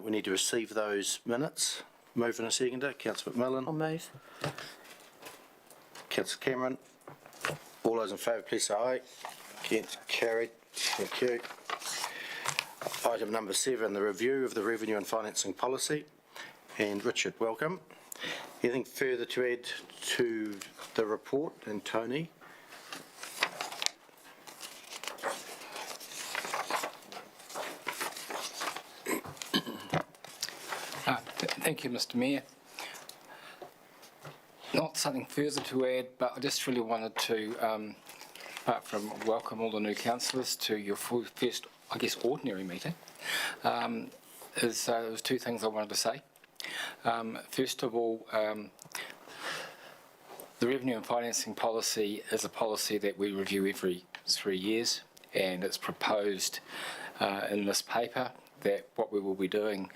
We need to receive those minutes. Move and a seconder. Councillor McMillan. I'll move. Councillor Cameron. All those in favour, please say aye. Against, carried. Thank you. Item number 7, the review of the revenue and financing policy. And Richard, welcome. Anything further to add to the report? And Tony? Thank you, Mr. Mayor. Not something further to add, but I just really wanted to, apart from welcome all the new councillors to your first, I guess, ordinary meeting, there was 2 things I wanted to say. First of all, the revenue and financing policy is a policy that we review every 3 years, and it's proposed in this paper that what we will be doing,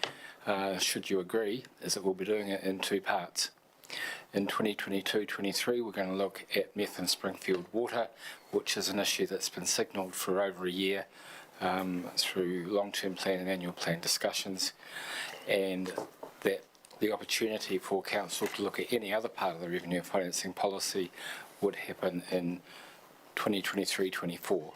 should you agree, is that we'll be doing it in 2 parts. In 2022-23, we're going to look at Methven Springfield Water, which is an issue that's been signalled for over a year through long-term plan and annual plan discussions, and that the opportunity for Council to look at any other part of the revenue and financing policy would happen in 2023-24.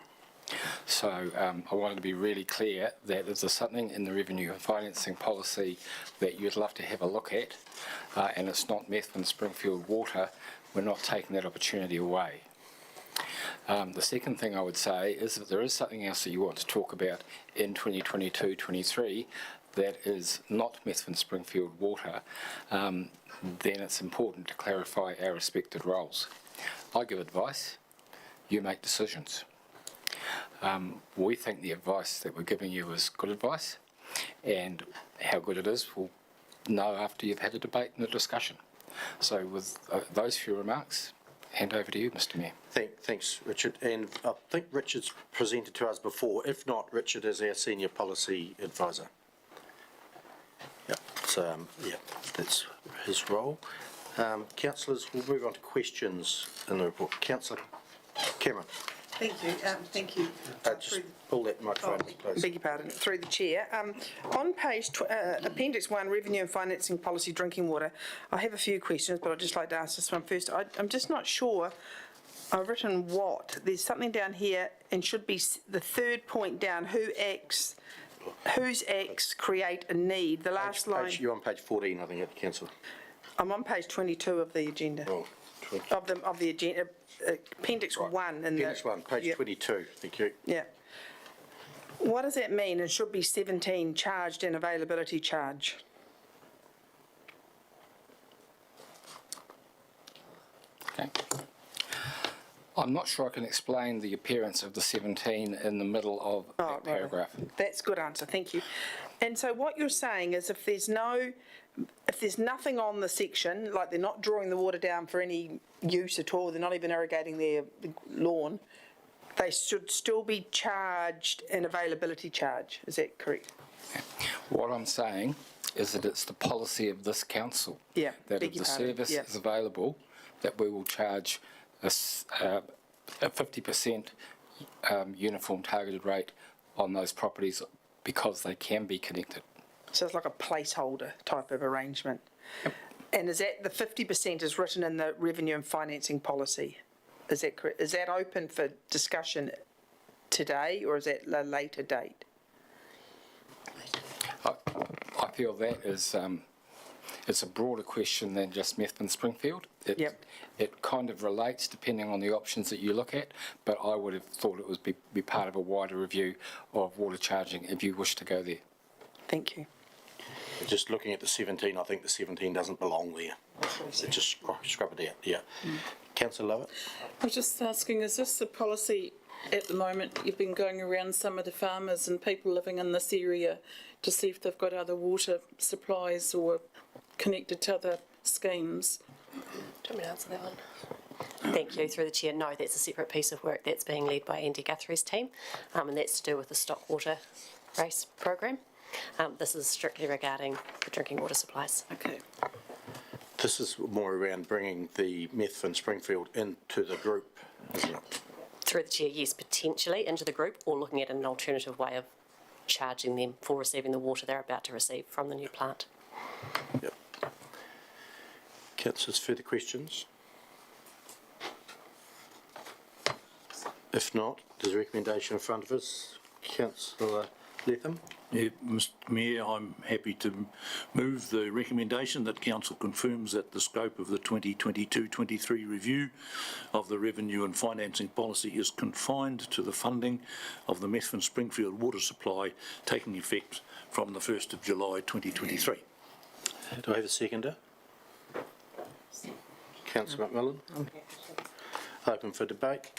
So I wanted to be really clear that if there's something in the revenue and financing policy that you'd love to have a look at, and it's not Methven Springfield Water, we're not taking that opportunity away. The second thing I would say is that there is something else that you want to talk about in 2022-23 that is not Methven Springfield Water, then it's important to clarify our respected roles. I give advice, you make decisions. We think the advice that we're giving you is good advice, and how good it is we'll know after you've had a debate and a discussion. So with those few remarks, hand over to you, Mr. Mayor. Thanks, Richard. And I think Richard's presented to us before. If not, Richard is our Senior Policy Advisor. Yeah, so, yeah, that's his role. Councillors, we'll move on to questions in the report. Councillor Cameron. Thank you. Thank you. Just pull that microphone close. Beg your pardon. Through the chair. On page Appendix 1, Revenue and Financing Policy, Drinking Water, I have a few questions, but I'd just like to ask this one first. I'm just not sure. I've written what. There's something down here, and should be the 3rd point down. Whose acts create a need? The last line. You're on page 14, I think, at the council. I'm on page 22 of the agenda. Oh, of the agenda. Appendix right. 1. Appendix 1, page yep. 22. Thank you. Yeah. What does that mean? It should be 17, charged and availability charge. Okay. I'm not sure I can explain the appearance of the 17 in the middle of that paragraph. Right. That's a good answer, thank you. And so what you're saying is if there's nothing on the section, like they're not drawing the water down for any use at all, they're not even irrigating their lawn, they should still be charged an availability charge. Is that correct? Yeah. What I'm saying is that it's the policy of this council that if the service is available, that we will charge a 50% uniform targeted rate on those properties because they can be connected. So it's like a placeholder type of arrangement. Yep. And is that the 50% is written in the revenue and financing policy? Is that correct? Is that open for discussion today, or is that a later date? I feel that is it's a broader question than just Methven Springfield. It kind of relates depending on the options that you look at, but I would have thought it would be part of a wider review of water charging if you wish to go there. Thank you. Just looking at the 17, I think the 17 doesn't belong there. So just scrub it out, yeah. Councillor Lovett? I was just asking, is this the policy at the moment? You've been going around some of the farmers and people living in this area to see if they've got other water supplies or connected to other schemes. Do you want me to answer that one? Thank you. Through the chair, no, that's a separate piece of work that's being led by Andy Guthrie's team, and that's to do with the stock water race program. This is strictly regarding the drinking water supplies. Okay. This is more around bringing the Methven Springfield into the group, isn't it? Through the chair, yes, potentially into the group, or looking at an alternative way of charging them for receiving the water they're about to receive from the new plant. Yep. Councillors, further questions? If not, there's a recommendation in front of us. Councillor Latham? Yeah, Mr Mayor, I'm happy to move the recommendation that Council confirms that the scope of the 2022-23 review of the revenue and financing policy is confined to the funding of the Methven Springfield water supply taking effect from the 1st of July 2023. Do I have a seconder? Councillor McMillan? Open for debate.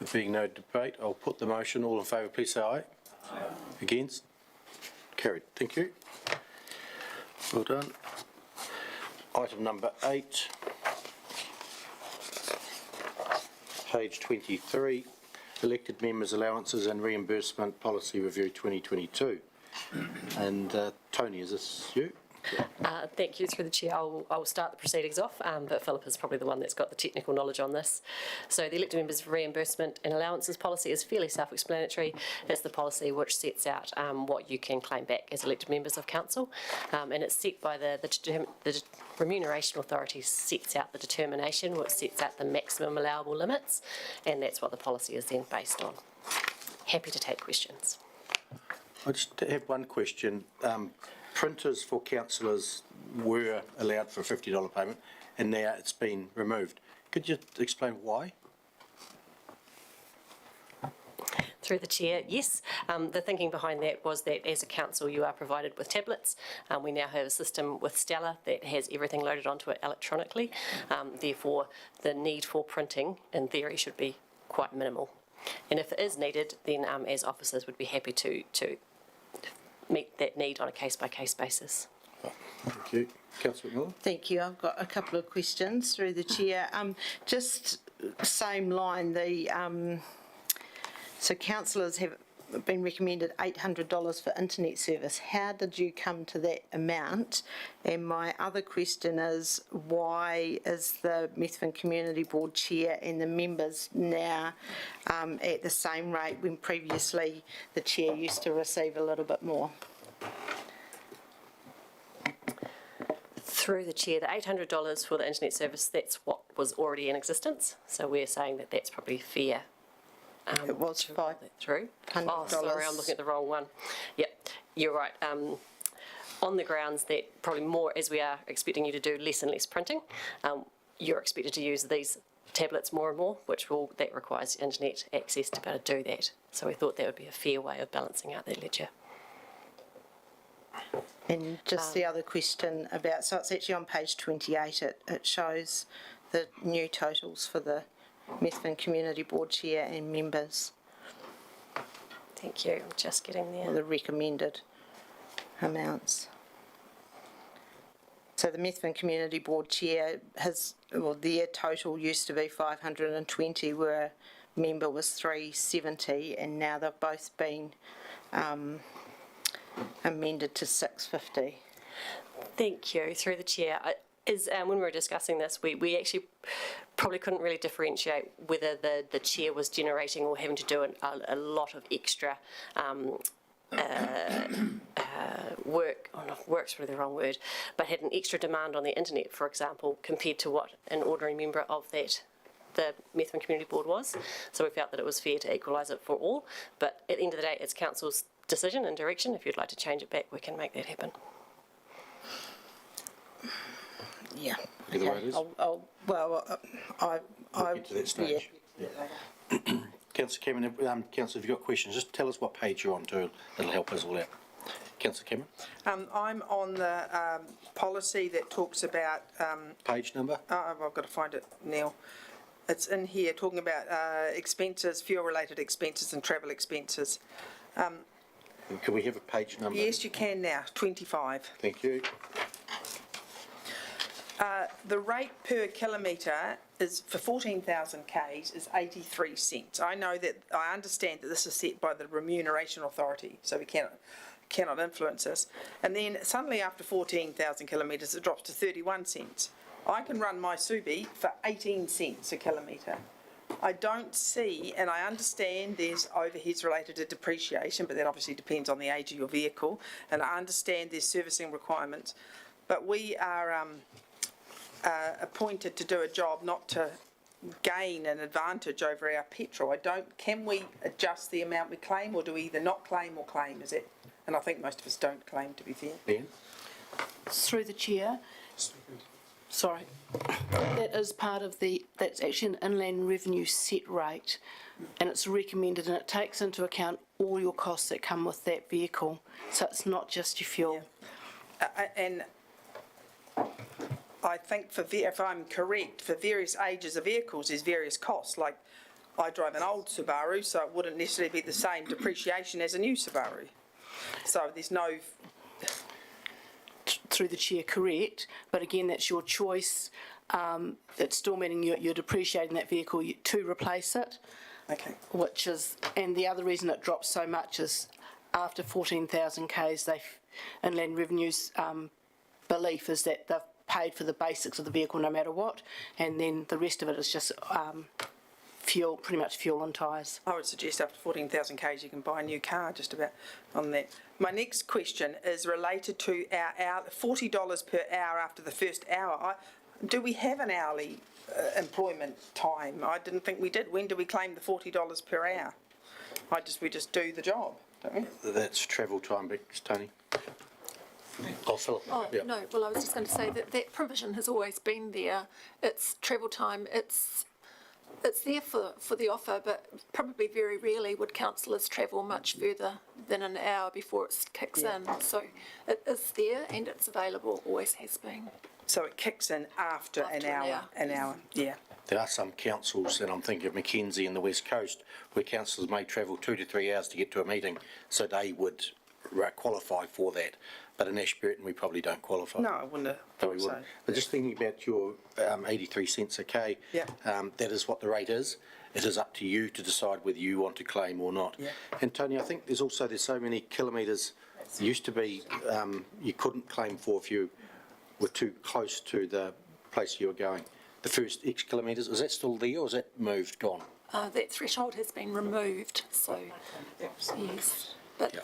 There being no debate, I'll put the motion. All in favour, please say aye. Aye. Against? Carried. Thank you. Well done. Item number 8, page 23, elected members' allowances and reimbursement policy review 2022. And Tony, is this you? Thank you. Through the chair, I'll start the proceedings off, but Philip is probably the one that's got the technical knowledge on this. So the elected members' reimbursement and allowances policy is fairly self-explanatory. It's the policy which sets out what you can claim back as elected members of council, and it's set by the remuneration authority sets out the determination, which sets out the maximum allowable limits, and that's what the policy is then based on. Happy to take questions. I just have one question. Printers for councillors were allowed for a $50 payment, and now it's been removed. Could you explain why? Through the chair, yes. The thinking behind that was that as a council you are provided with tablets. We now have a system with Stella that has everything loaded onto it electronically. Therefore, the need for printing, in theory, should be quite minimal. And if it is needed, then as officers would be happy to meet that need on a case-by-case basis. Thank you. Councillor McMillan? Thank you. I've got a couple of questions through the chair. Just same line, so councillors have been recommended $800 for internet service. How did you come to that amount? And my other question is, why is the Methven Community Board Chair and the members now at the same rate when previously the Chair used to receive a little bit more? Through the chair, the $800 for the internet service, that's what was already in existence. So we're saying that that's probably fair. It was $500. Oh, sorry, I'm looking at the wrong one. Yep, you're right. On the grounds that probably more, as we are expecting you to do less and less printing, you're expected to use these tablets more and more, that requires internet access to be able to do that. So we thought that would be a fair way of balancing out that ledger. And just the other question about, so it's actually on page 28, it shows the new totals for the Methven Community Board Chair and members, Thank you. I'm just getting there. or the recommended amounts. So the Methven Community Board Chair their total used to be 520, where a member was 370, and now they've both been amended to 650. Thank you. Through the chair, when we were discussing this, we actually probably couldn't really differentiate whether the chair was generating or having to do a lot of extra work, work's really the wrong word, but had an extra demand on the internet, for example, compared to what an ordinary member of the Methven Community Board was. So we felt that it was fair to equalise it for all, but at the end of the day, it's council's decision and direction. If you'd like to change it back, we can make that happen. Yeah. Either way it is. I Get to that stage. Yeah. Councillor Cameron, Councillor, if you've got questions, just tell us what page you're on to. It'll help us all out. Councillor Cameron? I'm on the policy that talks about... Page number? I've got to find it now. It's in here talking about expenses, fuel-related expenses and travel expenses. Can we have a page number? Yes, you can now, 25. Thank you. The rate per kilometre is for 14,000 Ks is 83 cents. I understand that this is set by the remuneration authority, so we cannot influence this. And then suddenly after 14,000 kilometres it drops to 31 cents. I can run my Subi for 18 cents a kilometre. I don't see, and I understand there's overheads related to depreciation, but that obviously depends on the age of your vehicle, and I understand there's servicing requirements, but we are appointed to do a job not to gain an advantage over our petrol. Can we adjust the amount we claim, or do we either not claim or claim, is it? And I think most of us don't claim, to be fair. Ian? Through the chair. Sorry. That is part of that's actually an inland revenue set rate, and it's recommended, and it takes into account all your costs that come with that vehicle. So it's not just your fuel. And I think if I'm correct, for various ages of vehicles, there's various costs. Like, I drive an old Subaru, so it wouldn't necessarily be the same depreciation as a new Subaru. So there's no... Through the chair, correct, but again, that's your choice. It's still meaning you're depreciating that vehicle to replace it. Okay. Which is, and the other reason it drops so much is after 14,000 Ks, Inland Revenue's belief is that they've paid for the basics of the vehicle no matter what, and then the rest of it is just fuel, pretty much fuel and tyres. I would suggest after 14,000 Ks you can buy a new car just about on that. My next question is related to our $40 per hour after the first hour. Do we have an hourly employment time? I didn't think we did. When do we claim the $40 per hour? We just do the job, don't we? That's travel time, Tony. Oh, Philip. Oh, Yeah. no, well, I was just going to say that provision has always been there. It's travel time, it's there for the offer, but probably very rarely would councillors travel much further than an hour before it kicks in. So it is there and it's available, always has been. So it kicks in after an hour, yeah. There are some councils, and I'm thinking of Mackenzie and the West Coast, where councillors may travel 2 to 3 hours to get to a meeting, so they would qualify for that. But in Ashburton, we probably don't qualify. No, I wouldn't have No, we thought so. wouldn't. But just thinking about your 83 cents a K, Yeah. that is what the rate is. It is up to you to decide whether you want to claim or not. Yeah. And Tony, I think there's so many kilometres. Used to be you couldn't claim for if you were too close to the place you were going. The first X kilometres, is that still there or is that moved, gone? That threshold has been removed, so yes. But Yeah.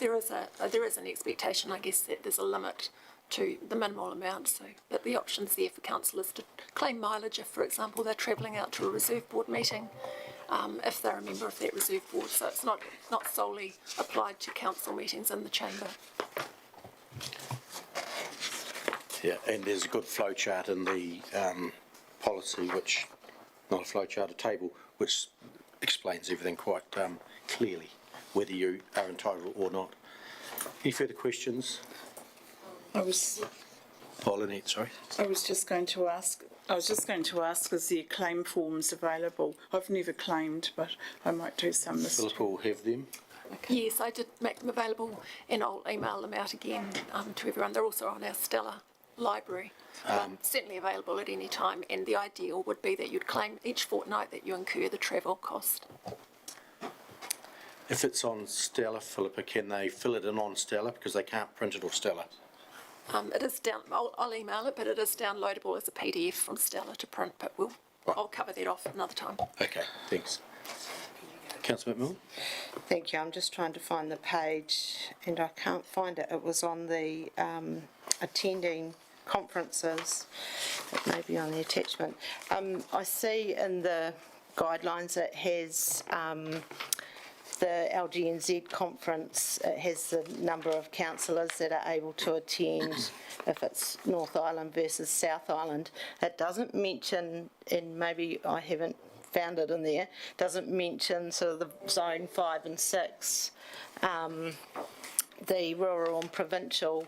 there is an expectation, I guess, that there's a limit to the minimal amount. So, but the option's there for councillors to claim mileage if, for example, they're travelling out to a reserve board meeting, if they're a member of that reserve board. So it's not solely applied to council meetings in the chamber. Yeah, and there's a good flow chart in the policy, which, not a flow chart, a table, which explains everything quite clearly, whether you are entitled or not. Any further questions? I was Lynette, sorry. just going to ask, is there claim forms available? I've never claimed, but I might do some this. Philip will have them. Yes, I did make them available and I'll email them out again to everyone. They're also on our Stella library, but certainly available at any time, and the ideal would be that you'd claim each fortnight that you incur the travel cost. If it's on Stella, Philippa, can they fill it in on Stella because they can't print it off Stella? It is I'll email it, but it is downloadable as a PDF from Stella to print, but I'll cover that off another time. Okay, thanks. Councillor McMillan? Thank you. I'm just trying to find the page and I can't find it. It was on the attending conferences. It may be on the attachment. I see in the guidelines it has the LGNZ conference. It has the number of councillors that are able to attend if it's North Island versus South Island. It doesn't mention, and maybe I haven't found it in there, doesn't mention sort of the zone 5 and 6, the rural and provincial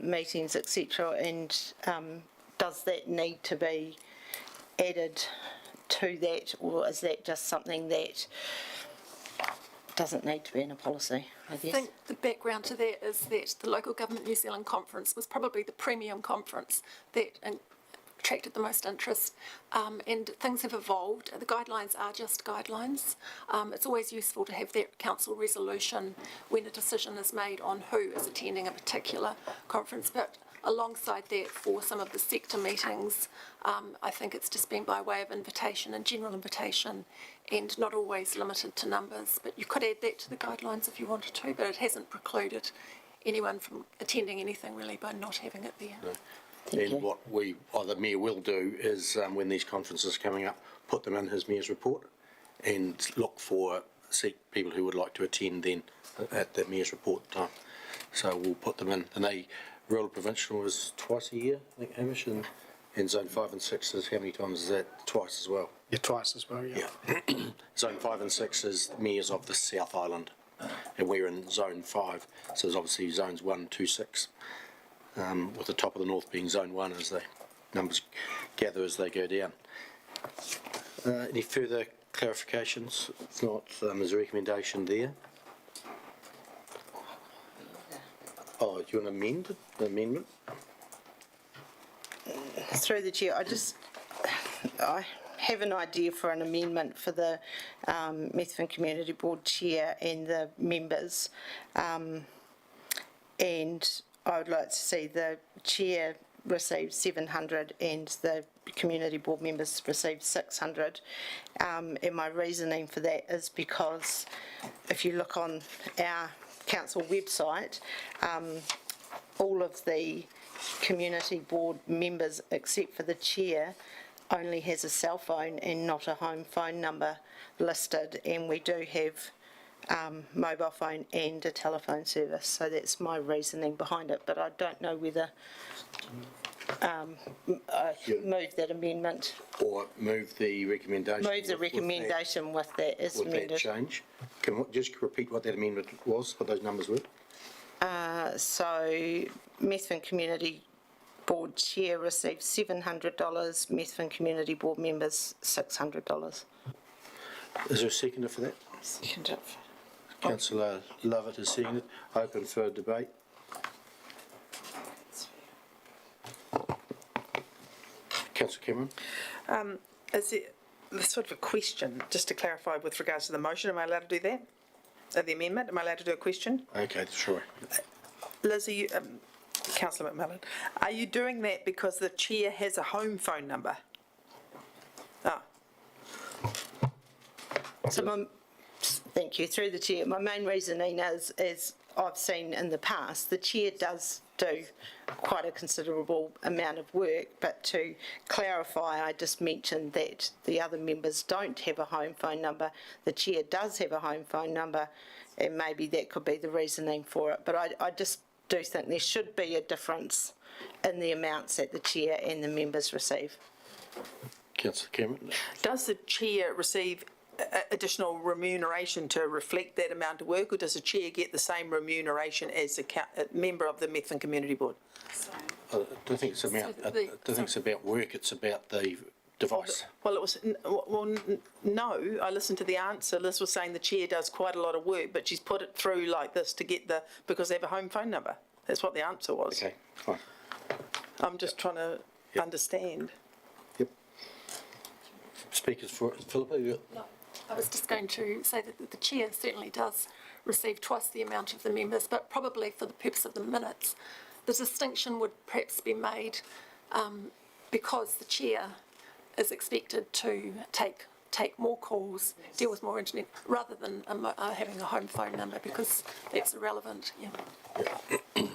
meetings, etc. And does that need to be added to that, or is that just something that doesn't need to be in a policy, I guess? I think the background to that is that the Local Government New Zealand conference was probably the premium conference that attracted the most interest, and things have evolved. The guidelines are just guidelines. It's always useful to have that council resolution when a decision is made on who is attending a particular conference, but alongside that, for some of the sector meetings, I think it's just been by way of invitation and general invitation, and not always limited to numbers. But you could add that to the guidelines if you wanted to, but it hasn't precluded anyone from attending anything really by not having it there. No. And what the Mayor will do is, when these conferences are coming up, put them in his Mayor's report and seek people who would like to attend then at the Mayor's report time. So we'll put them in. And rural provincial is twice a year, I think, Hamish, and Zone 5 and 6 is how many times is that? Twice as well. Yeah, twice as well, yeah. Zone 5 and 6 is mayors of the South Island, and we're in Zone 5, so there's obviously Zones 1, 2, 6, with the top of the north being Zone 1 as the numbers gather as they go down. Any further clarifications? If not, there's a recommendation there. Oh, do you want to amend the amendment? Through the chair, I have an idea for an amendment for the Methven Community Board Chair and the members. And I would like to see the Chair receive 700 and the Community Board members receive 600. And my reasoning for that is because if you look on our council website, all of the Community Board members except for the Chair only has a cell phone and not a home phone number listed, and we do have mobile phone and a telephone service, so that's my reasoning behind it, but I don't know whether I move that amendment. Or move the recommendation. Move the recommendation with that as amended. With that change. Can you just repeat what that amendment was, what those numbers were? So Methven Community Board Chair receives $700, Methven Community Board members $600. Is there a seconder for that? Second up. Councillor Lovett has seconded. Open for debate. Councillor Cameron? Is it sort of a question, just to clarify with regards to the motion, am I allowed to do that? The amendment, am I allowed to do a question? Okay, sure. Lizzie, Councillor McMillan, are you doing that because the Chair has a home phone number? Ah. So thank you, through the Chair. My main reasoning is, as I've seen in the past, the Chair does do quite a considerable amount of work, but to clarify, I just mentioned that the other members don't have a home phone number. The Chair does have a home phone number, and maybe that could be the reasoning for it. But I just do think there should be a difference in the amounts that the Chair and the members receive. Councillor Cameron? Does the Chair receive additional remuneration to reflect that amount of work, or does the Chair get the same remuneration as a member of the Methven Community Board? I don't think it's about work, it's about the device. Well, no, I listened to the answer. Liz was saying the Chair does quite a lot of work, but she's put it through like this to get because they have a home phone number. That's what the answer was. Okay, fine. I'm just trying to understand. Yep. Speakers for Philippa? No, I was just going to say that the Chair certainly does receive twice the amount of the members, but probably for the purpose of the minutes, the distinction would perhaps be made because the Chair is expected to take more calls, deal with more internet, rather than having a home phone number, because that's irrelevant. Yeah.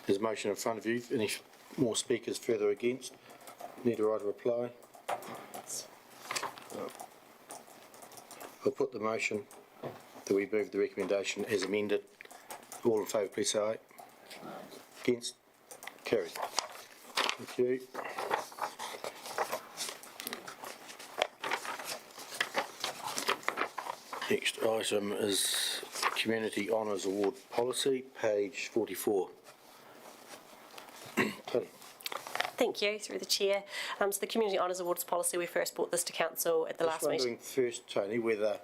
There's a motion in front of you. Any more speakers further against? Need a right of reply? I'll put the motion that we move the recommendation as amended. All in favour, please say aye. Against? Carried. Thank you. Next item is Community Honours Award Policy, page 44. Tony. Thank you, through the Chair. So the Community Honours Awards policy, we first brought this to Council at the last meeting. Just wondering first, Tony, whether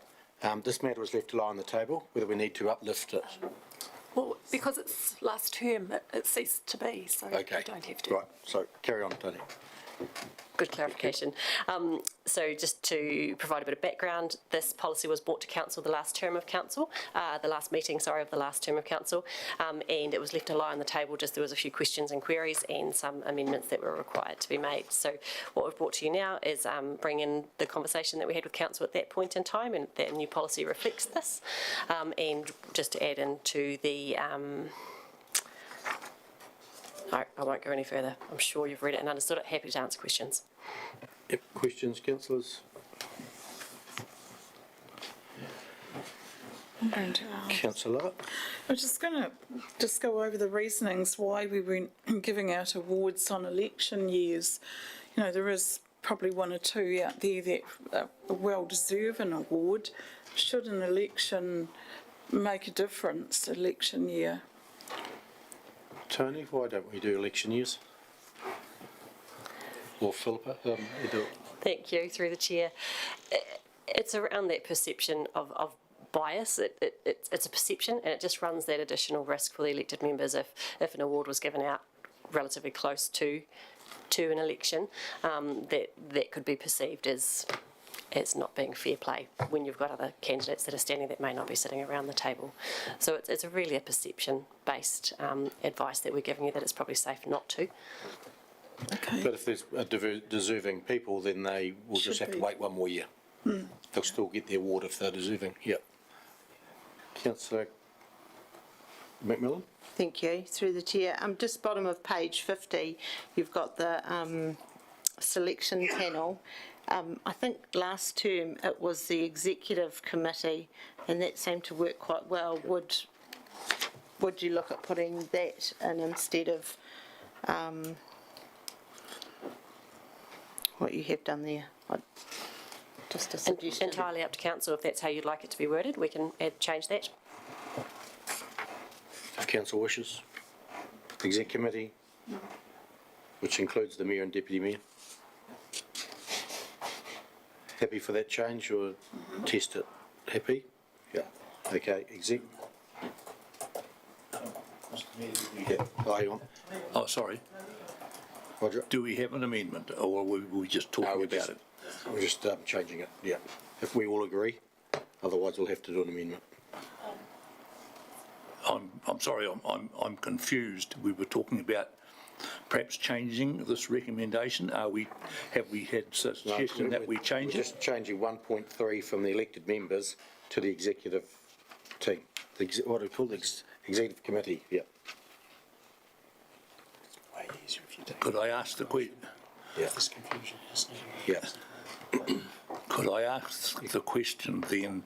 this matter was left to lie on the table, whether we need to uplift it. Well, because it's last term, it ceased to be, so Okay. you don't have to. Right, so carry on, Tony. Good clarification. So just to provide a bit of background, this policy was brought to council the last term of council, the last meeting, sorry, of the last term of council, and it was left to lie on the table. Just there was a few questions and queries and some amendments that were required to be made. So what we've brought to you now is bring in the conversation that we had with council at that point in time, and that new policy reflects this, and just to add into the I won't go any further. I'm sure you've read it and understood it. Happy to answer questions. Yep, questions, councillors? Councillor? I'm just going to go over the reasonings why we weren't giving out awards on election years. You know, there is probably one or two out there that well deserve an award. Should an election make a difference, election year? Tony, why don't we do election years? Or Philippa, you do it. Thank you, through the chair. It's around that perception of bias. It's a perception, and it just runs that additional risk for the elected members if an award was given out relatively close to an election, that could be perceived as not being fair play when you've got other candidates that are standing that may not be sitting around the table. So it's really a perception-based advice that we're giving you, that it's probably safe not to. Okay. But if there's deserving people, then they will just have to wait one more year. They'll still get their award if they're deserving. Yep. Councillor McMillan? Thank you, through the chair. Just bottom of page 50, you've got the selection panel. I think last term it was the executive committee, and that seemed to work quite well. Would you look at putting that in instead of what you have done there? Just a suggestion. Entirely up to council. If that's how you'd like it to be worded, we can change that. If council wishes. Exec committee, which includes the mayor and deputy mayor. Happy for that change, or test it? Happy? Yeah. Okay, exec. Yeah, hang on. Oh, sorry. Roger? Do we have an amendment, or were we just talking about it? We're just changing it, yeah. If we all agree, otherwise we'll have to do an amendment. I'm sorry, I'm confused. We were talking about perhaps changing this recommendation. Have we had suggestion that we change We're it? just changing 1.3 from the elected members to the executive team. What do we call it? Executive committee, yeah. Way easier if you take Could I ask the question? Yeah. this confusion, isn't it? Yeah. Could I ask the question then,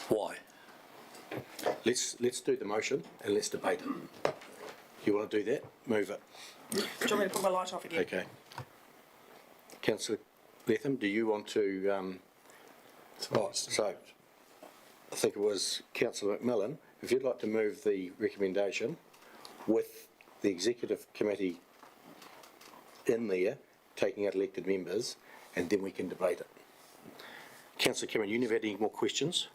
why? Let's do the motion and let's debate it. You want to do that? Move it. Do you want me to put my light off again? Okay. Councillor Latham, do you want to, so, I think it was Councillor McMillan, if you'd like to move the recommendation with the executive committee in there, taking out elected members, and then we can debate it. Councillor Cameron, you never had any more questions?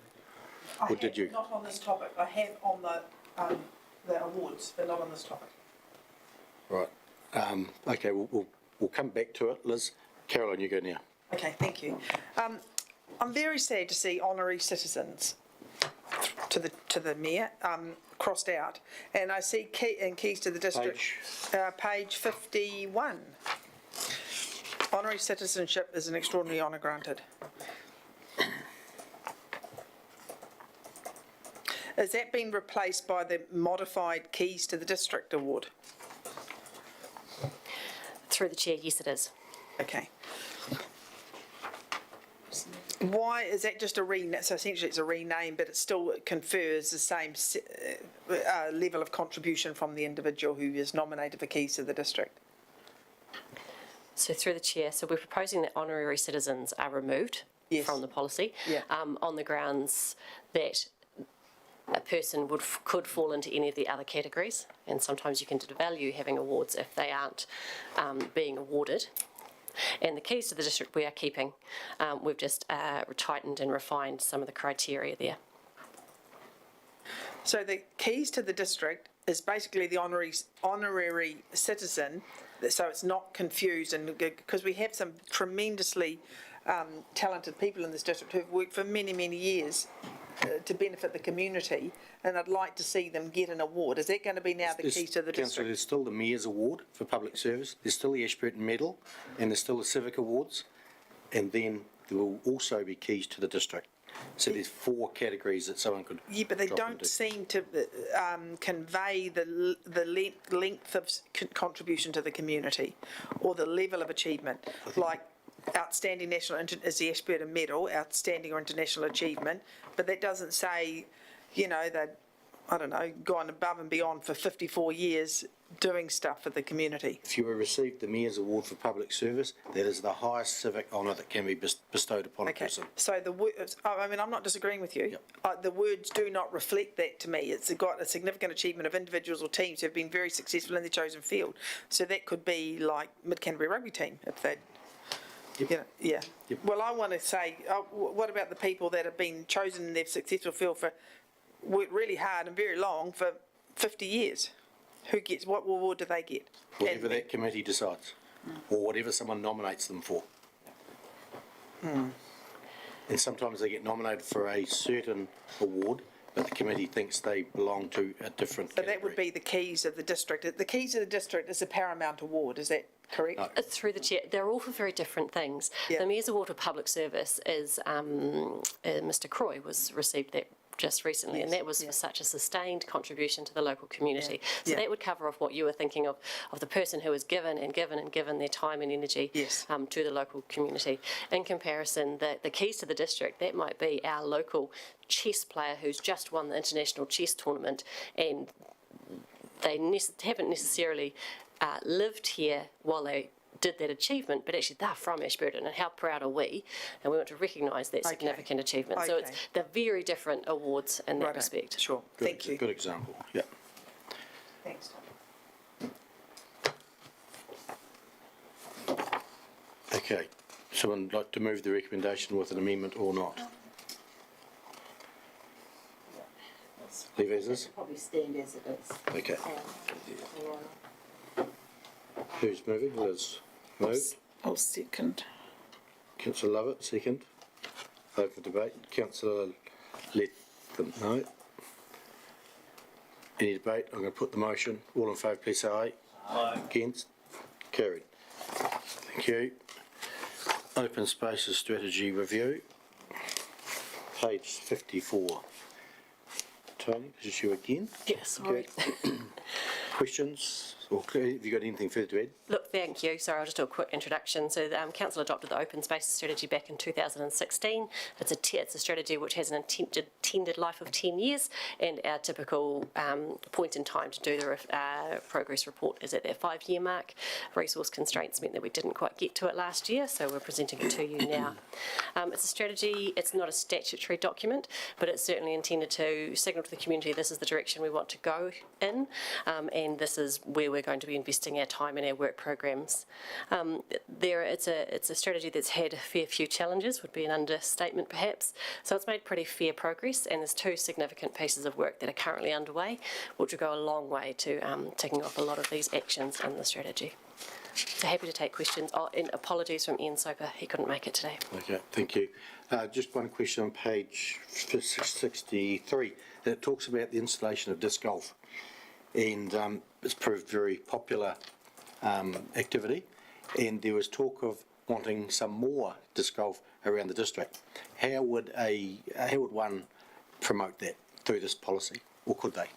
Or did you? Not on this topic. I have on the awards, but not on this topic. Right. Okay, we'll come back to it. Liz, Caroline, you go now. Okay, thank you. I'm very sad to see honorary citizens to the mayor crossed out, and I see keys to the district. Page 51. Honorary citizenship is an extraordinary honour granted. Has that been replaced by the modified keys to the district award? Through the chair, yes it is. Okay. Why is that just a rename? So essentially it's a rename, but it still confers the same level of contribution from the individual who is nominated for keys to the district. So through the chair, so we're proposing that honorary citizens are removed from the policy, on the grounds that a person could fall into any of the other categories, and sometimes you can devalue having awards if they aren't being awarded. And the keys to the district we are keeping. We've just tightened and refined some of the criteria there. So the keys to the district is basically the honorary citizen so it's not confused, and because we have some tremendously talented people in this district who've worked for many, many years to benefit the community, and I'd like to see them get an award. Is that going to be now the key to the Councillor, district? there's still the Mayor's Award for public service, there's still the Ashburton Medal, and there's still the Civic Awards, and then there will also be keys to the district. So there's 4 categories that someone could Yeah, but they drop don't into. seem to convey the length of contribution to the community or the level of achievement. Like outstanding national is the Ashburton Medal, outstanding or international achievement, but that doesn't say, you know, that, I don't know, gone above and beyond for 54 years doing stuff for the community. If you received the Mayor's Award for public service, that is the highest civic honour that can be bestowed upon a Okay, person. so the words, I mean, I'm not disagreeing with you. The words do not reflect that to me. It's got a significant achievement of individuals or teams who have been very successful in their chosen field. So that could be like Mid-Canterbury Rugby Team, if they, you know, yeah. Yep. Well, I want to say, what about the people that have been chosen in their successful field for, worked really hard and very long for 50 years? Who gets, what award do they get? Whatever that committee decides, or whatever someone nominates them for. And sometimes they get nominated for a certain award, but the committee thinks they belong to a different So category. that would be the keys of the district. The keys of the district is a paramount award, is that correct? No. Through the chair, they're all for very different things. Yeah. The Mayor's Award for Public Service is, Mr Croy received that just recently, and that was for such a sustained contribution to the local community. So Yeah. that would cover off what you were thinking of the person who has given and given and given their time and energy Yes. to the local community. In comparison, the keys to the district, that might be our local chess player who's just won the international chess tournament, and they haven't necessarily lived here while they did that achievement, but actually they're from Ashburton, and how proud are we? And we want to recognise that significant achievement. So it's Okay. they're very different awards in that Righto. respect. Sure, Good thank you. Good example, yeah. Thanks, Tom. Okay, someone would like to move the recommendation with an amendment or not? Leave as is? Probably stand as it is. Okay. Who's moving? Liz, move. I'll second. Councillor Lovett, second. Open debate. Councillor Lethem, no. Any debate? I'm going to put the motion. All in favour, please say aye. Aye. Against? Carried. Thank you. Open Spaces Strategy Review. Page 54. Tony, this is you again. Yes, sorry. Okay. Questions? Or have you got anything further to add? Look, thank you. Sorry, I'll just do a quick introduction. So the Council adopted the Open Spaces Strategy back in 2016. It's a strategy which has an intended life of 10 years, and our typical point in time to do the progress report is at that 5-year mark. Resource constraints meant that we didn't quite get to it last year, so we're presenting it to you now. It's a strategy, it's not a statutory document, but it's certainly intended to signal to the community this is the direction we want to go in, and this is where we're going to be investing our time and our work programs. It's a strategy that's had a fair few challenges, would be an understatement perhaps. So it's made pretty fair progress, and there's 2 significant pieces of work that are currently underway, which will go a long way to ticking off a lot of these actions in the strategy. So happy to take questions. Oh, and apologies from Ian Soper, he couldn't make it today. Okay, thank you. Just one question on page 63. It talks about the installation of disc golf, and it's proved very popular activity, and there was talk of wanting some more disc golf around the district. How would one promote that through this policy, or could they?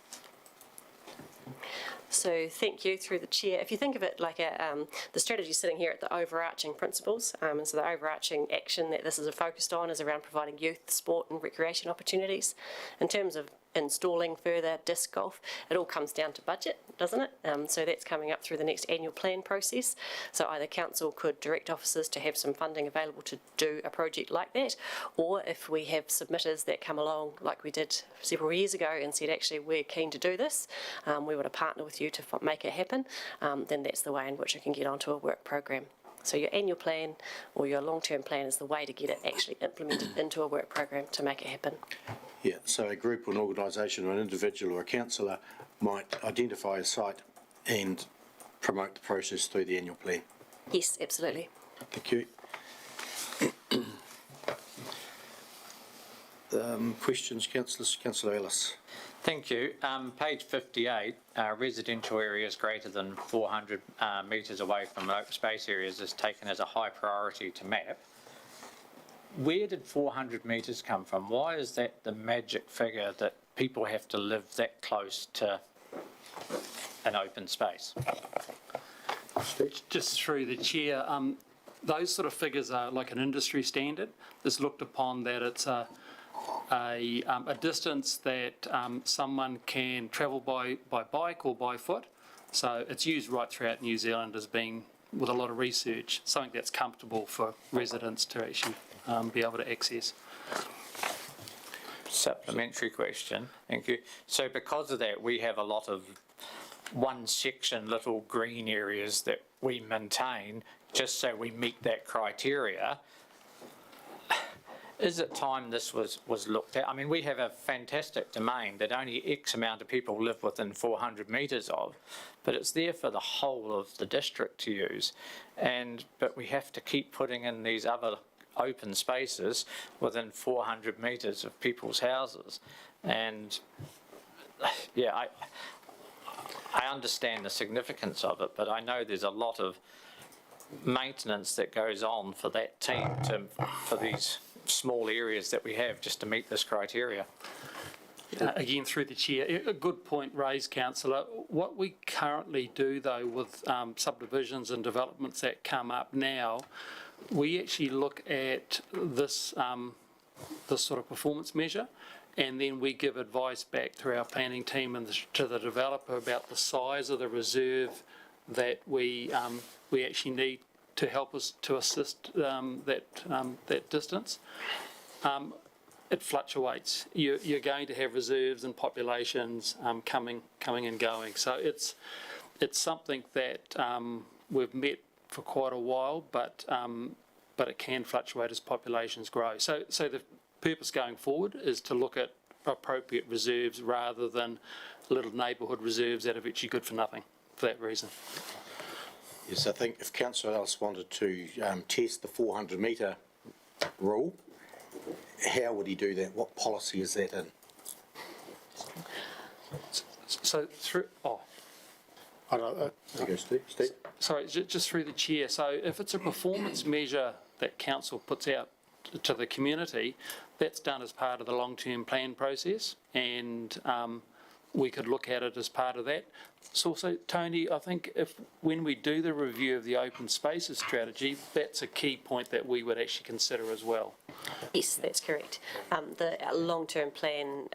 So thank you through the chair. If you think of it like the strategy sitting here at the overarching principles, and so the overarching action that this is focused on is around providing youth, sport and recreation opportunities. In terms of installing further disc golf, it all comes down to budget, doesn't it? So that's coming up through the next annual plan process. So either council could direct officers to have some funding available to do a project like that, or if we have submitters that come along like we did several years ago and said actually we're keen to do this, we want to partner with you to make it happen, then that's the way in which it can get onto a work program. So your annual plan or your long-term plan is the way to get it actually implemented into a work program to make it happen. Yeah, so a group or an organisation or an individual or a councillor might identify a site and promote the process through the annual plan. Yes, absolutely. Thank you. Questions, councillors? Councillor Ellis. Thank you. Page 58, residential areas greater than 400 metres away from open space areas is taken as a high priority to map. Where did 400 metres come from? Why is that the magic figure that people have to live that close to an open space? Just through the chair, those sort of figures are like an industry standard. It's looked upon that it's a distance that someone can travel by bike or by foot. So it's used right throughout New Zealand as being, with a lot of research, something that's comfortable for residents to actually be able to access. Supplementary question. Thank you. So because of that, we have a lot of one section little green areas that we maintain just so we meet that criteria. Is it time this was looked at? I mean, we have a fantastic domain that only X amount of people live within 400 metres of, but it's there for the whole of the district to use. But we have to keep putting in these other open spaces within 400 metres of people's houses. And yeah, I understand the significance of it, but I know there's a lot of maintenance that goes on for that team for these small areas that we have just to meet this criteria. Again, through the chair, a good point raised, councillor. What we currently do, though, with subdivisions and developments that come up now, we actually look at this sort of performance measure, and then we give advice back to our planning team and to the developer about the size of the reserve that we actually need to help us to assist that distance. It fluctuates. You're going to have reserves and populations coming and going. So it's something that we've met for quite a while, but it can fluctuate as populations grow. So the purpose going forward is to look at appropriate reserves rather than little neighbourhood reserves that are actually good for nothing for that reason. Yes, I think if Councillor Ellis wanted to test the 400 metre rule, how would he do that? What policy is that in? So through, There you go, Steve. sorry, just through the chair. So if it's a performance measure that council puts out to the community, that's done as part of the long-term plan process, and we could look at it as part of that. So also, Tony, I think when we do the review of the open spaces strategy, that's a key point that we would actually consider as well. Yes, that's correct. The long-term plan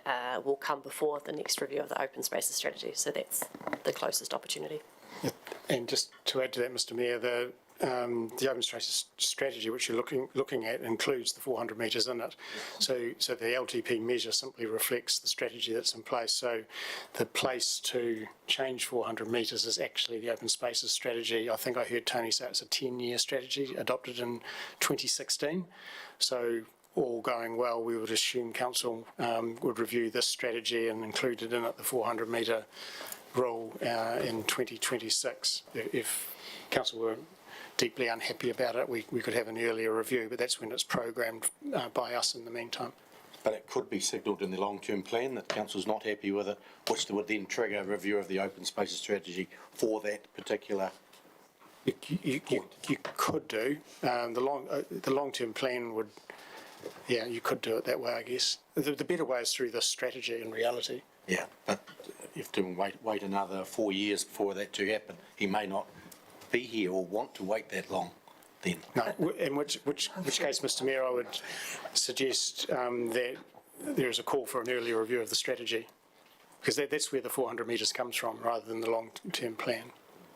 will come before the next review of the open spaces strategy, so that's the closest opportunity. And just to add to that, Mr Mayor, the open spaces strategy which you're looking at includes the 400 metres in it. So the LTP measure simply reflects the strategy that's in place. So the place to change 400 metres is actually the open spaces strategy. I think I heard Tony say it's a 10-year strategy adopted in 2016. So all going well, we would assume council would review this strategy and included in it the 400 metre rule in 2026. If council were deeply unhappy about it, we could have an earlier review, but that's when it's programmed by us in the meantime. But it could be signalled in the long-term plan that council's not happy with it, which would then trigger a review of the open spaces strategy for that particular You could do. The long-term plan would, yeah, you could do it that way, I guess. The better way is through this strategy in reality. Yeah, but you have to wait another 4 years before that to happen. He may not be here or want to wait that long then. No, in which case, Mr Mayor, I would suggest that there is a call for an earlier review of the strategy, because that's where the 400 metres comes from rather than the long-term plan.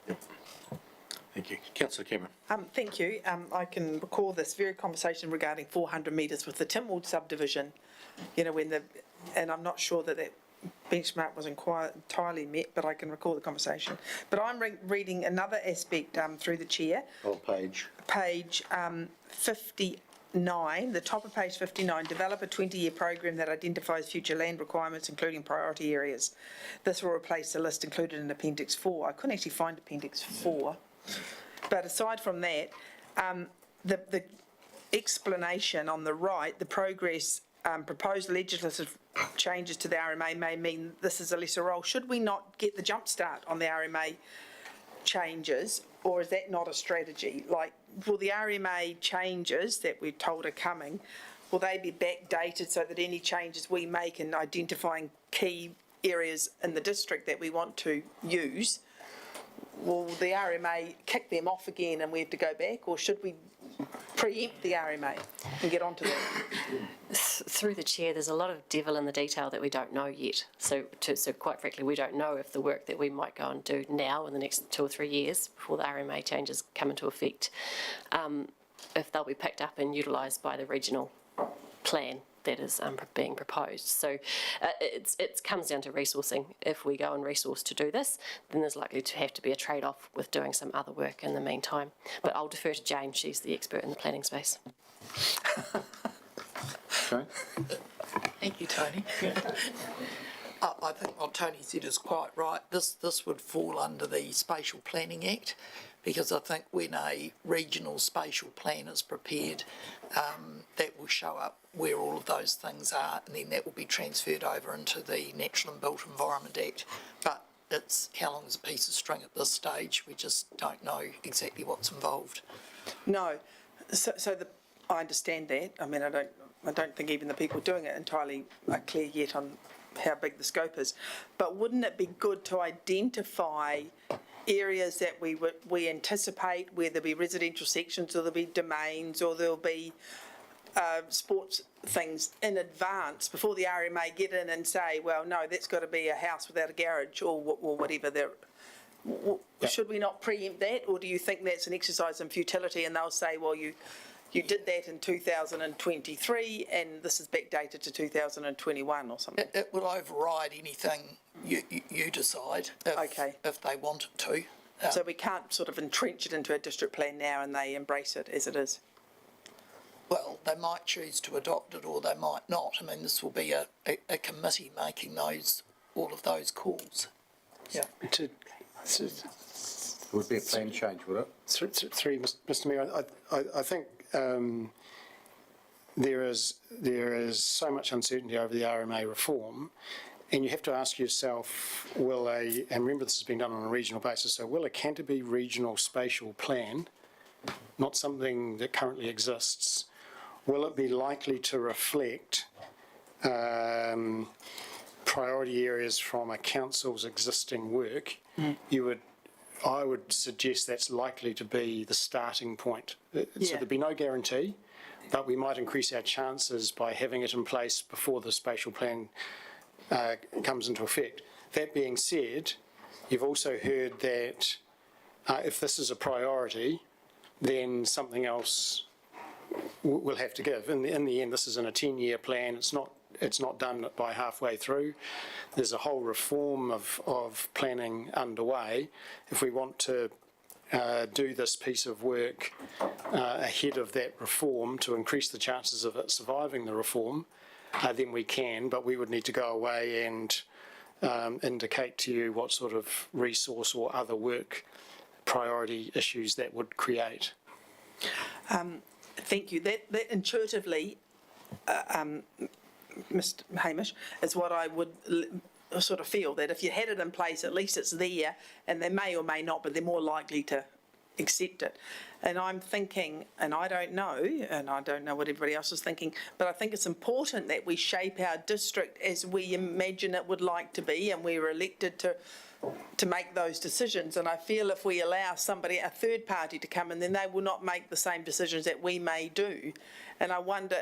Yep. Thank you. Councillor Cameron. Thank you. I can recall this very conversation regarding 400 metres with the Timwood subdivision, you know, and I'm not sure that benchmark wasn't quite entirely met, but I can recall the conversation. But I'm reading another aspect through the chair. On page? Page 58. 9, the top of page 59, develop a 20-year program that identifies future land requirements, including priority areas. This will replace the list included in Appendix 4. I couldn't actually find Appendix 4. But aside from that, the explanation on the right, the progress, proposed legislative changes to the RMA may mean this is a lesser role. Should we not get the jump start on the RMA changes, or is that not a strategy? Like, will the RMA changes that we're told are coming, will they be backdated so that any changes we make in identifying key areas in the district that we want to use, will the RMA kick them off again and we have to go back, or should we preempt the RMA and get onto that? Through the chair, there's a lot of devil in the detail that we don't know yet. So quite frankly, we don't know if the work that we might go and do now in the next 2 or 3 years before the RMA changes come into effect, if they'll be picked up and utilised by the regional plan that is being proposed. So it comes down to resourcing. If we go and resource to do this, then there's likely to have to be a trade-off with doing some other work in the meantime. But I'll defer to Jane, she's the expert in the planning space. Okay. Thank you, Tony. I think what Tony said is quite right. This would fall under the Spatial Planning Act, because I think when a regional spatial plan is prepared, that will show up where all of those things are, and then that will be transferred over into the Natural and Built Environment Act. But it's how long is a piece of string at this stage? We just don't know exactly what's involved. No. I understand that. I mean, I don't think even the people doing it entirely are clear yet on how big the scope is. But wouldn't it be good to identify areas that we anticipate where there'll be residential sections, or there'll be domains, or there'll be sports things in advance before the RMA get in and say, well, no, that's got to be a house without a garage, or whatever. Should we not preempt that, or do you think that's an exercise in futility and they'll say, well, you did that in 2023 and this is backdated to 2021 or something? It will override anything you decide if they want it to. So we can't sort of entrench it into a district plan now and they embrace it as it is? Well, they might choose to adopt it or they might not. I mean, this will be a committee making all of those calls. Yeah. Would be a plan change, would it? Through Mr. Mayor, I think there is so much uncertainty over the RMA reform, and you have to ask yourself, and remember this has been done on a regional basis, so will a Canterbury regional spatial plan, not something that currently exists, will it be likely to reflect priority areas from a council's existing work? I would suggest that's likely to be the starting point. So there'd be no guarantee, but we might increase our chances by having it in place before the spatial plan comes into effect. That being said, you've also heard that if this is a priority, then something else will have to give. In the end, this is in a 10-year plan. It's not done by halfway through. There's a whole reform of planning underway. If we want to do this piece of work ahead of that reform to increase the chances of it surviving the reform, then we can, but we would need to go away and indicate to you what sort of resource or other work priority issues that would create. Thank you. That intuitively, Mr. Hamish, is what I would sort of feel, that if you had it in place, at least it's there, and they may or may not, but they're more likely to accept it. And I'm thinking, and I don't know what everybody else is thinking, but I think it's important that we shape our district as we imagine it would like to be, and we were elected to make those decisions. And I feel if we allow somebody, a third party, to come in, then they will not make the same decisions that we may do. And I wonder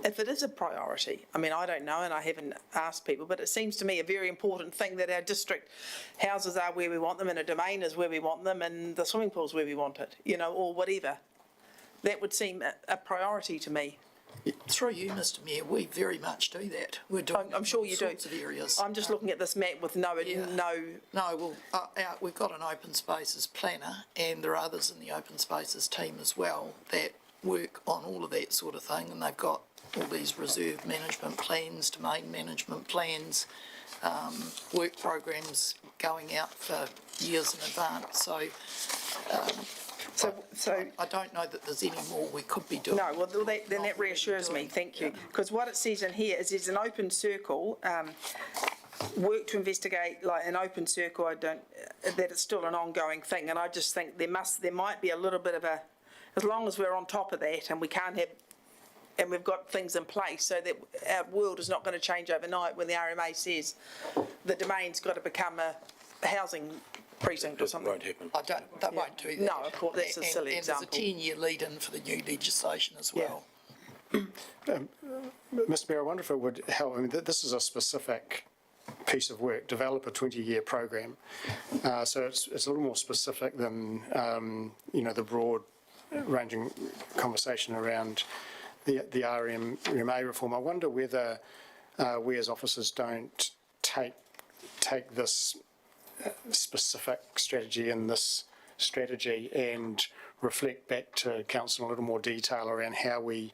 if it is a priority. I mean, I don't know, and I haven't asked people, but it seems to me a very important thing that our district houses are where we want them, and a domain is where we want them, and the swimming pool's where we want it, or whatever. That would seem a priority to me. Through you, Mr. Mayor, we very much do that. We're doing I'm sure you do. sorts of areas. I'm just looking at this map with no. Well, we've got an open spaces planner, and there are others in the open spaces team as well that work on all of that sort of thing, and they've got all these reserve management plans, domain management plans, work programs going out for years in advance. So I don't know that there's any more we could be doing. No, well, then that reassures me, thank you. Because what it says in here is there's an open circle, work to investigate, like an open circle, that it's still an ongoing thing. And I just think there might be a little bit of as long as we're on top of that and we can't have, and we've got things in place so that our world is not going to change overnight when the RMA says the domain's got to become a housing precinct or something. Won't happen. They won't do that. No, of course, that's a silly example. And there's a 10-year lead-in for the new legislation as well. Mr Mayor, I wonder if it would help. I mean, this is a specific piece of work, develop a 20-year program. So it's a little more specific than, the broad-ranging conversation around the RMA reform. I wonder whether we as officers don't take this specific strategy and this strategy and reflect back to council in a little more detail around how we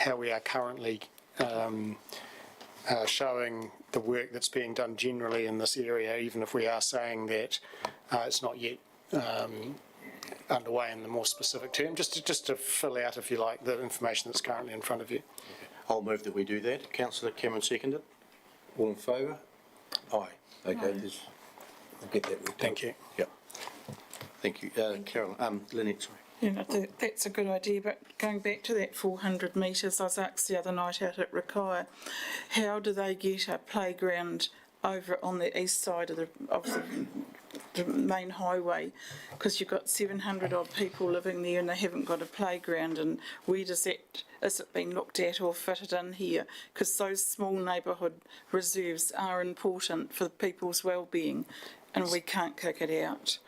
are currently showing the work that's being done generally in this area, even if we are saying that it's not yet underway in the more specific term, just to fill out, if you like, the information that's currently in front of you. I'll move that we do that. Councillor Cameron seconded. All in favour? Aye. Okay, I'll get that worked out. Thank you. Yep. Thank you. Carol, Lynette, sorry. That's a good idea, but going back to that 400 metres, I was asked the other night out at Rakaia, how do they get a playground over on the east side of the main highway? Because you've got 700 odd people living there and they haven't got a playground, and where is it being looked at or fitted in here? Because those small neighbourhood reserves are important for people's well-being and we can't kick it out.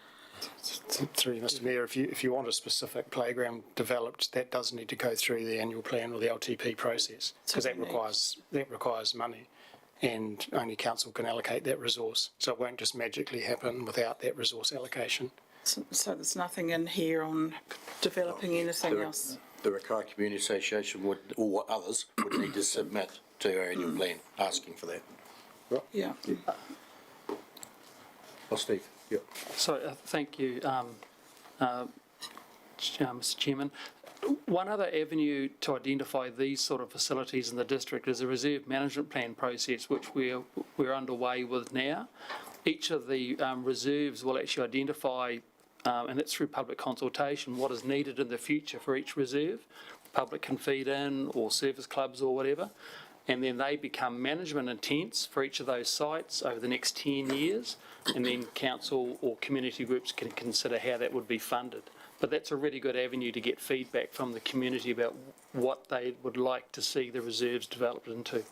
Through you, Mr Mayor, if you want a specific playground developed, that does need to go through the annual plan or the LTP process, because that requires money, and only council can allocate that resource. So it won't just magically happen without that resource allocation. So there's nothing in here on developing anything else? The Rakaia Community Association would, or others, would need to submit to our annual plan asking for that. Right? Yeah. Oh, Steve. Yep. So, thank you, Mr Chairman. One other avenue to identify these sort of facilities in the district is a reserve management plan process, which we're underway with now. Each of the reserves will actually identify, and it's through public consultation, what is needed in the future for each reserve. The public can feed in, or service clubs or whatever, and then they become management intents for each of those sites over the next 10 years, and then council or community groups can consider how that would be funded. But that's a really good avenue to get feedback from the community about what they would like to see the reserves developed into.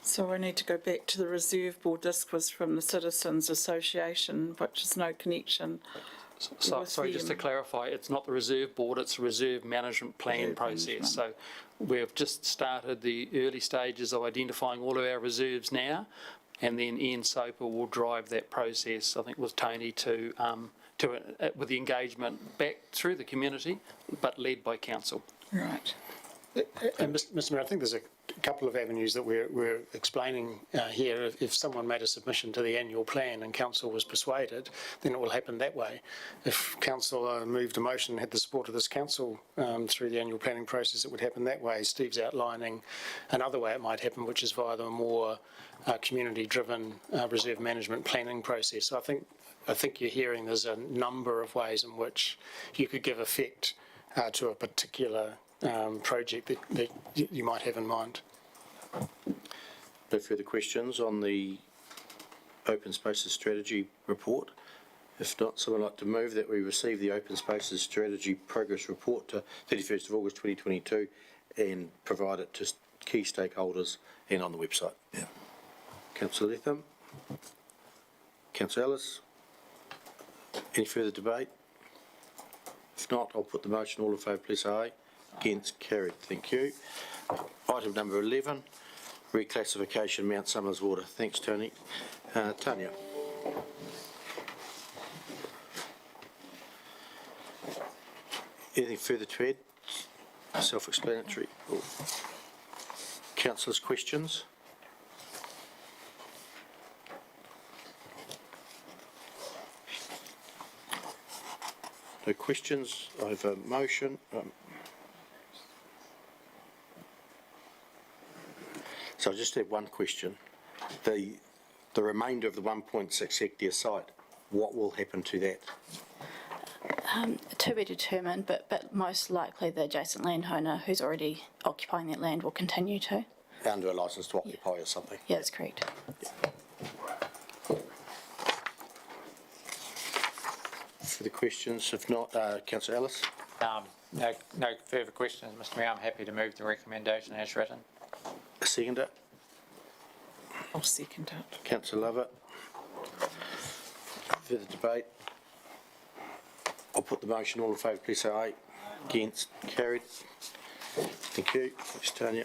So I need to go back to the reserve board. This was from the Citizens Association, which is no connection. Sorry, just to clarify, it's not the reserve board, it's the reserve management plan process. So we've just started the early stages of identifying all of our reserves now, and then Ian Soper will drive that process, I think, with Tony with the engagement back through the community, but led by council. Right. And Mr Mayor, I think there's a couple of avenues that we're explaining here. If someone made a submission to the annual plan and council was persuaded, then it will happen that way. If council moved a motion and had the support of this council through the annual planning process, it would happen that way. Steve's outlining another way it might happen, which is via the more community-driven reserve management planning process. So I think you're hearing there's a number of ways in which you could give effect to a particular project that you might have in mind. No further questions on the Open Spaces Strategy report? If not, someone would like to move that we receive the Open Spaces Strategy Progress Report to 31st of August 2022 and provide it to key stakeholders and on the website. Yeah. Councillor Letham. Councillor Ellis. Any further debate? If not, I'll put the motion. All in favour, please say aye. Against, carried. Thank you. Item number 11, reclassification Mount Somers Water. Thanks, Tony. Tanya. Anything further to add? Self-explanatory. Councillors, questions? No questions. I have a motion. So I just have one question. The remainder of the 1.6 hectare site, what will happen to that? To be determined, but most likely the adjacent landowner who's already occupying that land will continue to. Under a licence to occupy or something? Yeah, that's correct. Further questions? If not, Councillor Ellis? No further questions, Mr Mayor. I'm happy to move the recommendation as written. Second it. I'll second it. Councillor Lovett. Further debate? I'll put the motion. All in favour, please say aye. Against? Carried. Thank you. Thanks, Tanya.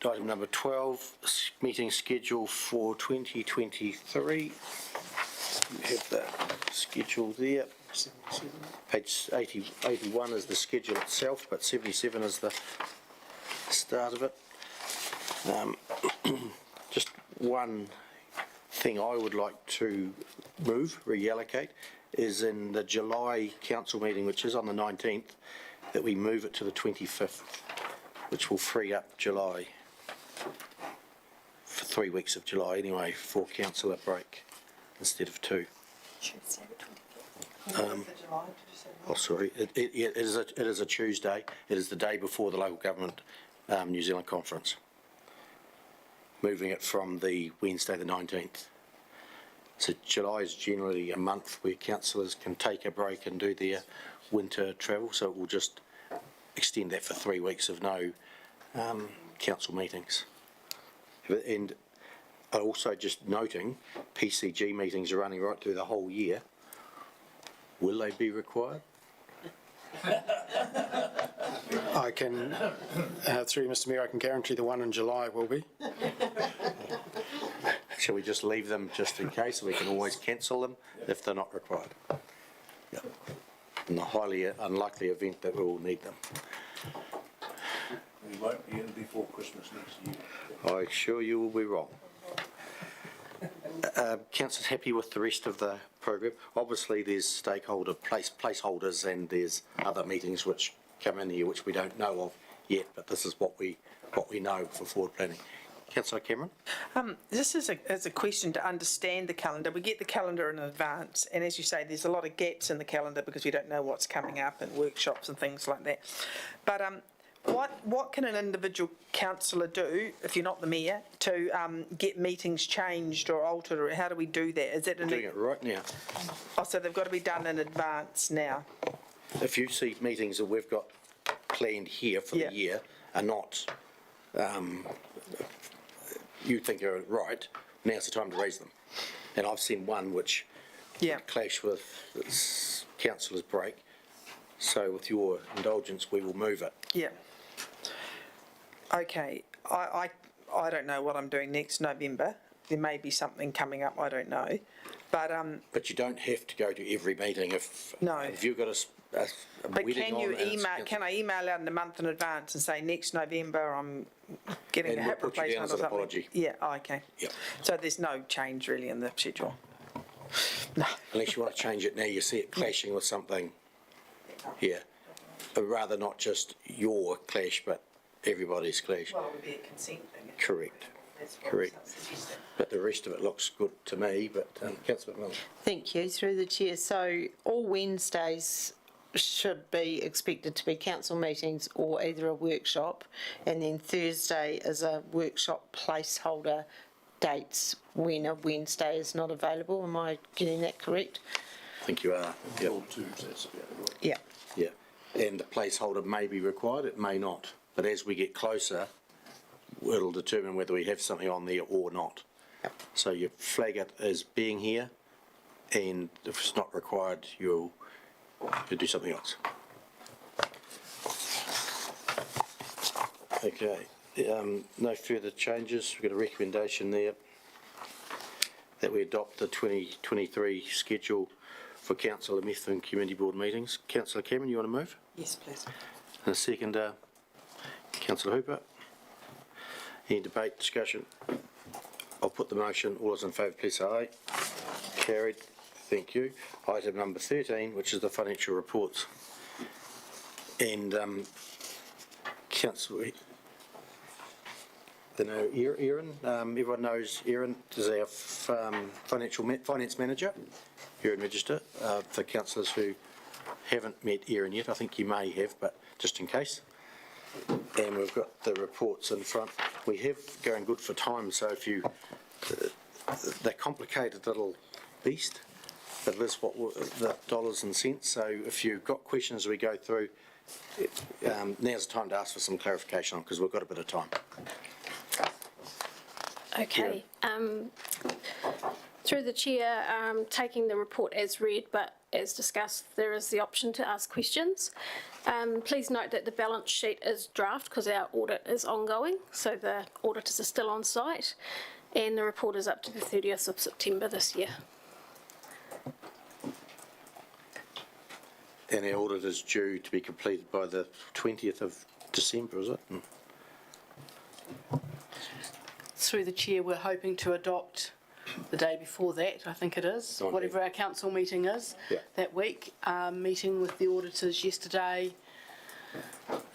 Item number 12, meeting schedule for 2023. You have the schedule there. Page 81 is the schedule itself, but 77 is the start of it. Just one thing I would like to reallocate, is in the July council meeting, which is on the 19th, that we move it to the 25th, which will free up July, for 3 weeks of July anyway, for councillor break instead of 2. Oh, sorry, it is a Tuesday. It is the day before the local government New Zealand conference. Moving it from the Wednesday the 19th. So July is generally a month where councillors can take a break and do their winter travel, so it will just extend that for 3 weeks of no council meetings. And also just noting, PCG meetings are running right through the whole year. Will they be required? I can, through Mr Mayor, I can guarantee the one in July will be. Shall we just leave them just in case? We can always cancel them if they're not required. Yeah. In the highly unlikely event that we will need them. We won't be in before Christmas next year. I assure you will be wrong. Councillors happy with the rest of the program? Obviously there's stakeholder placeholders and there's other meetings which come in here which we don't know of yet, but this is what we know for forward planning. Councillor Cameron? This is a question to understand the calendar. We get the calendar in advance, and as you say, there's a lot of gaps in the calendar because we don't know what's coming up and workshops and things like that. But what can an individual councillor do, if you're not the mayor, to get meetings changed or altered, or how do we do that? Is it We're doing it right now. Oh, so they've got to be done in advance now? If you see meetings that we've got planned here for the year are not you think are right, now's the time to raise them. And I've seen one which clash with councillors' break, so with your indulgence we will move it. Yeah. Okay, I don't know what I'm doing next November. There may be something coming up, I don't know. But you don't have to go to every meeting if you've got a but wedding can on you and it's email? Can I email out in a month in advance and say next November I'm getting a hip replacement or something? Apology. Yeah. Oh, okay. Yeah. So there's no change really in the schedule. No. Unless you want to change it now, you see it clashing with something. Yeah. But rather not just your clash, but everybody's clash. Well, it would be a consent thing. Correct. Correct. But the rest of it looks good to me. But Councillor McMillan. Thank you, through the chair. So all Wednesdays should be expected to be council meetings or either a workshop, and then Thursday is a workshop placeholder dates when a Wednesday is not available. Am I getting that correct? I think you are. Yep. All Tuesdays, that's about right. Yeah. Yeah. And the placeholder may be required, it may not. But as we get closer, it'll determine whether we have something on there or not. Yep. So you flag it as being here, and if it's not required, you'll do something else. Okay. No further changes. We've got a recommendation there that we adopt the 2023 schedule for council and Methven Community Board meetings. Councillor Cameron, you want to move? Yes, please. And a seconder, Councillor Hooper. Any debate, discussion? I'll put the motion. All those in favour, please say aye. Carried. Thank you. Item number 13, which is the financial reports. And Councillor, Erin, everyone knows Erin is our finance manager here in Register. For councillors who haven't met Erin yet, I think you may have, but just in case. And we've got the reports in front. We have going good for time, so if you, they're complicated little beast, but it is what the dollars and cents. So if you've got questions as we go through, now's the time to ask for some clarification on, because we've got a bit of time. Okay. Through the chair, taking the report as read, but as discussed, there is the option to ask questions. Please note that the balance sheet is draft because our audit is ongoing, so the auditors are still on site, and the report is up to the 30th of September this year. And our audit is due to be completed by the 20th of December, is it? Through the chair, we're hoping to adopt the day before that, I think it is, whatever our council meeting is that week. Meeting with the auditors yesterday,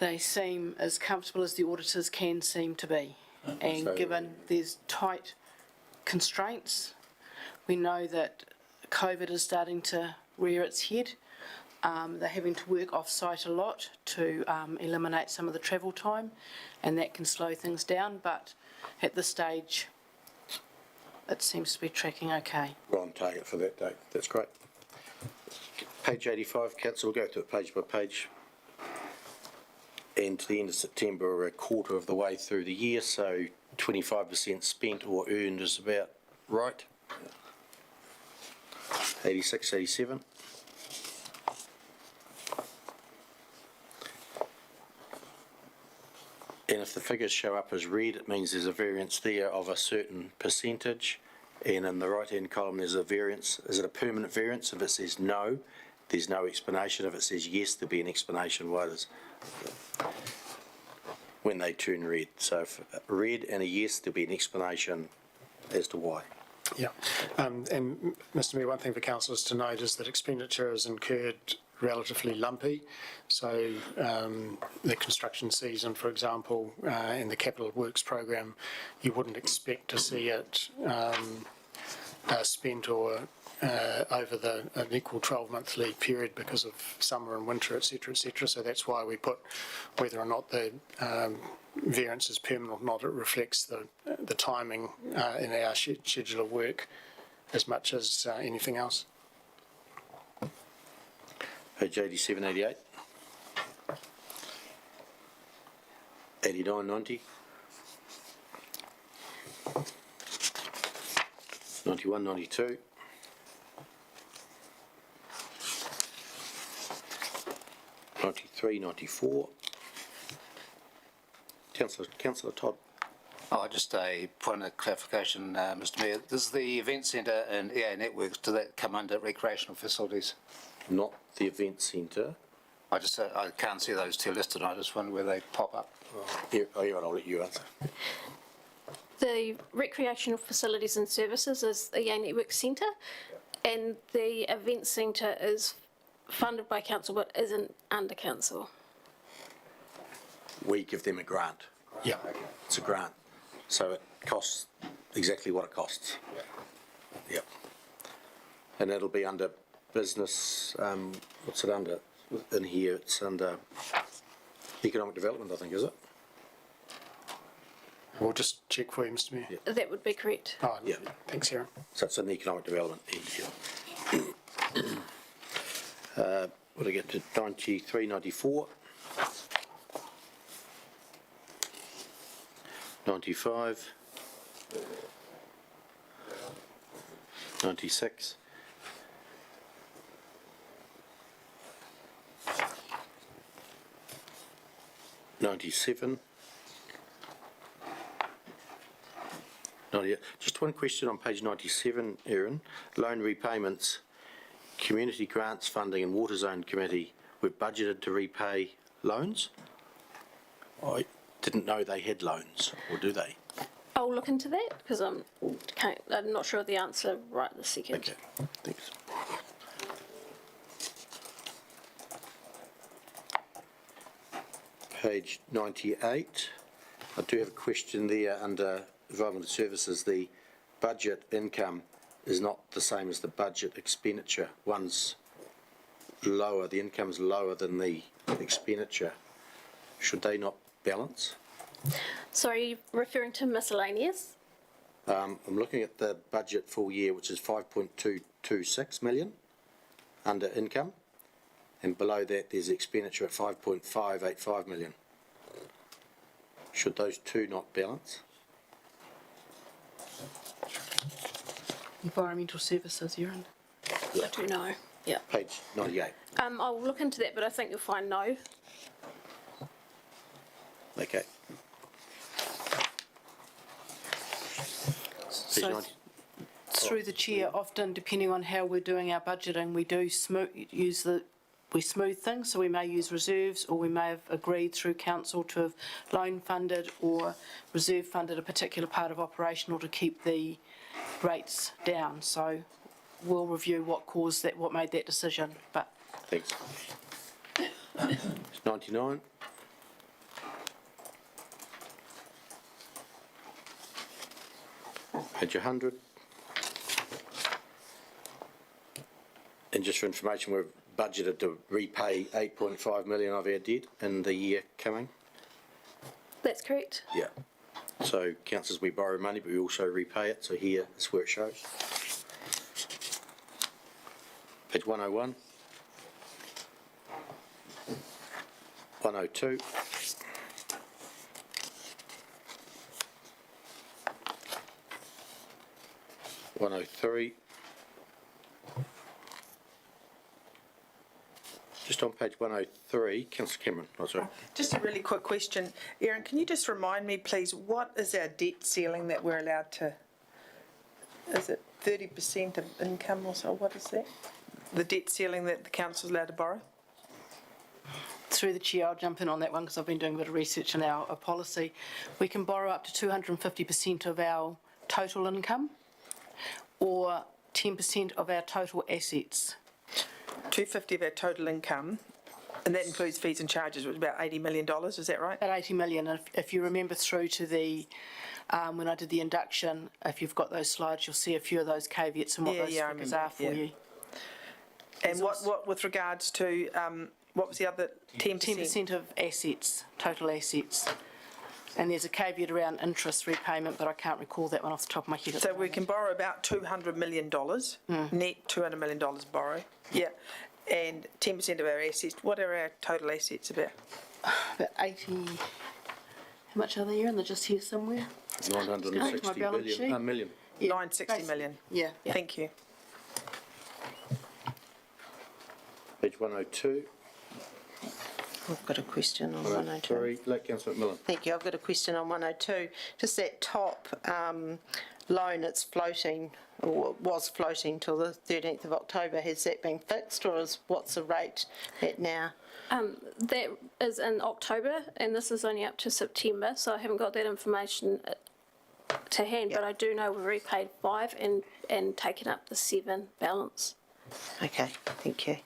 they seem as comfortable as the auditors can seem to be. And so, given there's tight constraints, we know that COVID is starting to rear its head. They're having to work off-site a lot to eliminate some of the travel time, and that can slow things down, but at this stage it seems to be tracking okay. We're on target for that date. That's great. Page 85, Council, we'll go through it page by page. And to the end of September, we're a quarter of the way through the year, so 25% spent or earned is about right. 86, 87. And if the figures show up as red, it means there's a variance there of a certain percentage. And in the right-hand column, there's a variance. Is it a permanent variance? If it says no, there's no explanation. If it says yes, there'll be an explanation why it is when they turn red. So if red and a yes, there'll be an explanation as to why. Yeah. And Mr Mayor, one thing for councillors to note is that expenditure is incurred relatively lumpy. So the construction season, for example, in the capital works program, you wouldn't expect to see it spent or over an equal 12-monthly period because of summer and winter, etc., etc. So that's why we put whether or not the variance is permanent or not. It reflects the timing in our schedule of work as much as anything else. Page 87, 88. 89, 90. 91, 92. 93, 94. Councillor Todd. Just a point of clarification, Mr Mayor. Does the event centre and EA Networks, do that come under recreational facilities? Not the event centre. I can't see those two listed. I just wonder where they pop up. I'll let you answer. The recreational facilities and services is the EA Network Centre, and the event centre is funded by council but isn't under council. We give them a grant. Yeah. It's a grant. So it costs exactly what it costs. Yep. And it'll be under business, what's it under? In here, it's under economic development, I think, is it? We'll just check for you, Mr Mayor. Yeah. That would be correct. Oh, yeah. Thanks, Erin. So it's an economic development end here. What do I get to? 93, 94. 95. 96. 97. 98. Just one question on page 97, Erin. Loan repayments, community grants funding and water zone committee. We've budgeted to repay loans? I didn't know they had loans, or do they? I'll look into that because I'm not sure of the answer right this second. Okay, thanks. Page 98. I do have a question there under environmental services. The budget income is not the same as the budget expenditure. One's lower, the income's lower than the expenditure. Should they not balance? Sorry, referring to miscellaneous? I'm looking at the budget full year, which is 5.226 million under income, and below that there's expenditure at 5.585 million. Should those two not balance? Environmental services, you're in. I do know, yeah. Page 98. I'll look into that, but I think you'll find no. Okay. Page So 90. through the chair, often depending on how we're doing our budgeting, we do we smooth things, so we may use reserves, or we may have agreed through council to have loan funded or reserve funded a particular part of operational to keep the rates down. So we'll review what caused that, what made that decision, but. Thanks. It's 99. Page 100. And just for information, we've budgeted to repay 8.5 million of our debt in the year coming. That's correct. Yeah. So counts as we borrow money, but we also repay it. So here is where it shows. Page 101. 102. 103. Just on page 103, Councillor Cameron, oh sorry. Just a really quick question. Erin, can you just remind me, please, what is our debt ceiling that we're allowed to, is it 30% of income or so? What is that? The debt ceiling that the council's allowed to borrow? Through the chair, I'll jump in on that one because I've been doing a bit of research on our policy. We can borrow up to 250% of our total income or 10% of our total assets. 250 of our total income, and that includes fees and charges, which is about $80 million, is that right? About 80 million. If you remember through to the, when I did the induction, if you've got those slides, you'll see a few of those caveats and what those figures are for you. And what with regards to, what was the other 10%? 10% of assets, total assets. And there's a caveat around interest repayment, but I can't recall that one off the top of my head. So we can borrow about $200 million, net $200 million borrow, yeah, and 10% of our assets. What are our total assets about? About 80, how much are they, Erin? They're just here somewhere. 960 million. Yeah, 960 million. Yeah. Thank you. Page 102. I've got a question on 102. 103. Let Councillor McMillan. Thank you. I've got a question on 102. Just that top loan, it's floating, or was floating till the 13th of October. Has that been fixed, or what's the rate at now? That is in October, and this is only up to September, so I haven't got that information to hand, but I do know we've repaid 5 and taken up the 7 balance. Okay, thank you.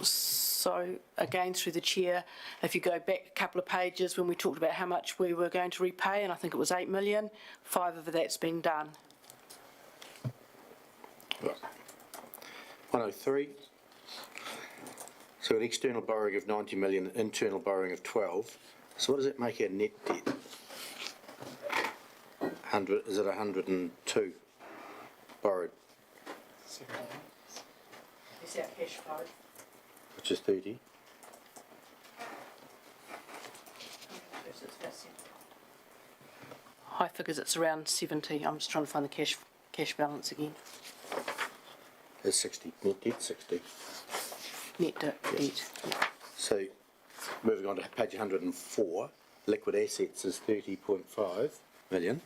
So again, through the chair, if you go back a couple of pages when we talked about how much we were going to repay, and I think it was 8 million, 5 of that's been done. 103. So an external borrowing of 90 million, internal borrowing of 12. So what does it make our net debt? 100, is it 102 borrowed? Is our cash flow? Which is 30. High figures, it's around 70. I'm just trying to find the cash balance again. It's 60, net debt 60. Net debt. So moving on to page 104, liquid assets is 30.5 million.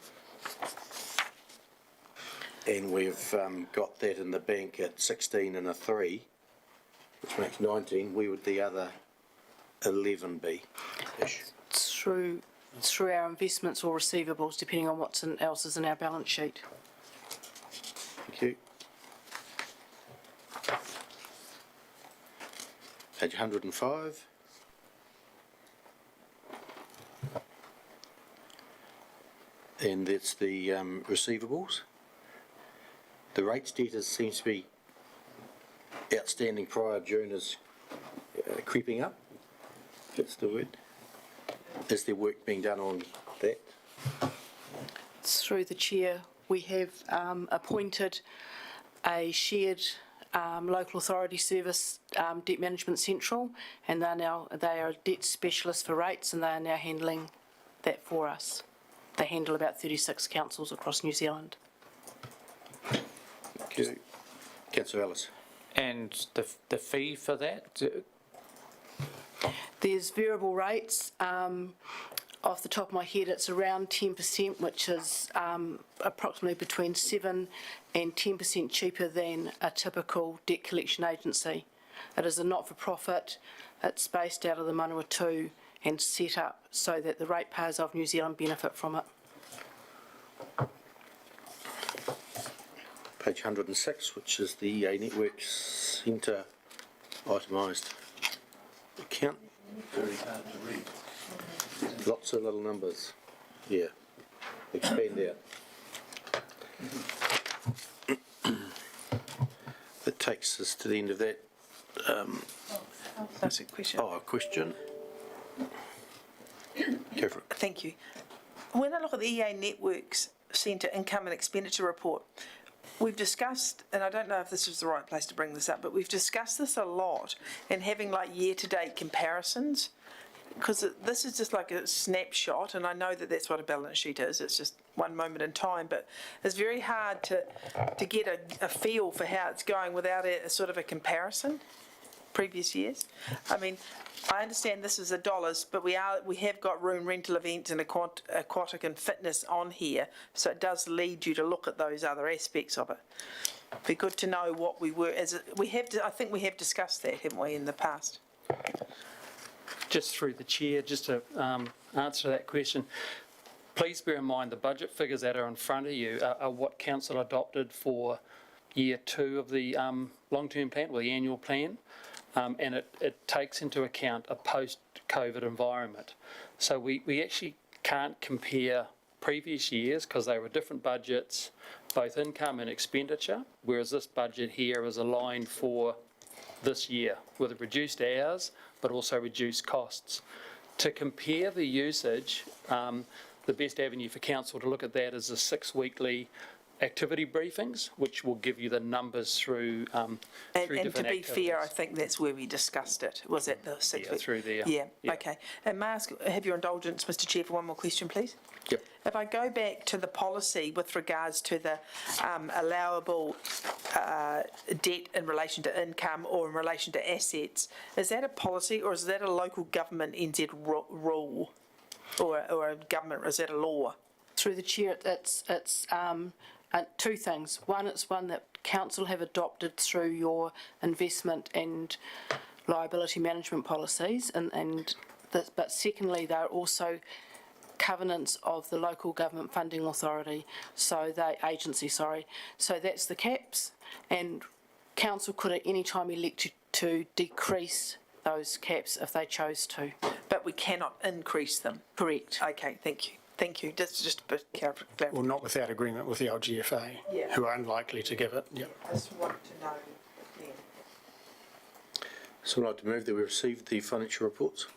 And we've got that in the bank at 16 and a 3, which makes 19. Where would the other 11B-ish. Through our investments or receivables, depending on what else is in our balance sheet. Thank you. Page 105. And that's the receivables. The rates debtors seems to be outstanding prior June is creeping up. That's the word. Is there work being done on that? Through the chair, we have appointed a shared local authority service, Debt Management Central, and they are a debt specialist for rates, and they are now handling that for us. They handle about 36 councils across New Zealand. Thank you. Councillor Ellis. And the fee for that? There's variable rates. Off the top of my head, it's around 10%, which is approximately between 7 and 10% cheaper than a typical debt collection agency. It is a not-for-profit. It's based out of the Manawatu and set up so that the ratepayers of New Zealand benefit from it. Page 106, which is the EA Networks Centre itemised account. Very hard to read. Lots of little numbers. Yeah. Expand out. That takes us to the end of that. That's a question. Oh, a question. Go for it. Thank you. When I look at the EA Networks Centre Income and Expenditure Report, we've discussed, and I don't know if this is the right place to bring this up, but we've discussed this a lot and having like year-to-date comparisons, because this is just like a snapshot, and I know that that's what a balance sheet is. It's just one moment in time, but it's very hard to get a feel for how it's going without a sort of a comparison, previous years. I mean, I understand this is the dollars, but we have got room rental events and aquatic and fitness on here, so it does lead you to look at those other aspects of it. It'd be good to know what we were I think we have discussed that, haven't we, in the past? Just through the chair, just to answer that question, please bear in mind the budget figures that are in front of you are what council adopted for year 2 of the long-term plan, or the annual plan. And it takes into account a post-COVID environment. So we actually can't compare previous years because they were different budgets, both income and expenditure, whereas this budget here is aligned for this year with reduced hours but also reduced costs. To compare the usage, the best avenue for council to look at that is the 6 weekly activity briefings, which will give you the numbers through and to be fair, I think that's where we discussed it. Was it the 6 week? Through there. Yeah. Okay. And may I have your indulgence, Mr. Chair, for one more question, please? Yep. If I go back to the policy with regards to the allowable debt in relation to income or in relation to assets, is that a policy or is that a local government NZ rule or a government, or is that a law? Through the chair, it's two things. One, it's one that council have adopted through your investment and liability management policies, but secondly, they're also covenants of the local government funding authority, so that's the caps, and council could at any time elect to decrease those caps if they chose to. But we cannot increase them? Correct. Okay, thank you. Thank you. That's just a bit clarification. Well, not without agreement with the LGFA, who are unlikely to give it. Yep. I just want to know. Yeah. So I'd like to move that we received the financial reports.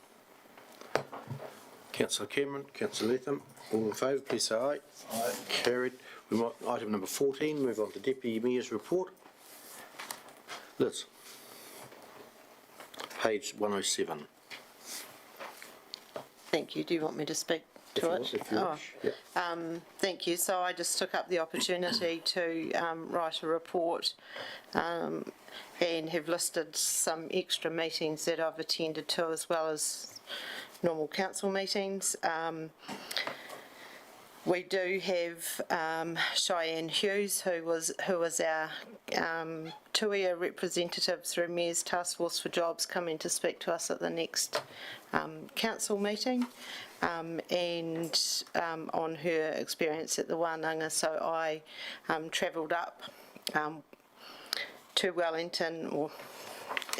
Councillor Cameron, Councillor Latham, all in favour, please say aye. Aye. Carried. We might, item number 14, move on to Deputy Mayor's report. Liz. Page 107. Thank you. Do you want me to speak to it? If you wish. Yep. Thank you. So I just took up the opportunity to write a report and have listed some extra meetings that I've attended to, as well as normal council meetings. We do have Cheyenne Hughes, who was our Tuia representative through Mayor's Task Force for Jobs, coming to speak to us at the next council meeting, and on her experience at the Wānanga. So I travelled up to Wellington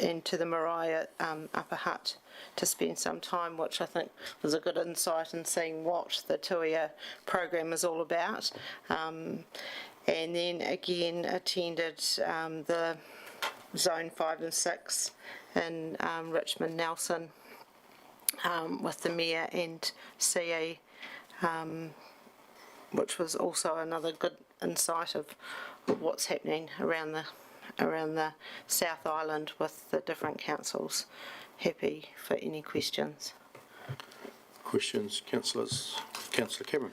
and to the Marae Upper Hutt to spend some time, which I think was a good insight in seeing what the Tuia program is all about. And then again attended the Zone 5 and 6 in Richmond Nelson with the Mayor and CE, which was also another good insight of what's happening around the South Island with the different councils. Happy for any questions. Questions, councillors? Councillor Cameron.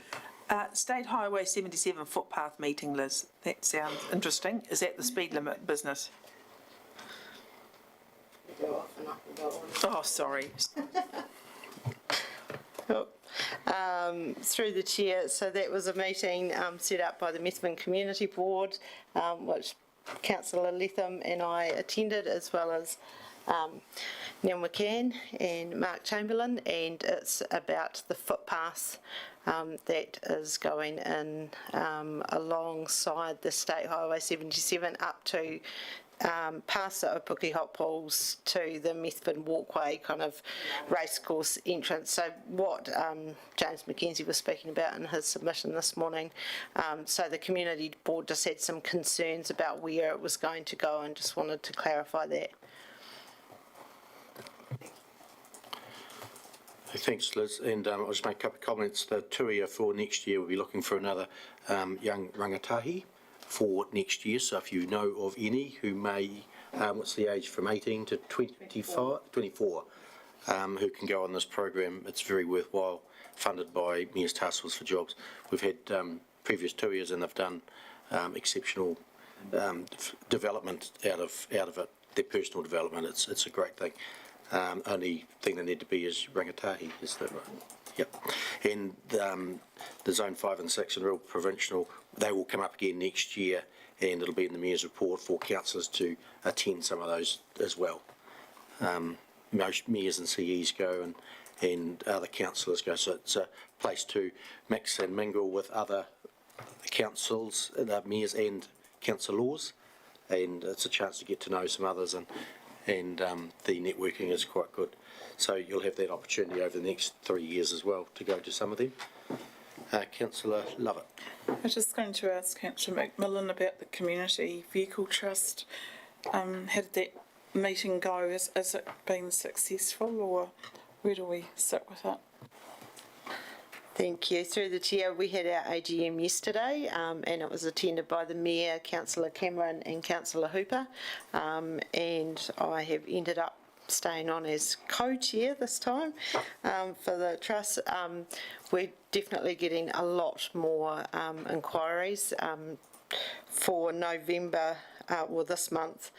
State Highway 77 footpath meeting, Liz. That sounds interesting. Is that the speed limit business? Oh, sorry. Through the chair, so that was a meeting set up by the Methven Community Board, which Councillor Letham and I attended, as well as Neil McCann and Mark Chamberlain, and it's about the footpath that is going in alongside the State Highway 77 up to past the Opuki Hot Pools to the Methven Walkway kind of racecourse entrance. So what James McKenzie was speaking about in his submission this morning, so the community board just had some concerns about where it was going to go and just wanted to clarify that. Thanks, Liz. And I'll just make a couple of comments. The Tuia for next year, we'll be looking for another young rangatahi for next year. So if you know of any who may, what's the age from 18 to 24, who can go on this program, it's very worthwhile, funded by Mayor's Task Force for Jobs. We've had previous Tuias and they've done exceptional development out of it, their personal development. It's a great thing. Only thing they need to be is rangatahi, is that right? Yep. And the Zone 5 and 6 and Real Provincial, they will come up again next year, and it'll be in the Mayor's report for councillors to attend some of those as well. Most mayors and CEs go, and other councillors go, so it's a place to mix and mingle with other councils, mayors and councillors, and it's a chance to get to know some others, and the networking is quite good. So you'll have that opportunity over the next 3 years as well to go to some of them. Councillor Lovett. I was just going to ask Councillor McMillan about the Community Vehicle Trust. How did that meeting go? Has it been successful, or where do we sit with it? Thank you. Through the chair, we had our AGM yesterday, and it was attended by the Mayor, Councillor Cameron and Councillor Hooper, and I have ended up staying on as co-chair this time for the trust. We're definitely getting a lot more inquiries for November, this month.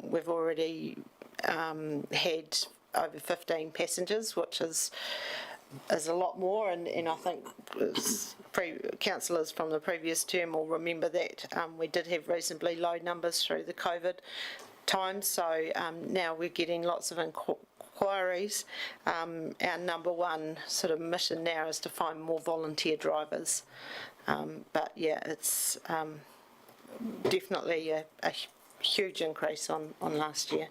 We've already had over 15 passengers, which is a lot more, and I think councillors from the previous term will remember that we did have reasonably low numbers through the COVID time, so now we're getting lots of inquiries. Our number one sort of mission now is to find more volunteer drivers, but yeah, it's definitely a huge increase on last year.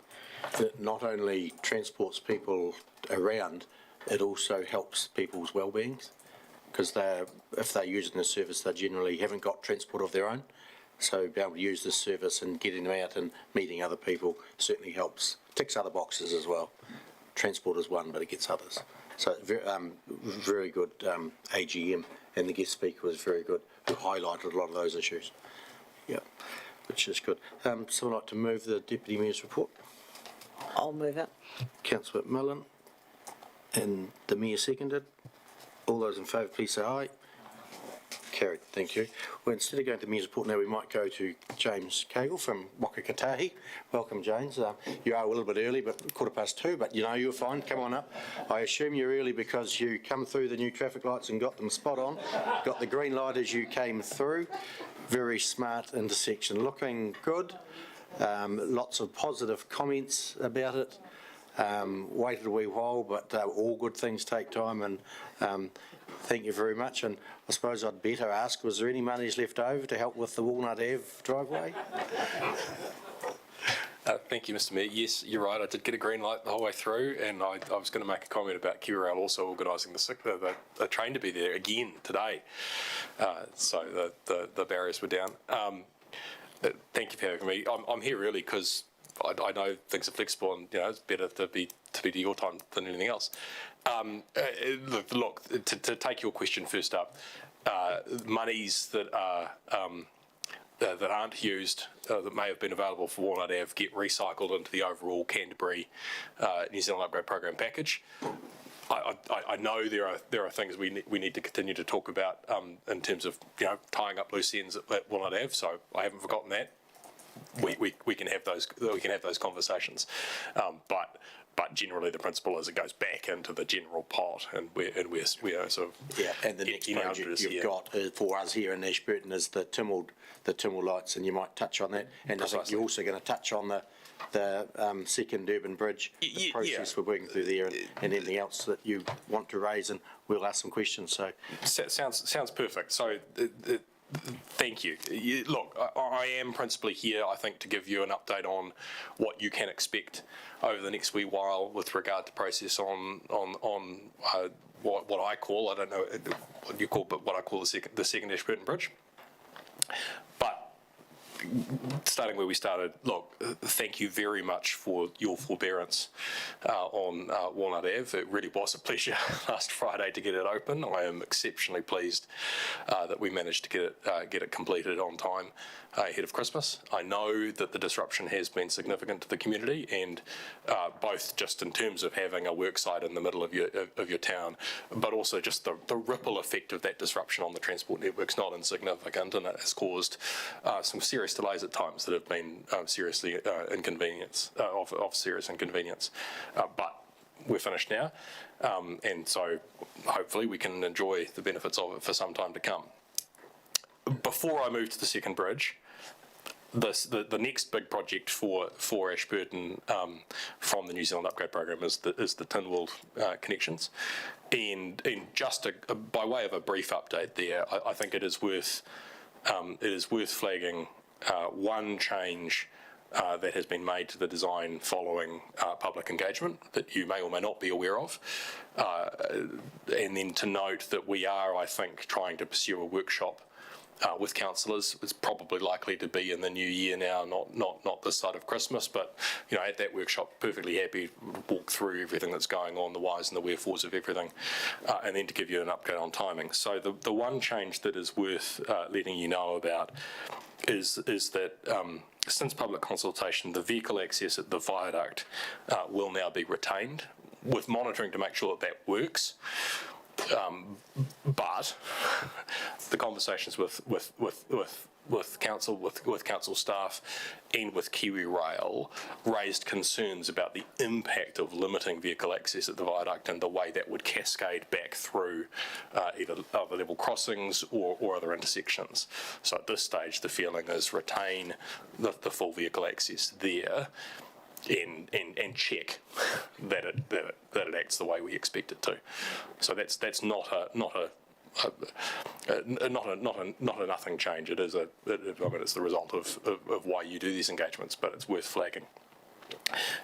That not only transports people around, it also helps people's well-beings, because if they're using the service, they generally haven't got transport of their own. So being able to use this service and getting them out and meeting other people certainly helps. Ticks other boxes as well. Transport is one, but it gets others. So very good AGM, and the guest speaker was very good, who highlighted a lot of those issues. Yeah, which is good. So I'd like to move the Deputy Mayor's report. I'll move it. Councillor McMillan. And the Mayor seconded. All those in favour, please say aye. Carried, thank you. Well, instead of going to the Mayor's report now, we might go to James Cagle from Wakakatahi. Welcome, James. You are a little bit early, but 2:15, but you know you're fine. Come on up. I assume you're early because you come through the new traffic lights and got them spot on. Got the green light as you came through. Very smart intersection. Looking good. Lots of positive comments about it. Waited a wee while, but all good things take time, and thank you very much. And I suppose I'd better ask, was there any monies left over to help with the Walnut Ave driveway? Thank you, Mr. Mayor. Yes, you're right. I did get a green light the whole way through, and I was going to make a comment about Kiwi Rail also organising the train to be there again today. So the barriers were down. Thank you for having me. I'm here really because I know things are flexible, and it's better to be to your time than anything else. Look, to take your question first up, monies that are that aren't used, that may have been available for Walnut Ave, get recycled into the overall Canterbury New Zealand Upgrade Program package. I know there are things we need to continue to talk about in terms of tying up loose ends at Walnut Ave. So I haven't forgotten that. We can have those conversations, but generally the principle is it goes back into the general pot, and we are sort of and the next project you've got for us here in Ashburton is the Timmel lights, and you might touch on that. And precisely. I think you're also going to touch on the second Durban Bridge, the process we're working through there, and anything else that you want to raise, and we'll ask some questions. So sounds perfect. So. Thank you. Look, I am principally here, I think, to give you an update on what you can expect over the next wee while with regard to process on what I call, I don't know what you call, but what I call the second Ashburton Bridge. But starting where we started, look, thank you very much for your forbearance on Walnut Ave. It really was a pleasure last Friday to get it open. I am exceptionally pleased that we managed to get it completed on time ahead of Christmas. I know that the disruption has been significant to the community, and both just in terms of having a work site in the middle of your town, but also just the ripple effect of that disruption on the transport network's not insignificant, and it has caused some serious delays at times that have been seriously of serious inconvenience. But we're finished now, and so hopefully we can enjoy the benefits of it for some time to come. Before I move to the second bridge, the next big project for Ashburton from the New Zealand Upgrade Program is the Tynwald connections, and just by way of a brief update there, I think it is worth flagging one change that has been made to the design following public engagement that you may or may not be aware of, and then to note that we are, I think, trying to pursue a workshop with councillors. It's probably likely to be in the new year now, not this side of Christmas, but at that workshop, perfectly happy to walk through everything that's going on, the whys and the wherefores of everything, and then to give you an update on timing. So the one change that is worth letting you know about is that since public consultation, the vehicle access at the viaduct will now be retained, with monitoring to make sure that works. But the conversations with council staff and with Kiwi Rail raised concerns about the impact of limiting vehicle access at the viaduct and the way that would cascade back through either other level crossings or other intersections. So at this stage, the feeling is retain the full vehicle access there, and check that it acts the way we expect it to. So that's not a nothing change. It is it's the result of why you do these engagements, but it's worth flagging.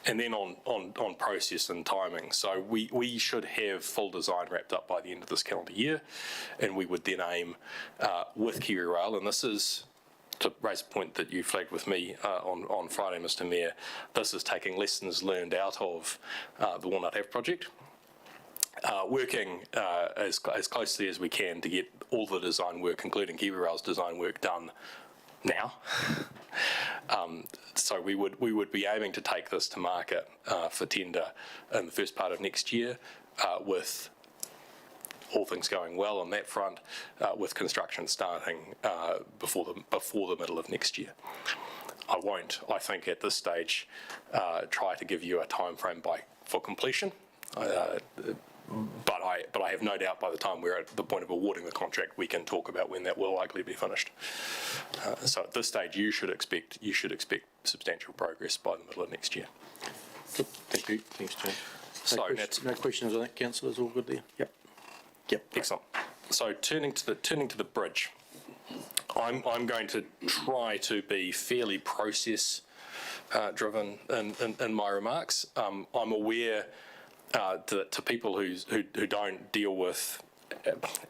And then on process and timing, so we should have full design wrapped up by the end of this calendar year, and we would then aim with Kiwi Rail, and this is to raise a point that you flagged with me on Friday, Mr. Mayor, this is taking lessons learned out of the Walnut Ave project, working as closely as we can to get all the design work, including Kiwi Rail's design work, done now. So we would be aiming to take this to market for tender in the first part of next year, with all things going well on that front, with construction starting before the middle of next year. I won't, I think, at this stage, try to give you a timeframe for completion. But I have no doubt by the time we're at the point of awarding the contract, we can talk about when that will likely be finished. So at this stage, you should expect substantial progress by the middle of next year. Good. Thank you. Thanks, John. No questions on that, councillors. All good there. Yep. Excellent. So turning to the bridge, I'm going to try to be fairly process driven in my remarks. I'm aware to people who don't deal with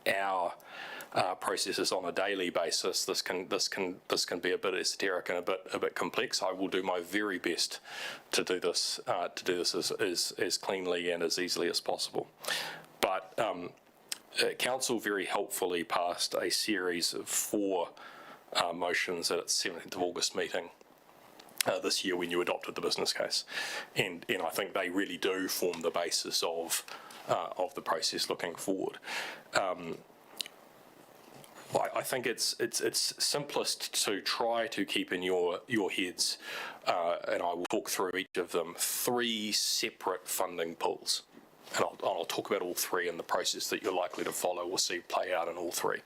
our processes on a daily basis, this can be a bit esoteric and a bit complex. I will do my very best to do this as cleanly and as easily as possible. But Council very helpfully passed a series of 4 motions at its 17th of August meeting this year when you adopted the business case, and I think they really do form the basis of the process looking forward. I think it's simplest to try to keep in your heads, and I will talk through each of them, 3 separate funding pools. And I'll talk about all 3 in the process that you're likely to follow or see play out in all 3.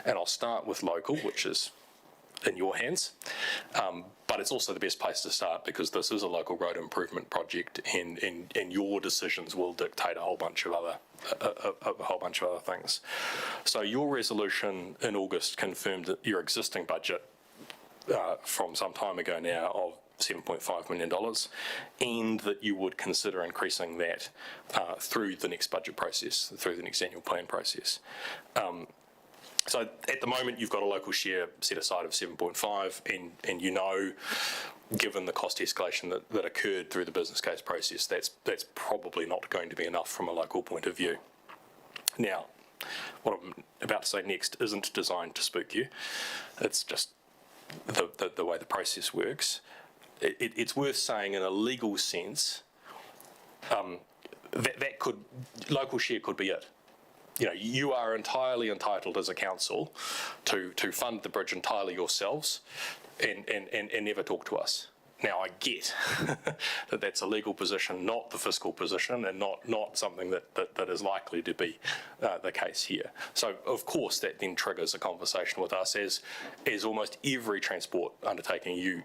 And I'll start with local, which is in your hands, but it's also the best place to start because this is a local road improvement project, and your decisions will dictate a whole bunch of other things. So your resolution in August confirmed that your existing budget from some time ago now of $7.5 million, and that you would consider increasing that through the next budget process, through the next annual plan process. So at the moment, you've got a local share set aside of 7.5, and you know, given the cost escalation that occurred through the business case process, that's probably not going to be enough from a local point of view. Now, what I'm about to say next isn't designed to spook you. It's just the way the process works. It's worth saying in a legal sense, local share could be it. You know, you are entirely entitled as a council to fund the bridge entirely yourselves and never talk to us. Now, I get that that's a legal position, not the fiscal position, and not something that is likely to be the case here. So, of course, that then triggers a conversation with us, as almost every transport undertaking you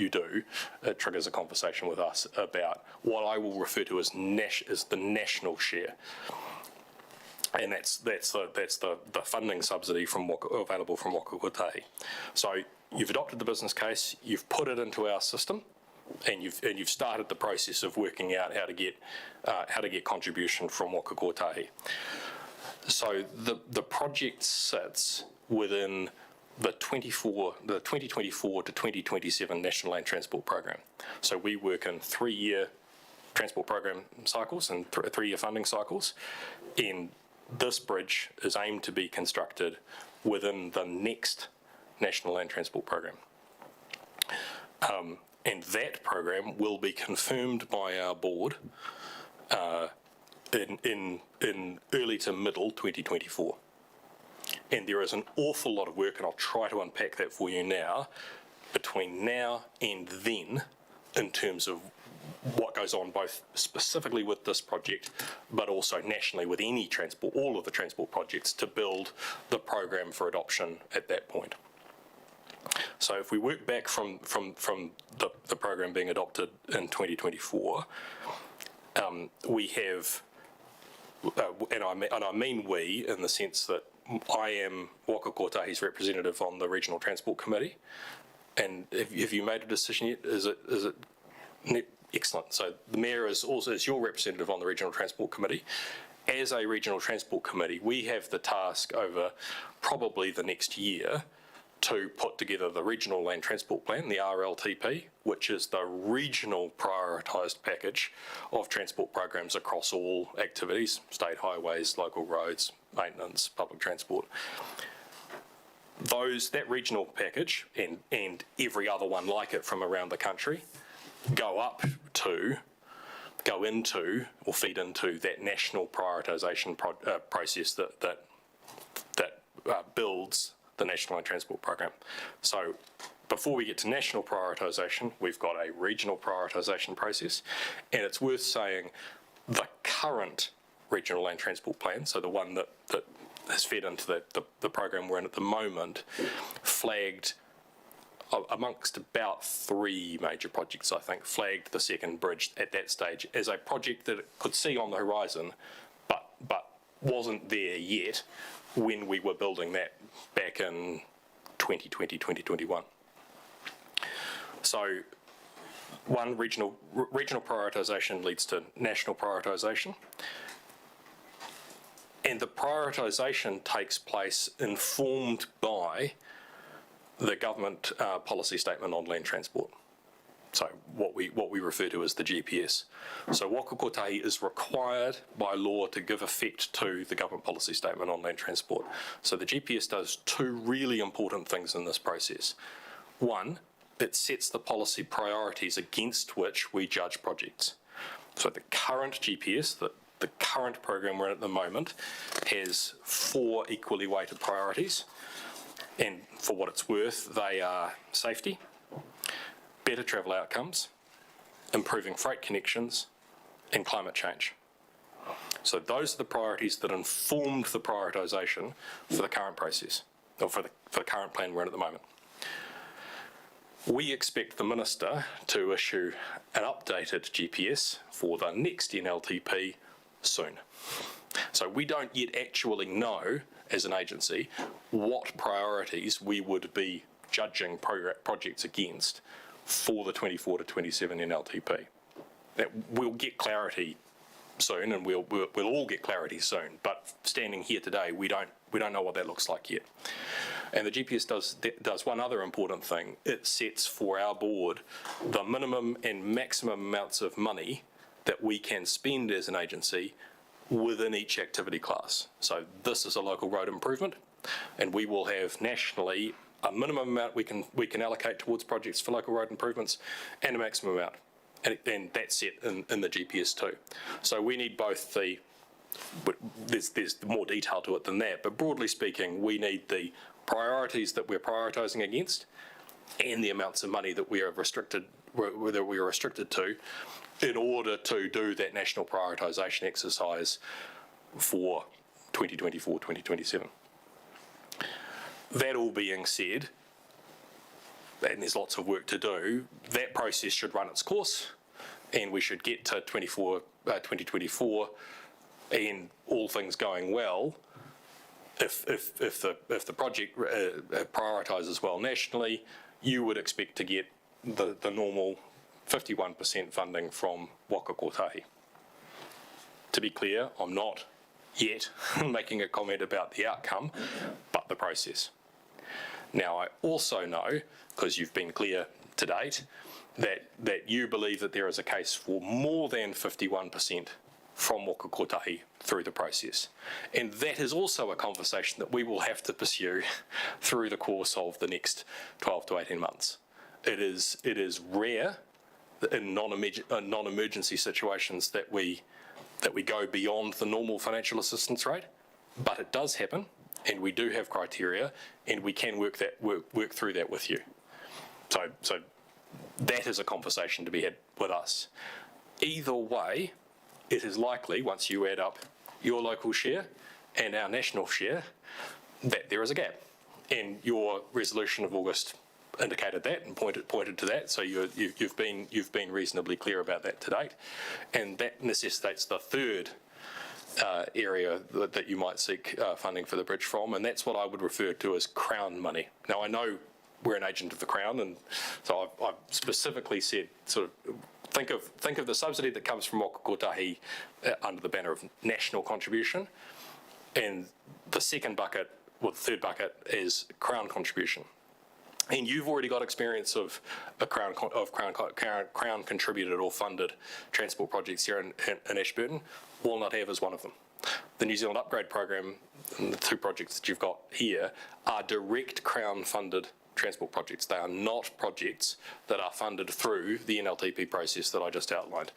do, it triggers a conversation with us about what I will refer to as the national share. And that's the funding subsidy available from Waka Kotahi. So you've adopted the business case, you've put it into our system, and you've started the process of working out how to get contribution from Waka Kotahi. So the project sits within the 2024 to 2027 National Land Transport Program. So we work in 3-year transport program cycles and 3-year funding cycles, and this bridge is aimed to be constructed within the next National Land Transport Program. And that program will be confirmed by our board in early to middle 2024. And there is an awful lot of work, and I'll try to unpack that for you now, between now and then, in terms of what goes on both specifically with this project, but also nationally with any transport, all of the transport projects, to build the program for adoption at that point. So if we work back from the program being adopted in 2024, we have, and I mean we, in the sense that I am Waka Kotahi's representative on the Regional Transport Committee. And have you made a decision yet? Is it excellent? So the Mayor is your representative on the Regional Transport Committee. As a Regional Transport Committee, we have the task over probably the next year to put together the Regional Land Transport Plan, the RLTP, which is the regional prioritised package of transport programs across all activities, state highways, local roads, maintenance, public transport. That regional package and every other one like it from around the country go up to go into or feed into that national prioritisation process that builds the National Land Transport Program. So before we get to national prioritisation, we've got a regional prioritisation process, and it's worth saying the current regional land transport plan, so the one that has fed into the program we're in at the moment, flagged amongst about 3 major projects, I think, flagged the second bridge at that stage as a project that it could see on the horizon, but wasn't there yet when we were building that back in 2020, 2021. So one, regional prioritisation leads to national prioritisation. And the prioritisation takes place informed by the government policy statement on land transport. So what we refer to as the GPS. So Waka Kotahi is required by law to give effect to the government policy statement on land transport. So the GPS does 2 really important things in this process. One, it sets the policy priorities against which we judge projects. So the current GPS, the current program we're in at the moment, has 4 equally weighted priorities. And for what it's worth, they are safety, better travel outcomes, improving freight connections, and climate change. So those are the priorities that informed the prioritisation for the current process, or for the current plan we're in at the moment. We expect the Minister to issue an updated GPS for the next NLTP soon. So we don't yet actually know, as an agency, what priorities we would be judging projects against for the 24 to 27 NLTP. We'll get clarity soon, and we'll all get clarity soon. But standing here today, we don't know what that looks like yet. And the GPS does one other important thing. It sets for our board the minimum and maximum amounts of money that we can spend as an agency within each activity class. So this is a local road improvement, and we will have nationally a minimum amount we can allocate towards projects for local road improvements, and a maximum amount, and that's set in the GPS too. So we need both the, there's more detail to it than that, but broadly speaking, we need the priorities that we're prioritising against, and the amounts of money that we are restricted to, in order to do that national prioritisation exercise for 2024, 2027. That all being said, and there's lots of work to do, that process should run its course, and we should get to 2024, and all things going well, if the project prioritises well nationally, you would expect to get the normal 51% funding from Waka Kotahi. To be clear, I'm not yet making a comment about the outcome, but the process. Now, I also know, because you've been clear to date, that you believe that there is a case for more than 51% from Waka Kotahi through the process. And that is also a conversation that we will have to pursue through the course of the next 12 to 18 months. It is rare in non-emergency situations that we go beyond the normal financial assistance rate, but it does happen, and we do have criteria, and we can work through that with you. So that is a conversation to be had with us. Either way, it is likely, once you add up your local share and our national share, that there is a gap. And your resolution of August indicated that and pointed to that. So you've been reasonably clear about that to date, and that necessitates the third area that you might seek funding for the bridge from, and that's what I would refer to as Crown money. Now, I know we're an agent of the Crown, and so I've specifically said sort of think of the subsidy that comes from Waka Kotahi under the banner of national contribution, and the second bucket, or the third bucket, is Crown contribution. And you've already got experience of Crown contributed or funded transport projects here in Ashburton. Walnut Ave is one of them. The New Zealand Upgrade Programme and the two projects that you've got here are direct Crown-funded transport projects. They are not projects that are funded through the NLTP process that I just outlined.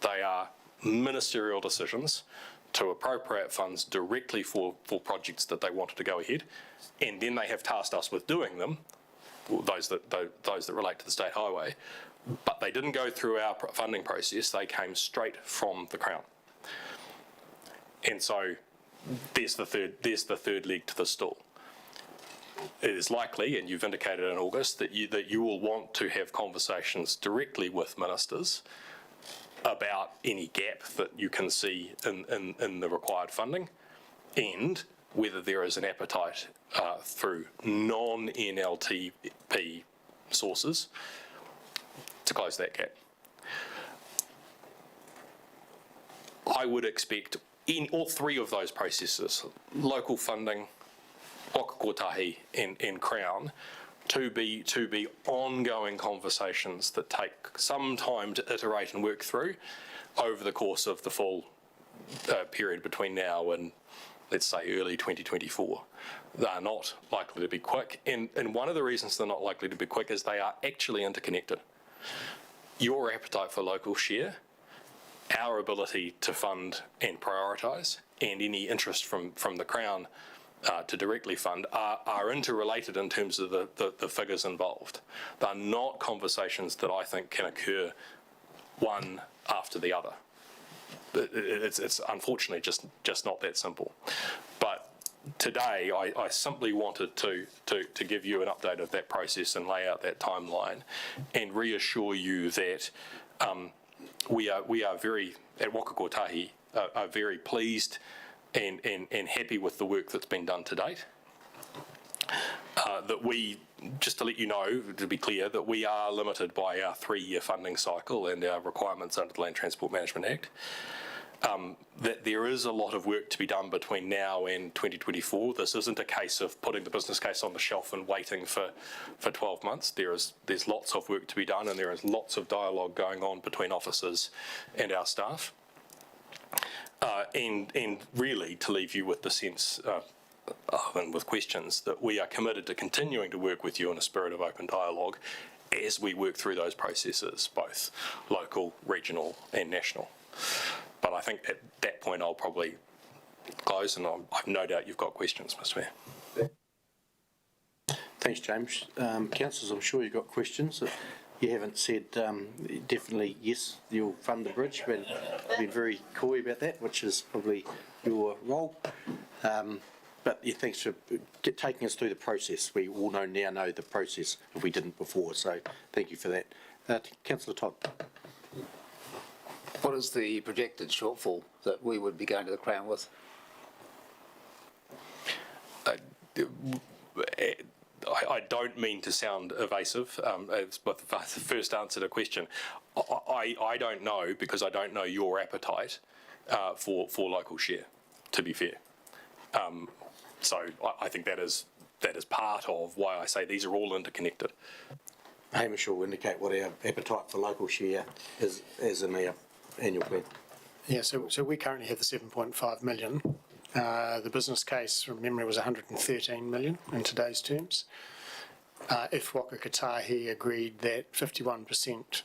They are ministerial decisions to appropriate funds directly for projects that they wanted to go ahead, and then they have tasked us with doing them, those that relate to the state highway, but they didn't go through our funding process. They came straight from the Crown. And so there's the third leg to the stool. It is likely, and you've indicated in August, that you will want to have conversations directly with ministers about any gap that you can see in the required funding, and whether there is an appetite through non-NLTP sources to close that gap. I would expect in all three of those processes, local funding, Waka Kotahi and Crown, to be ongoing conversations that take some time to iterate and work through over the course of the full period between now and, let's say, early 2024. They are not likely to be quick, and one of the reasons they're not likely to be quick is they are actually interconnected. Your appetite for local share, our ability to fund and prioritise, and any interest from the Crown to directly fund are interrelated in terms of the figures involved. They're not conversations that I think can occur one after the other. It's unfortunately just not that simple. But today I simply wanted to give you an update of that process and lay out that timeline and reassure you that we are very, at Waka Kotahi, are very pleased and happy with the work that's been done to date. That we, just to let you know, to be clear, that we are limited by our 3-year funding cycle and our requirements under the Land Transport Management Act. That there is a lot of work to be done between now and 2024. This isn't a case of putting the business case on the shelf and waiting for 12 months. There's lots of work to be done, and there is lots of dialogue going on between officers and our staff. And really to leave you with the sense and with questions that we are committed to continuing to work with you in a spirit of open dialogue as we work through those processes, both local, regional and national. But I think at that point I'll probably close, and I've no doubt you've got questions, Mr. Mayor. Thanks, James. Councillors, I'm sure you've got questions. You haven't said definitely yes, you'll fund the bridge, but you've been very coy about that, which is probably your role. But yeah, thanks for taking us through the process. We all now know the process if we didn't before, so thank you for that. Councillor Todd. What is the projected shortfall that we would be going to the Crown with? I don't mean to sound evasive, but the first answer to the question, I don't know, because I don't know your appetite for local share, to be fair. So I think that is part of why I say these are all interconnected. Hamish will indicate what our appetite for local share is in our annual plan. Yeah, so we currently have the 7.5 million. The business case from memory was 113 million in today's terms. If Waka Kotahi agreed that 51%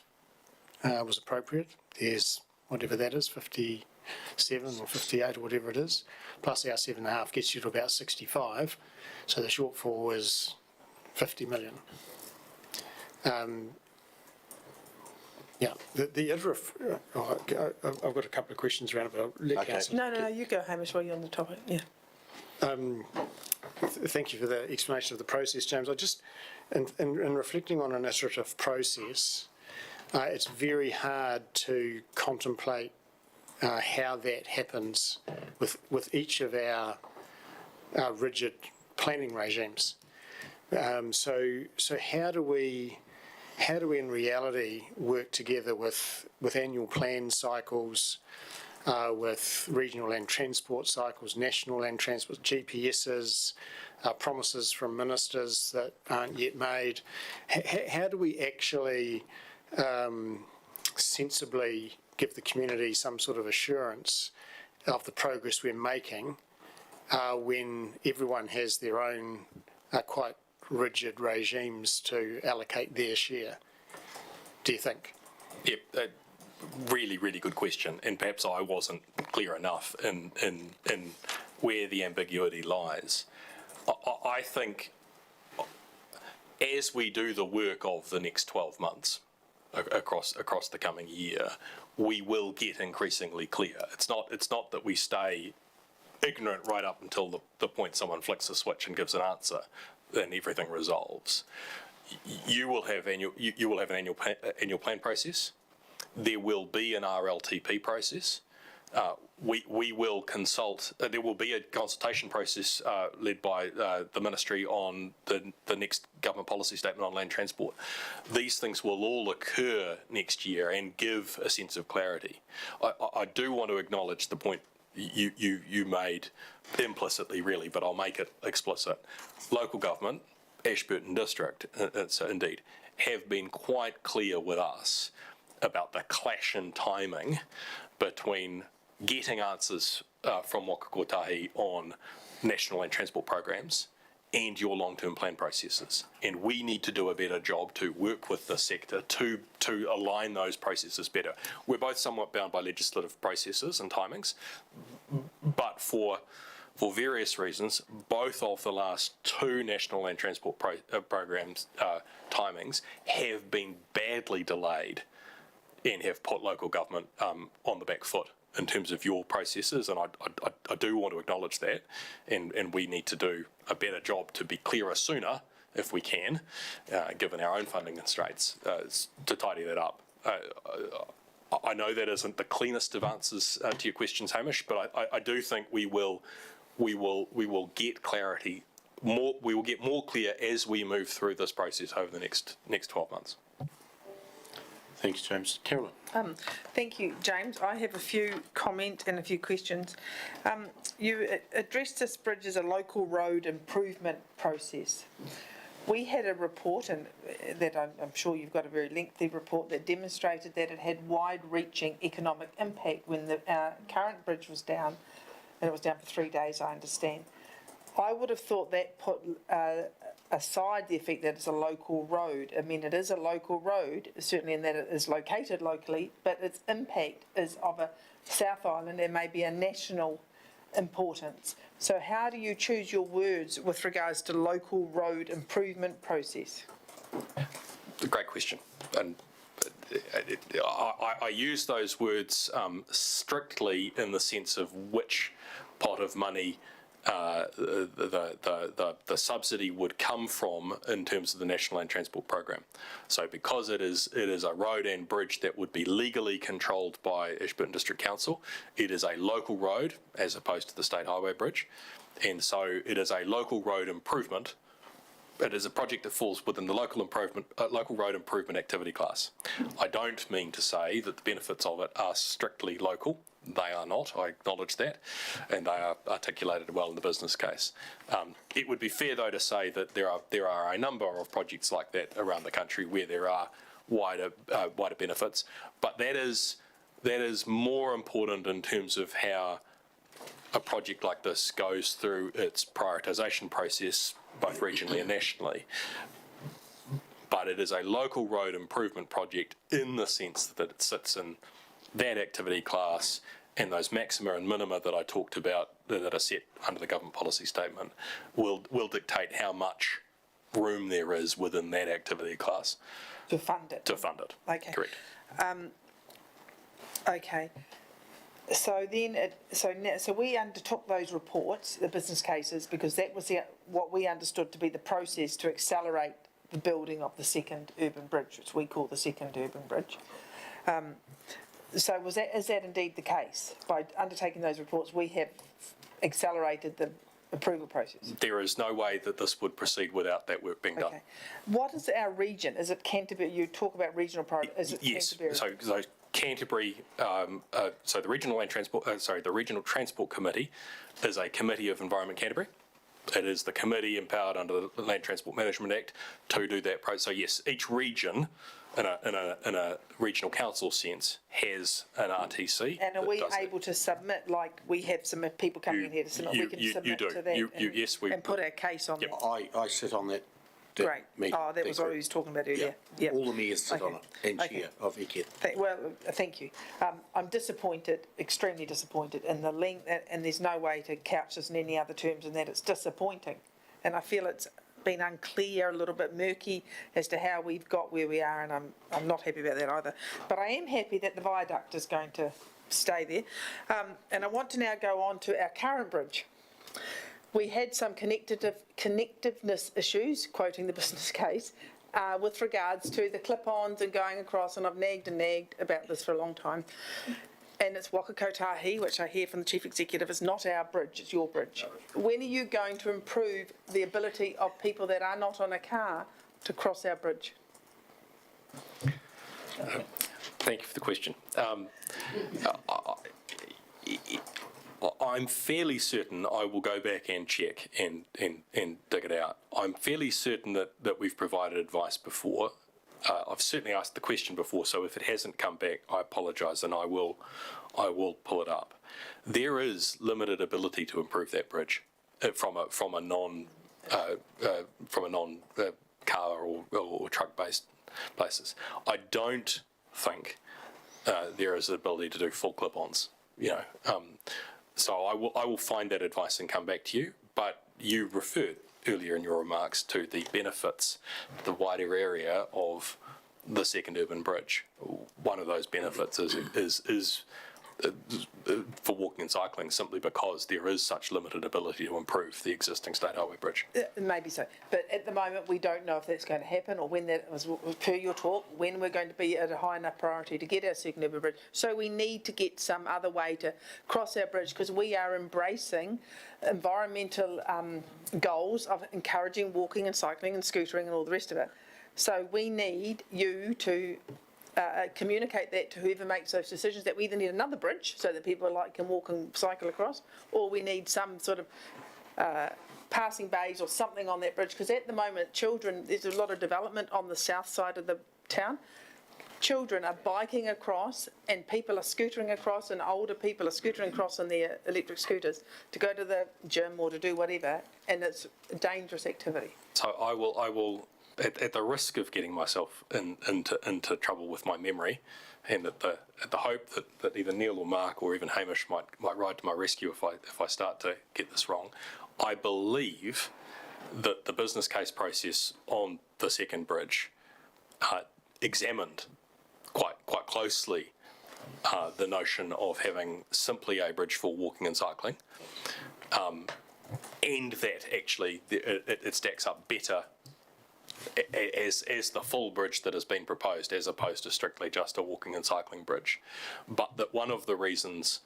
was appropriate, there's whatever that is, 57 or 58 or whatever it is, plus our 7.5 gets you to about 65. So the shortfall is 50 million. Yeah, the other, I've got a couple of questions around it, but I'll let Councillor. No, you go, Hamish, while you're on the topic. Yeah. Thank you for the explanation of the process, James. I just, in reflecting on an iterative process, it's very hard to contemplate how that happens with each of our rigid planning regimes. So how do we in reality work together with annual plan cycles, with regional land transport cycles, national land transport, GPSs, promises from ministers that aren't yet made? How do we actually sensibly give the community some sort of assurance of the progress we're making when everyone has their own quite rigid regimes to allocate their share, do you think? Yep, really, really good question, and perhaps I wasn't clear enough in where the ambiguity lies. I think as we do the work of the next 12 months across the coming year, we will get increasingly clear. It's not that we stay ignorant right up until the point someone flicks a switch and gives an answer, then everything resolves. You will have an annual plan process. There will be an RLTP process. We will consult. There will be a consultation process led by the ministry on the next government policy statement on land transport. These things will all occur next year and give a sense of clarity. I do want to acknowledge the point you made implicitly, really, but I'll make it explicit. Local government, Ashburton District, indeed, have been quite clear with us about the clash in timing between getting answers from Waka Kotahi on national land transport programs and your long-term plan processes. And we need to do a better job to work with the sector to align those processes better. We're both somewhat bound by legislative processes and timings, but for various reasons, both of the last two national land transport programs timings have been badly delayed and have put local government on the back foot in terms of your processes, and I do want to acknowledge that, and we need to do a better job to be clearer sooner, if we can, given our own funding constraints, to tidy that up. I know that isn't the cleanest of answers to your questions, Hamish, but I do think we will get clarity. We will get more clear as we move through this process over the next 12 months. Thanks, James. Carolyn. Thank you, James. I have a few comments and a few questions. You addressed this bridge as a local road improvement process. We had a report, and that I'm sure you've got a very lengthy report, that demonstrated that it had wide-reaching economic impact when the current bridge was down, and it was down for 3 days, I understand. I would have thought that put aside the effect that it's a local road. I mean, it is a local road, certainly in that it is located locally, but its impact is of a South Island and maybe a national importance. So how do you choose your words with regards to local road improvement process? Great question. And I use those words strictly in the sense of which pot of money the subsidy would come from in terms of the National Land Transport Program. So because it is a road and bridge that would be legally controlled by Ashburton District Council, it is a local road as opposed to the State Highway Bridge, and so it is a local road improvement. It is a project that falls within the local road improvement activity class. I don't mean to say that the benefits of it are strictly local. They are not, I acknowledge that, and they are articulated well in the business case. It would be fair, though, to say that there are a number of projects like that around the country where there are wider benefits, but that is more important in terms of how a project like this goes through its prioritisation process, both regionally and nationally. But it is a local road improvement project in the sense that it sits in that activity class, and those maxima and minima that I talked about that are set under the government policy statement will dictate how much room there is within that activity class. To fund it? To fund it. Okay. Correct. Okay. So then, so we undertook those reports, the business cases, because that was what we understood to be the process to accelerate the building of the second urban bridge, which we call the second urban bridge. So is that indeed the case? By undertaking those reports, we have accelerated the approval process? There is no way that this would proceed without that work being done. What is our region? Is it Canterbury? You talk about regional priority. Is it yes. Canterbury? So Canterbury. So the Regional Transport Committee is a committee of Environment Canterbury, it is the committee empowered under the Land Transport Management Act to do that. So yes, each region in a regional council sense has an RTC. And are we able to submit, like we have some people coming in here to submit, we can submit to that yes, we and put our case on that? I sit on that. Great. Meeting. Oh, that was what he was talking about earlier. Yeah. All the mayors sit on it, and chair of ECAT. Thank you. I'm disappointed, extremely disappointed in the length, and there's no way to couch this in any other terms than that. It's disappointing. And I feel it's been unclear, a little bit murky as to how we've got where we are, and I'm not happy about that either. But I am happy that the viaduct is going to stay there. And I want to now go on to our current bridge. We had some connectiveness issues, quoting the business case, with regards to the clip-ons and going across, and I've nagged about this for a long time. And it's Wakakotahi, which I hear from the Chief Executive is not our bridge, it's your bridge. When are you going to improve the ability of people that are not on a car to cross our bridge? Thank you for the question. I'm fairly certain I will go back and check and dig it out. I'm fairly certain that we've provided advice before. I've certainly asked the question before, so if it hasn't come back, I apologise, and I will pull it up. There is limited ability to improve that bridge from a non car or truck based places. I don't think there is the ability to do full clip-ons. So I will find that advice and come back to you. But you referred earlier in your remarks to the benefits, the wider area of the second urban bridge. One of those benefits is for walking and cycling, simply because there is such limited ability to improve the existing state highway bridge. Maybe so, but at the moment we don't know if that's going to happen, or when that was, per your talk, when we're going to be at a high enough priority to get our second urban bridge. So we need to get some other way to cross our bridge, because we are embracing environmental goals of encouraging walking and cycling and scootering and all the rest of it. So we need you to communicate that to whoever makes those decisions, that we either need another bridge so that people can walk and cycle across, or we need some sort of passing bays or something on that bridge, because at the moment children, there's a lot of development on the south side of the town. Children are biking across and people are scootering across, and older people are scootering across on their electric scooters to go to the gym or to do whatever, and it's a dangerous activity. So I will at the risk of getting myself into trouble with my memory, and at the hope that either Neil or Mark or even Hamish might ride to my rescue if I start to get this wrong, I believe that the business case process on the second bridge examined quite closely the notion of having simply a bridge for walking and cycling, and that actually it stacks up better as the full bridge that has been proposed, as opposed to strictly just a walking and cycling bridge. But that one of the reasons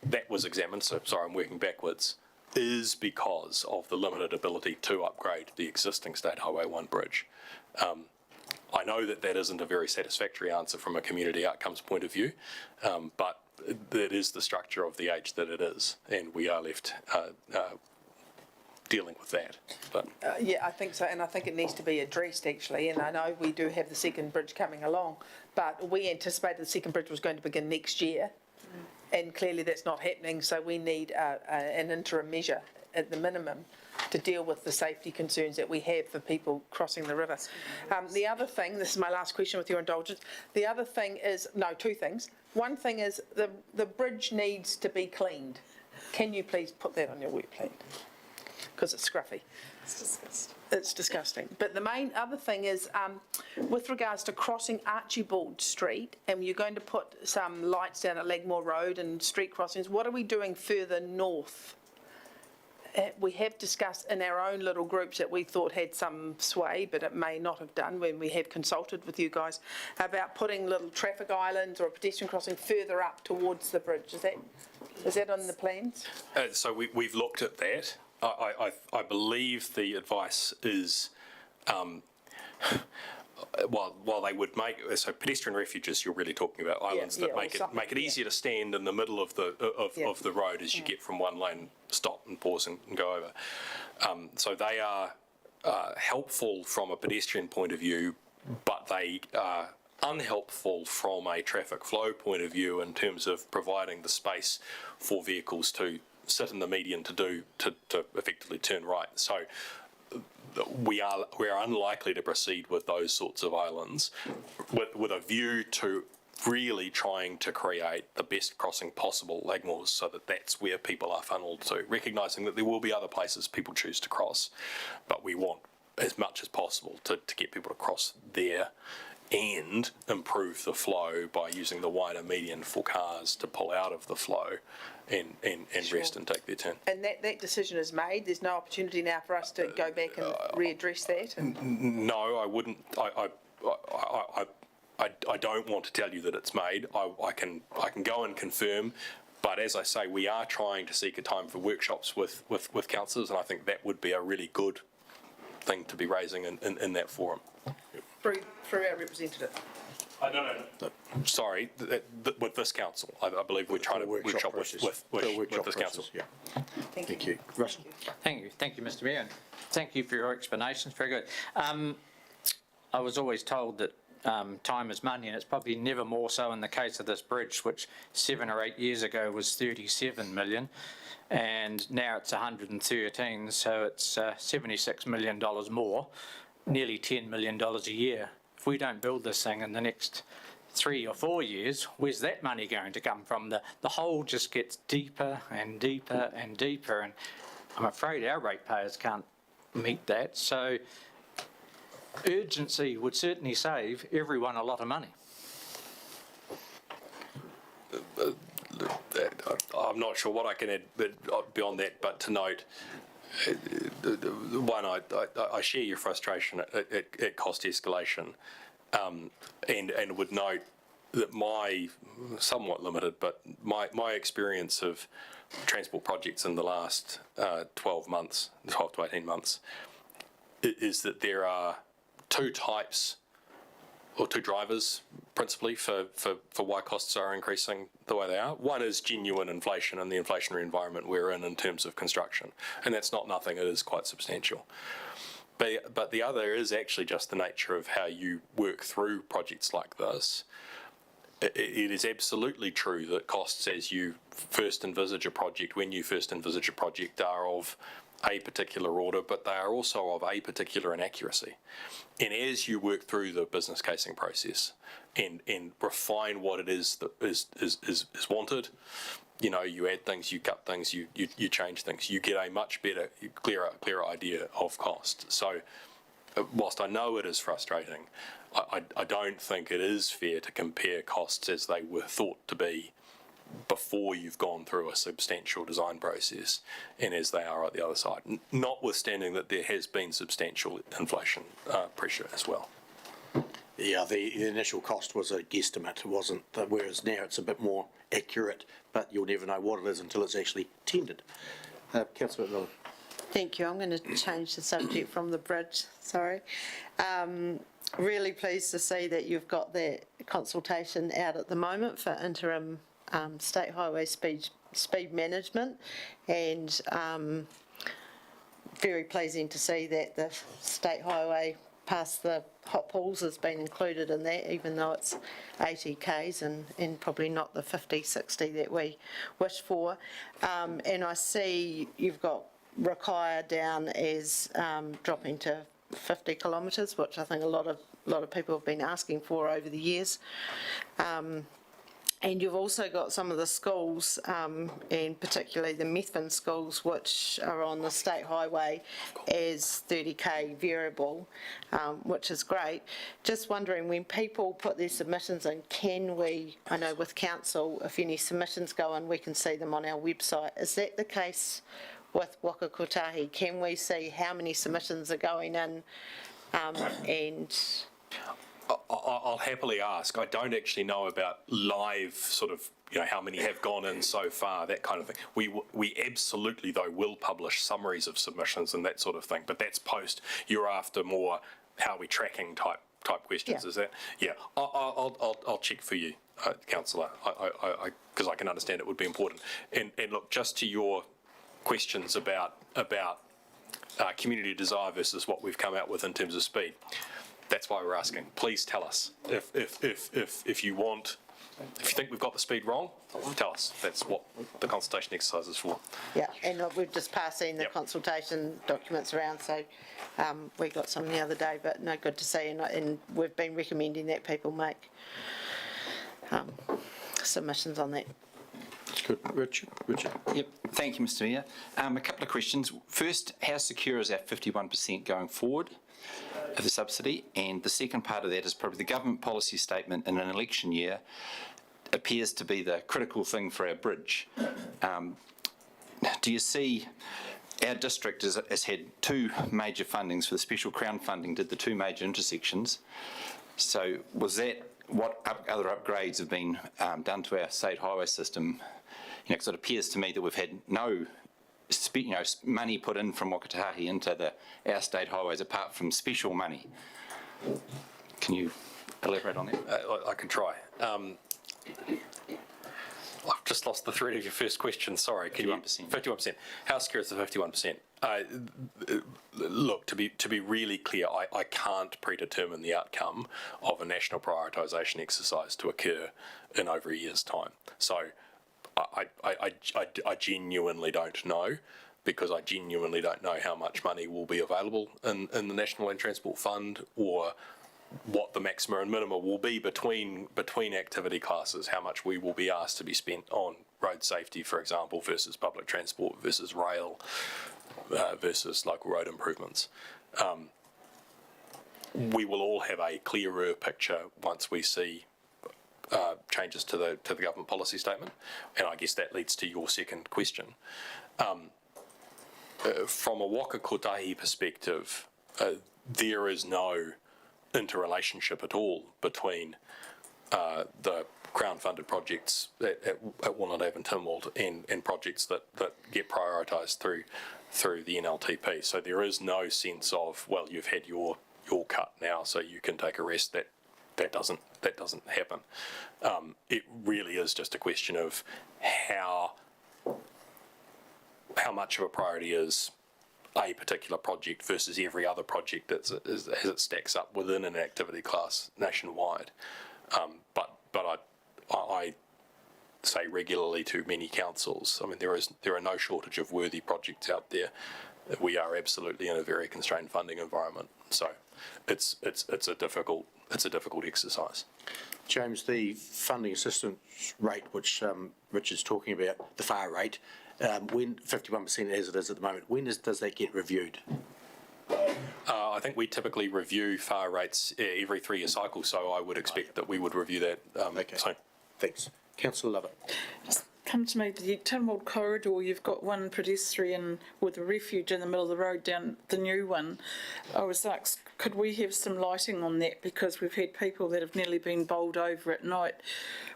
that was examined, so sorry, I'm working backwards, is because of the limited ability to upgrade the existing State Highway 1 bridge. I know that isn't a very satisfactory answer from a community outcomes point of view, but that is the structure of the age that it is, and we are left dealing with that. But yeah, I think so, and I think it needs to be addressed actually, and I know we do have the second bridge coming along, but we anticipated the second bridge was going to begin next year, and clearly that's not happening, so we need an interim measure at the minimum to deal with the safety concerns that we have for people crossing the river. The other thing, this is my last question with your indulgence, the other thing is, no, two things. One thing is the bridge needs to be cleaned. Can you please put that on your work plan? Because it's scruffy. It's disgusting. It's disgusting. But the main other thing is, with regards to crossing Archibald Street, and you're going to put some lights down at Legmore Road and street crossings, what are we doing further north? We have discussed in our own little groups that we thought had some sway, but it may not have done when we have consulted with you guys, about putting little traffic islands or a pedestrian crossing further up towards the bridge. Is that on the plans? So we've looked at that. I believe the advice is while they would make, so pedestrian refuges, you're really talking about islands that make it easier to stand in the middle of the road as you get from one lane, stop and pause and go over. So they are helpful from a pedestrian point of view, but they are unhelpful from a traffic flow point of view in terms of providing the space for vehicles to sit in the median to effectively turn right. So we are unlikely to proceed with those sorts of islands with a view to really trying to create the best crossing possible, Lagmores, so that that's where people are funneled to, recognising that there will be other places people choose to cross, but we want as much as possible to get people to cross there and improve the flow by using the wider median for cars to pull out of the flow and rest and take their turn. And that decision is made? There's no opportunity now for us to go back and readdress that? No, I wouldn't. I don't want to tell you that it's made. I can go and confirm, but as I say, we are trying to seek a time for workshops with councillors, and I think that would be a really good thing to be raising in that forum. Through our representative. No. Sorry, with this council. I believe we're trying to workshop with this council. Yeah. Thank you. Russell. Thank you, Mr. Mayor, and thank you for your explanations. Very good. I was always told that time is money, and it's probably never more so in the case of this bridge, which 7 or 8 years ago was 37 million, and now it's 113, so it's $76 million more, nearly $10 million a year. If we don't build this thing in the next 3 or 4 years, where's that money going to come from? The hole just gets deeper and deeper and deeper, and I'm afraid our ratepayers can't meet that. So urgency would certainly save everyone a lot of money. I'm not sure what I can add beyond that, but to note, one, I share your frustration at cost escalation, and would note that my somewhat limited, but my experience of transport projects in the last 12 to 18 months, is that there are two types or two drivers principally for why costs are increasing the way they are. One is genuine inflation and the inflationary environment we're in terms of construction, and that's not nothing, it is quite substantial. But the other is actually just the nature of how you work through projects like this. It is absolutely true that costs as you first envisage a project, when you first envisage a project, are of a particular order, but they are also of a particular inaccuracy. And as you work through the business casing process and refine what it is that is wanted, you know, you add things, you cut things, you change things, you get a much better, clearer idea of cost. So whilst I know it is frustrating, I don't think it is fair to compare costs as they were thought to be before you've gone through a substantial design process and as they are at the other side, notwithstanding that there has been substantial inflation pressure as well. Yeah, the initial cost was a guesstimate, it wasn't, whereas now it's a bit more accurate, but you'll never know what it is until it's actually tendered. Councillor Miller. Thank you. I'm going to change the subject from the bridge, sorry. Really pleased to see that you've got that consultation out at the moment for interim state highway speed management, and very pleasing to see that the state highway past the hot pools has been included in that, even though it's 80 k's and probably not the 50, 60 that we wish for. And I see you've got Rakaia down as dropping to 50 kilometres, which I think a lot of people have been asking for over the years. And you've also got some of the schools, and particularly the Methven schools, which are on the state highway as 30k variable, which is great. Just wondering, when people put their submissions in, can we, I know with council, if any submissions go in, we can see them on our website. Is that the case with Waka Kotahi? Can we see how many submissions are going in and... I'll happily ask. I don't actually know about live sort of, you know, how many have gone in so far, that kind of thing. We absolutely, though, will publish summaries of submissions and that sort of thing, but that's post. You're after more how are we tracking type type questions, Yeah. is that? Yeah, I'll check for you, councillor, because I can understand it would be important. And look, just to your questions about community desire versus what we've come out with in terms of speed, that's why we're asking. Please tell us if you want. If you think we've got the speed wrong, tell us. That's what the consultation exercise is for. Yeah, and look, we've just passing the Yep. consultation documents around, so we got some the other day, but no, good to see, and we've been recommending that people make submissions on that. Good. Richard? Yep, thank you, Mr Mayor. A couple of questions. First, how secure is our 51% going forward of the subsidy? And the second part of that is probably the government policy statement in an election year appears to be the critical thing for our bridge. Do you see our district has had two major fundings for the special Crown funding, did the two major intersections. So was that what other upgrades have been done to our state highway system? Because it appears to me that we've had no money put in from Wakatahi into our state highways apart from special money. Can you elaborate on that? I can try. I've just lost the thread of your first question. Sorry. 51%. 51%. How secure is the 51%? Look, to be really clear, I can't predetermine the outcome of a national prioritisation exercise to occur in over a year's time. So I genuinely don't know, because I genuinely don't know how much money will be available in the National Land Transport Fund, or what the maxima and minima will be between activity classes, how much we will be asked to be spent on road safety, for example, versus public transport, versus rail, versus local road improvements. We will all have a clearer picture once we see changes to the government policy statement, and I guess that leads to your second question. From a Waka Kotahi perspective, there is no interrelationship at all between the Crown-funded projects at Walnut Ave and Tynwald and projects that get prioritised through the NLTP. So there is no sense of, well, you've had your cut now, so you can take a rest. That doesn't happen. It really is just a question of how much of a priority is a particular project versus every other project as it stacks up within an activity class nationwide. But I say regularly to many councils, I mean, there are no shortage of worthy projects out there. We are absolutely in a very constrained funding environment, so it's a difficult exercise. James, the funding assistance rate, which Rich is talking about, the FAR rate, when 51% as it is at the moment, when does that get reviewed? I think we typically review FAR rates every 3-year cycle, so I would expect that we would review that soon. Thanks. Councillor Lovett. Come to me, the Tynwald corridor, you've got one pedestrian with a refuge in the middle of the road down the new one. I was asked, could we have some lighting on that, because we've had people that have nearly been bowled over at night.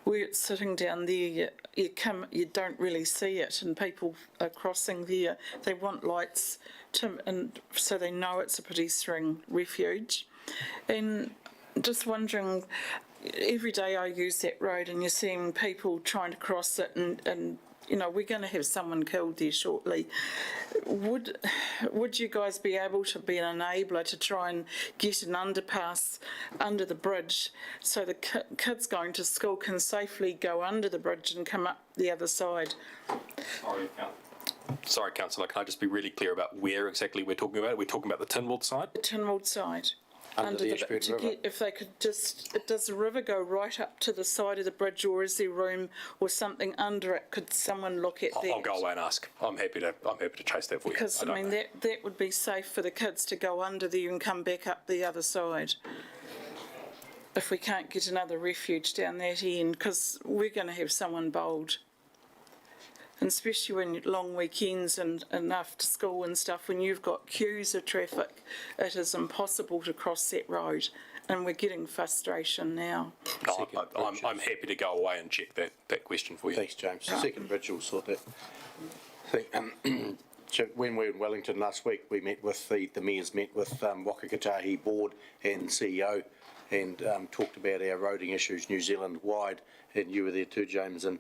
Where it's sitting down there, you don't really see it, and people are crossing there. They want lights and so they know it's a pedestrian refuge. And just wondering, every day I use that road and you're seeing people trying to cross it, and you know, we're going to have someone killed there shortly. Would you guys be able to be an enabler to try and get an underpass under the bridge so the kids going to school can safely go under the bridge and come up the other side? Sorry, Councillor, can I just be really clear about where exactly we're talking about? We're talking about the Tynwald side? The Tynwald side. Under the Ashburton River. If they could does the river go right up to the side of the bridge, or is there room or something under it? Could someone look at that? I'll go away and ask. I'm happy to chase that for you. Because I mean that would be safe for the kids to go under there and come back up the other side. If we can't get another refuge down that end, because we're going to have someone bowled. And especially when long weekends and after school and stuff, when you've got queues of traffic, it is impossible to cross that road, and we're getting frustration now. No, I'm happy to go away and check that question for you. Thanks, James. Second bridge will sort that. When we were in Wellington last week, we met with the mayors met with Waka Kotahi board and CEO, and talked about our roading issues New Zealand-wide, and you were there too, James, and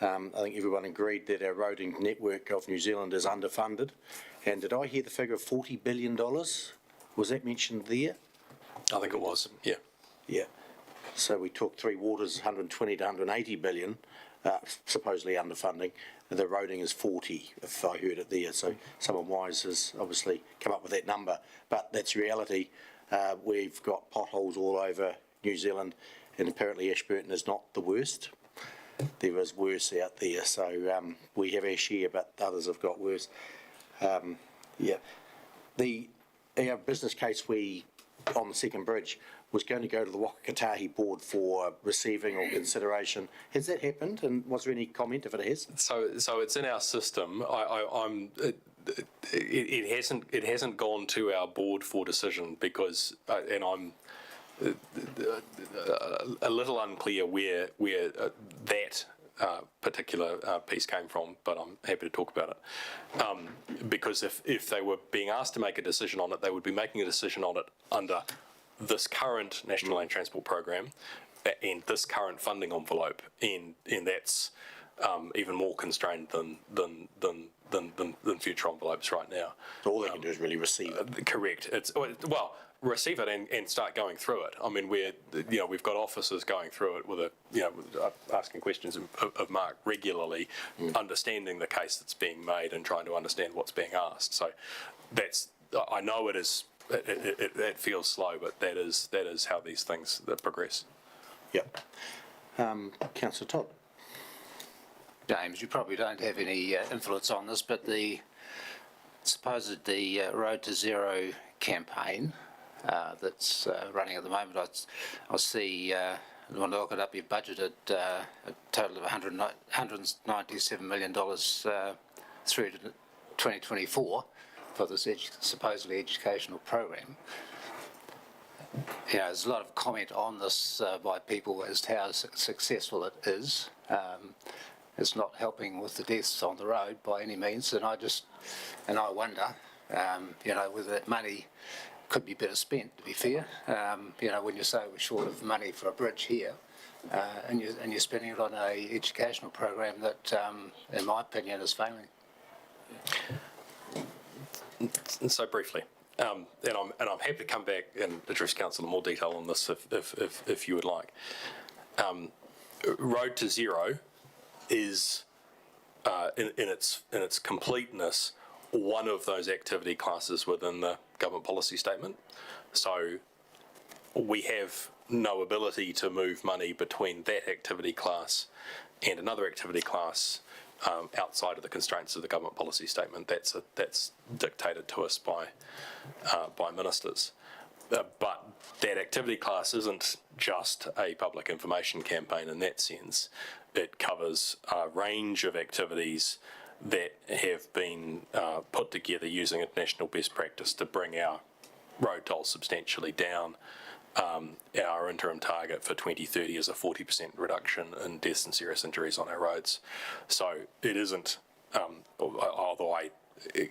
I think everyone agreed that our roading network of New Zealand is underfunded. And did I hear the figure of $40 billion? Was that mentioned there? I think it was, yeah. Yeah. So we took Three Waters 120 to 180 billion, supposedly underfunding. The roading is 40, if I heard it there. So someone wise has obviously come up with that number. But that's reality. We've got potholes all over New Zealand, and apparently Ashburton is not the worst. There is worse out there. So we have our share, but others have got worse. Yeah. Our business case on the second bridge was going to go to the Wakatahi board for receiving or consideration. Has that happened, and was there any comment if it has? So it's in our system. It hasn't gone to our board for decision because, and I'm a little unclear where that particular piece came from, but I'm happy to talk about it. Because if they were being asked to make a decision on it, they would be making a decision on it under this current National Land Transport Program and this current funding envelope, and that's even more constrained than future envelopes right now. So all they can do is really receive it. Correct. Receive it and start going through it. I mean, we've got officers going through it asking questions of Mark regularly, understanding the case that's being made and trying to understand what's being asked. So I know it feels slow, but that is how these things progress. Yep. Councillor Todd. James, you probably don't have any influence on this, but the Road to Zero campaign that's running at the moment, I see, when I look it up, you've budgeted a total of $197 million through to 2024 for this supposedly educational program. There's a lot of comment on this by people as to how successful it is. It's not helping with the deaths on the road by any means, and I wonder, whether that money could be better spent, to be fair. When you say we're short of money for a bridge here, and you're spending it on an educational program that, in my opinion, is failing. And so briefly, and I'm happy to come back and address council in more detail on this if you would like. Road to Zero is in its completeness one of those activity classes within the government policy statement. So we have no ability to move money between that activity class and another activity class outside of the constraints of the government policy statement. That's dictated to us by ministers. But that activity class isn't just a public information campaign in that sense. It covers a range of activities that have been put together using international best practice to bring our road tolls substantially down. Our interim target for 2030 is a 40% reduction in deaths and serious injuries on our roads. So it isn't, although I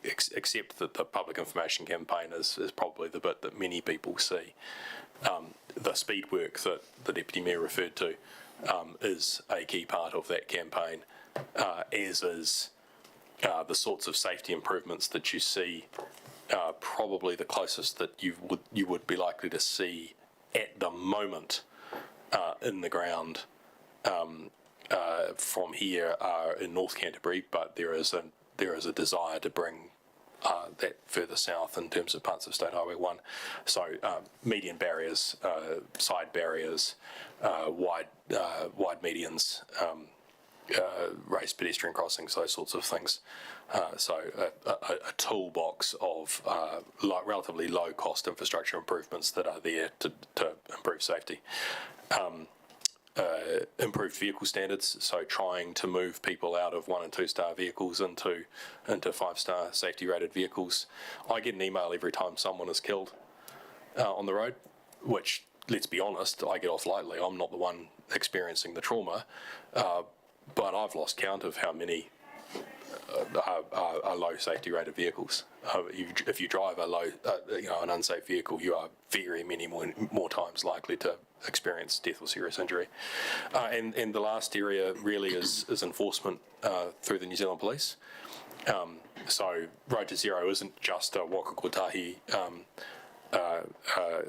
accept that the public information campaign is probably the bit that many people see. The speed work that the Deputy Mayor referred to is a key part of that campaign, as is the sorts of safety improvements that you see, probably the closest that you would be likely to see at the moment in the ground from here are in North Canterbury, but there is a desire to bring that further south in terms of parts of State Highway 1. So median barriers, side barriers, wide medians, raised pedestrian crossings, those sorts of things. So a toolbox of relatively low cost infrastructure improvements that are there to improve safety. Improved vehicle standards, so trying to move people out of 1- and 2-star vehicles into 5-star safety rated vehicles. I get an email every time someone is killed on the road, which, let's be honest, I get off lightly. I'm not the one experiencing the trauma, but I've lost count of how many are low safety rated vehicles. If you drive a an unsafe vehicle, you are very many more times likely to experience death or serious injury. And the last area really is enforcement through the New Zealand Police. So Road to Zero isn't just a waka kotahi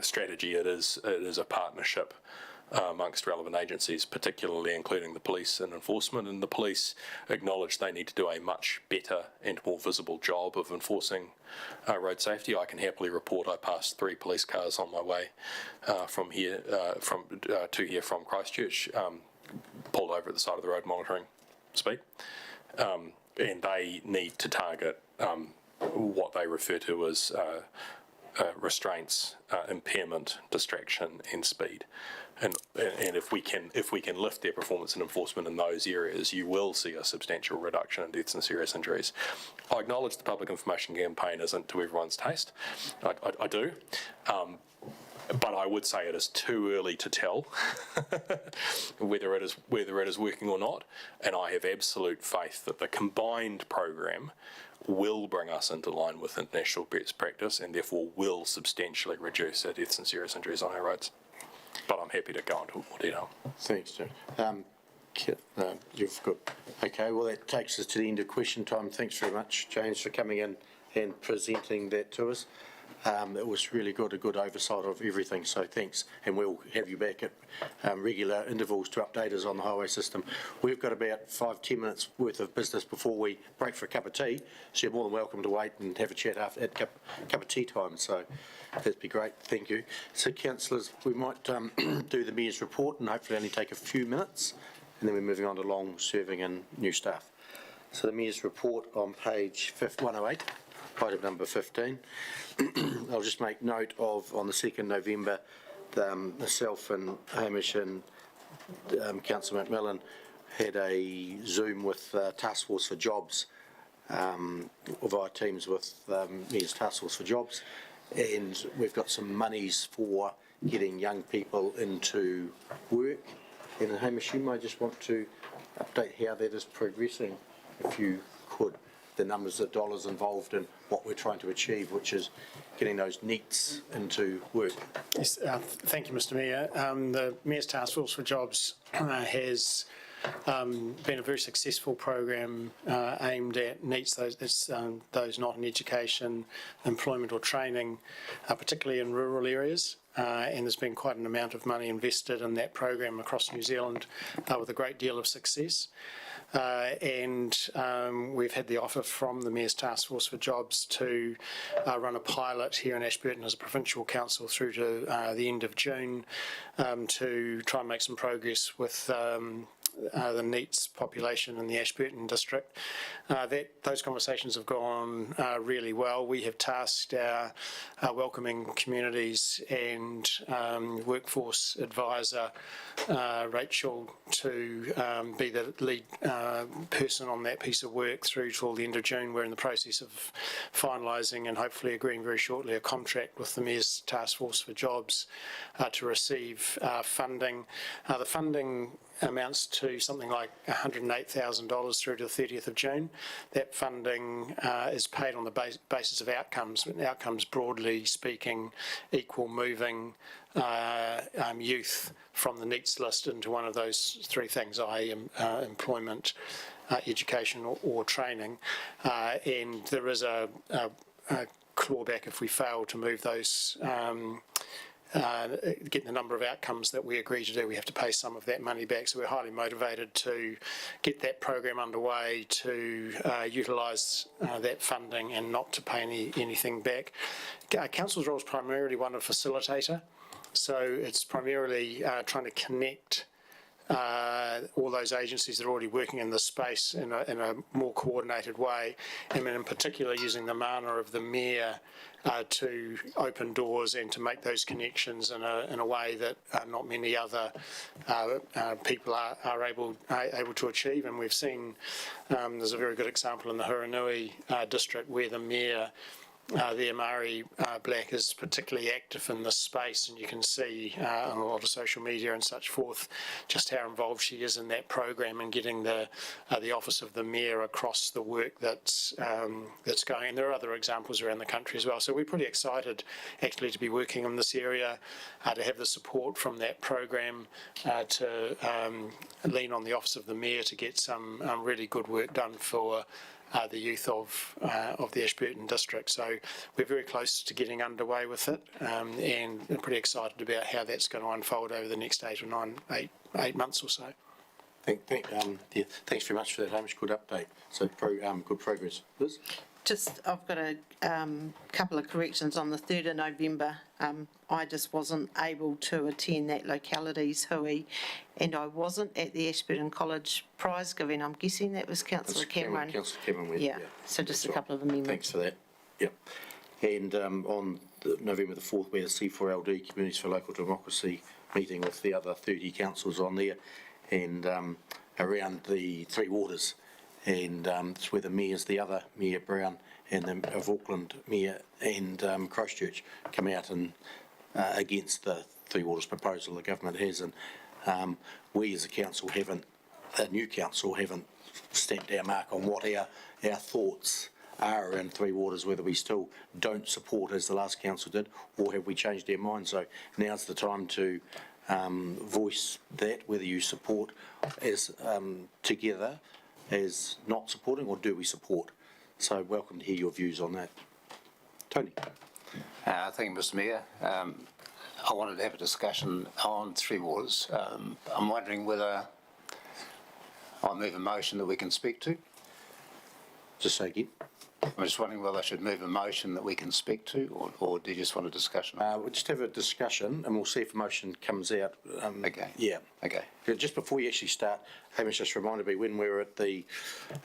strategy. It is a partnership amongst relevant agencies, particularly including the police and enforcement. And the police acknowledge they need to do a much better and more visible job of enforcing road safety. I can happily report I passed 3 police cars on my way from here from Christchurch, pulled over at the side of the road monitoring speed. And they need to target what they refer to as restraints, impairment, distraction, and speed. And if we can lift their performance and enforcement in those areas, you will see a substantial reduction in deaths and serious injuries. I acknowledge the public information campaign isn't to everyone's taste. I do. But I would say it is too early to tell whether it is working or not, and I have absolute faith that the combined program will bring us into line with international best practice and therefore will substantially reduce our deaths and serious injuries on our roads. But I'm happy to go into more detail. Thanks, Joe. You've got, okay, well that takes us to the end of question time. Thanks very much, James, for coming in and presenting that to us. It was really good, a good oversight of everything, so thanks. And we'll have you back at regular intervals to update us on the highway system. We've got about 5-10 minutes worth of business before we break for a cup of tea, so you're more than welcome to wait and have a chat after at cup of tea time, so that'd be great, thank you. So councillors, we might do the Mayor's report and hopefully only take a few minutes, and then we're moving on to long serving and new staff. So the Mayor's report on page 108. Item number 15. I'll just make note of, on the 2nd November, myself and Hamish and Councillor McMillan had a Zoom with Task Force for Jobs, via Teams with Mayor's Task Force for Jobs, and we've got some monies for getting young people into work. And Hamish, you might just want to update how that is progressing, if you could. The numbers of dollars involved in what we're trying to achieve, which is getting those NEETs into work. Yes, thank you, Mr Mayor. The Mayor's Task Force for Jobs has been a very successful program aimed at NEETs, those not in education, employment or training, particularly in rural areas. And there's been quite an amount of money invested in that program across New Zealand with a great deal of success. We've had the offer from the Mayor's Task Force for Jobs to run a pilot here in Ashburton as a provincial council through to the end of June to try and make some progress with the NEETs population in the Ashburton district. Those conversations have gone really well. We have tasked our welcoming communities and workforce advisor, Rachel, to be the lead person on that piece of work through till the end of June. We're in the process of finalising and hopefully agreeing very shortly a contract with the Mayor's Task Force for Jobs to receive funding. The funding amounts to something like $108,000 through to the 30th of June. That funding is paid on the basis of outcomes. Outcomes, broadly speaking, equal moving youth from the NEETs list into one of those 3 things, i.e. employment, education or training. And there is a clawback if we fail to move those get the number of outcomes that we agree to do. We have to pay some of that money back, so we're highly motivated to get that program underway, to utilise that funding and not to pay anything back. Council's role is primarily one of facilitator, so it's primarily trying to connect all those agencies that are already working in this space in a more coordinated way, and in particular using the mana of the Mayor to open doors and to make those connections in a way that not many other people are able to achieve. And we've seen there's a very good example in the Huranui district where the Mayor the Amari Black is particularly active in this space, and you can see on a lot of social media and such forth just how involved she is in that program and getting the Office of the Mayor across the work that's going. And there are other examples around the country as well. So we're pretty excited actually to be working in this area, to have the support from that program, to lean on the Office of the Mayor to get some really good work done for the youth of the Ashburton District. So we're very close to getting underway with it, and I'm pretty excited about how that's going to unfold over the next 8 months or so. Thanks very much for that, Hamish. Good update. So good progress. Liz? Just, I've got a couple of corrections on the 3rd of November. I just wasn't able to attend that locality's hui, and I wasn't at the Ashburton College prize giving. I'm guessing that was Councillor Cameron. Councillor Cameron went, Yeah, so just a couple of amendments. Thanks for that. Yep. And on November the 4th, we had a C4LD Communities for Local Democracy meeting with the other 30 councils on there, and around the Three Waters. And it's where the mayors, the other Mayor Brown, and the of Auckland Mayor and Christchurch come out and against the Three Waters proposal the government has. And we as a council new council haven't stamped our mark on what our thoughts are around Three Waters, whether we still don't support as the last council did, or have we changed our mind. So now's the time to voice that, whether you support as together as not supporting, or do we support? So welcome to hear your views on that. Tony. Thank you, Mr. Mayor. I wanted to have a discussion on Three Waters. I'm wondering whether I move a motion that we can speak to. Just say again. I'm just wondering whether I should move a motion that we can speak to, or do you just want a discussion? We'll just have a discussion, and we'll see if a motion comes out. Okay. Yeah. Okay. Just before you actually start, Hamish just reminded me when we were at the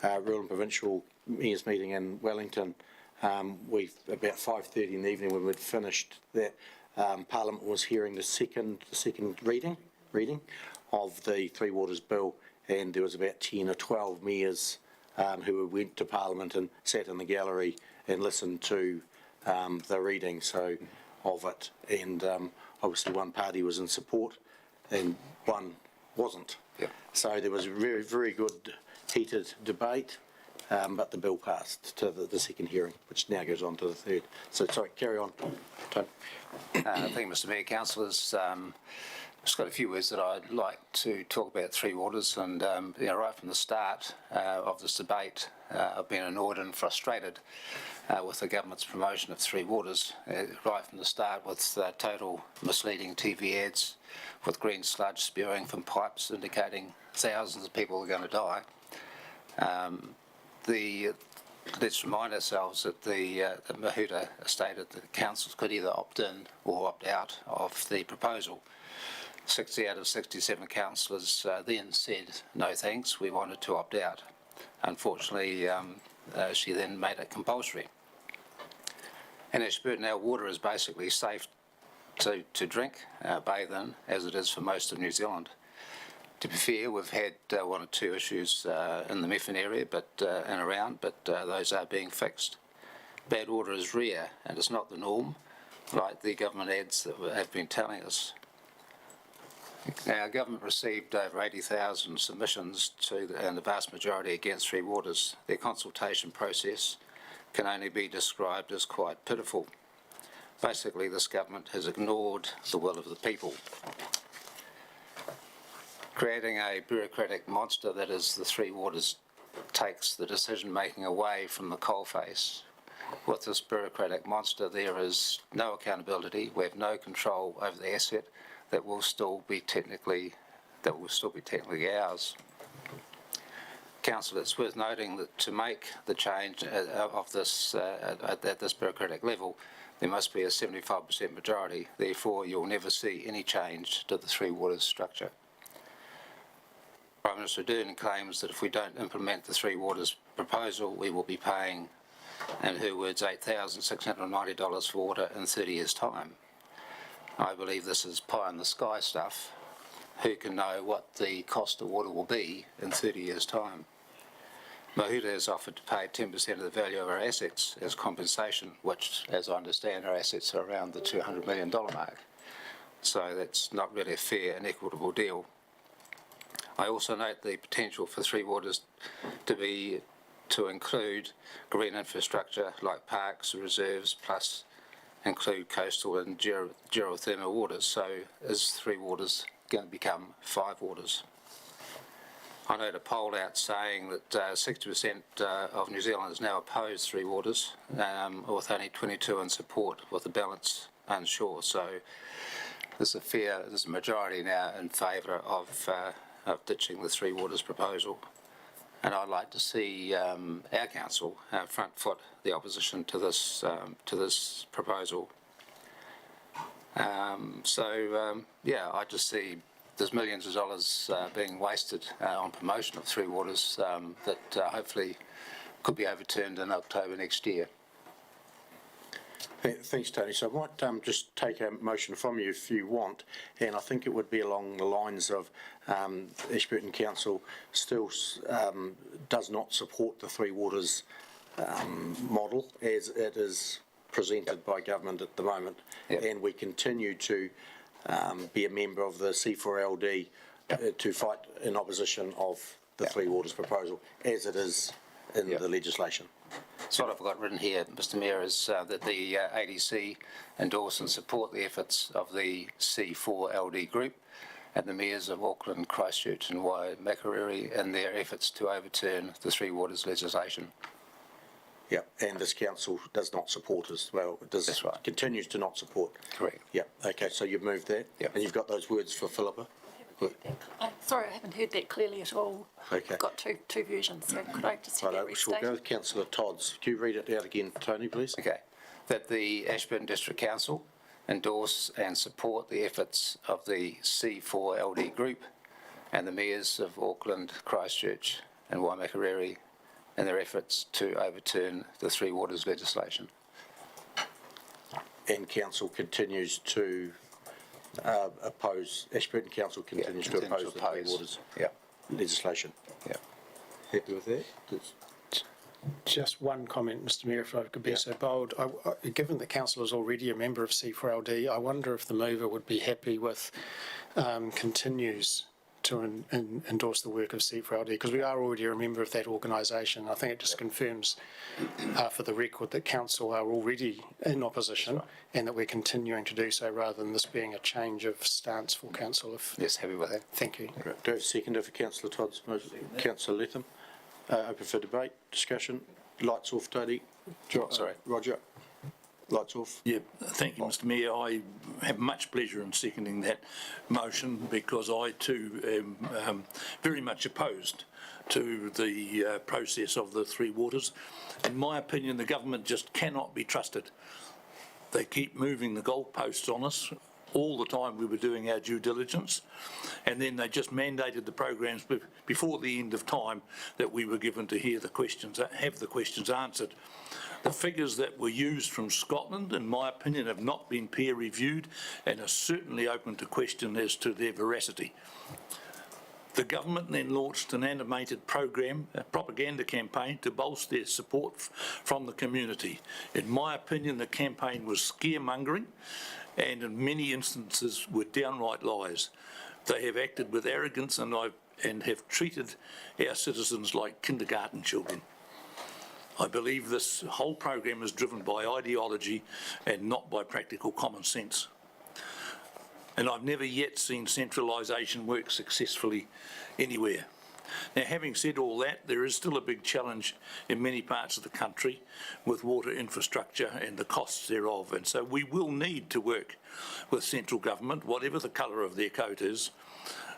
Rural and Provincial Mayors meeting in Wellington, about 5:30 in the evening when we'd finished that, Parliament was hearing the second reading of the Three Waters Bill, and there was about 10 or 12 mayors who went to Parliament and sat in the gallery and listened to the reading of it. And obviously one party was in support and one wasn't. Yep. So there was a very, very good heated debate, but the bill passed to the second hearing, which now goes on to the third. So sorry, carry on, Tony. Thank you, Mr. Mayor. Councillors, just got a few words that I'd like to talk about Three Waters, and right from the start of this debate, I've been annoyed and frustrated with the government's promotion of Three Waters, right from the start with total misleading TV ads with green sludge spewing from pipes indicating thousands of people are going to die. Let's remind ourselves that the Mahuta stated that the councils could either opt in or opt out of the proposal. 60 out of 67 councillors then said, no thanks, we wanted to opt out. Unfortunately, she then made it compulsory. In Ashburton, our water is basically safe to drink, bathe in, as it is for most of New Zealand. To be fair, we've had one or two issues in the Methven area and around, but those are being fixed. Bad water is rare, and it's not the norm, like the government ads that have been telling us. Our government received over 80,000 submissions and the vast majority against Three Waters. Their consultation process can only be described as quite pitiful. Basically, this government has ignored the will of the people, creating a bureaucratic monster that is the Three Waters takes the decision-making away from the coalface. With this bureaucratic monster, there is no accountability. We have no control over the asset that will still be technically ours. Council, it's worth noting that to make the change of this at this bureaucratic level, there must be a 75% majority. Therefore, you'll never see any change to the Three Waters structure. Prime Minister Ardern claims that if we don't implement the Three Waters proposal, we will be paying, in her words, $8,690 for water in 30 years' time. I believe this is pie-in-the-sky stuff. Who can know what the cost of water will be in 30 years' time? Mahuta has offered to pay 10% of the value of our assets as compensation, which, as I understand, our assets are around the $200 million mark. So that's not really a fair and equitable deal. I also note the potential for Three Waters to include green infrastructure like parks, reserves, plus include coastal and geothermal waters. So is Three Waters going to become Five Waters? I note a poll out saying that 60% of New Zealanders now oppose Three Waters, with only 22 in support, with the balance unsure. So there's a majority now in favour of ditching the Three Waters proposal. And I'd like to see our council front foot the opposition to this proposal. Yeah, I just see there's millions of dollars being wasted on promotion of Three Waters that hopefully could be overturned in October next year. Thanks, Tony. So I might just take a motion from you if you want, and I think it would be along the lines of Ashburton Council still does not support the Three Waters model as it is presented by government at the moment, and we continue to be a member of the C4LD to fight in opposition of the Three Waters proposal as it is in the legislation. So what I've got written here, Mr Mayor, is that the ADC endorse and support the efforts of the C4LD group and the mayors of Auckland, Christchurch and Waimakariri in their efforts to overturn the Three Waters legislation. Yeah, and this council does not support as well. It does, that's right. Continues to not support. Correct. Yeah, okay, so you've moved that. Yeah. And you've got those words for Philippa? Sorry, I haven't heard that clearly at all. Okay. I've got two versions, so could I just have that We'll restated? go with Councillor Todd's. Could you read it out again, Tony, please? Okay. That the Ashburton District Council endorse and support the efforts of the C4LD group and the mayors of Auckland, Christchurch and Waimakariri in their efforts to overturn the Three Waters legislation. And council continues to oppose, Ashburton Council continues to oppose the Three Waters legislation. Yeah. Happy with that? Just one comment, Mr Mayor, if I could be so bold. Given that council is already a member of C4LD, I wonder if the mover would be happy with continues to endorse the work of C4LD, because we are already a member of that organisation. I think it just confirms for the record that council are already in opposition and that we're continuing to do so rather than this being a change of stance for council. Yes, happy with that. Thank you. Right. Do I have a seconder for Councillor Todd's motion? Councillor Letham. Open for debate, discussion. Lights off, Tony. Roger. Lights off. Yeah, thank you, Mr Mayor. I have much pleasure in seconding that motion because I too am very much opposed to the process of the Three Waters. In my opinion, the government just cannot be trusted. They keep moving the goalposts on us. All the time we were doing our due diligence, and then they just mandated the programs before the end of time that we were given to hear the questions, have the questions answered. The figures that were used from Scotland, in my opinion, have not been peer reviewed and are certainly open to question as to their veracity. The government then launched an animated program, a propaganda campaign to bolster their support from the community. In my opinion, the campaign was scaremongering and in many instances were downright lies. They have acted with arrogance and have treated our citizens like kindergarten children. I believe this whole program is driven by ideology and not by practical common sense. And I've never yet seen centralisation work successfully anywhere. Now, having said all that, there is still a big challenge in many parts of the country with water infrastructure and the costs thereof, and so we will need to work with central government, whatever the colour of their coat is.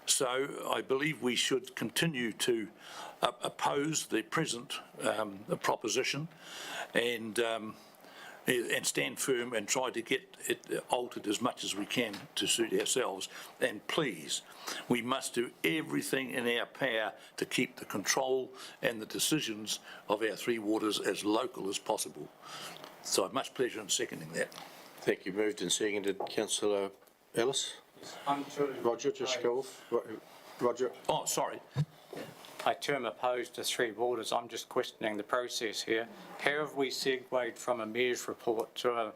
So I believe we should continue to oppose the present proposition and stand firm and try to get it altered as much as we can to suit ourselves. And please, we must do everything in our power to keep the control and the decisions of our Three Waters as local as possible. So I have much pleasure in seconding that. Thank you. Moved and seconded. Councillor Ellis? Roger, just go off. Roger. Oh, sorry. I term opposed to Three Waters. I'm just questioning the process here. How have we segued from a mayor's report to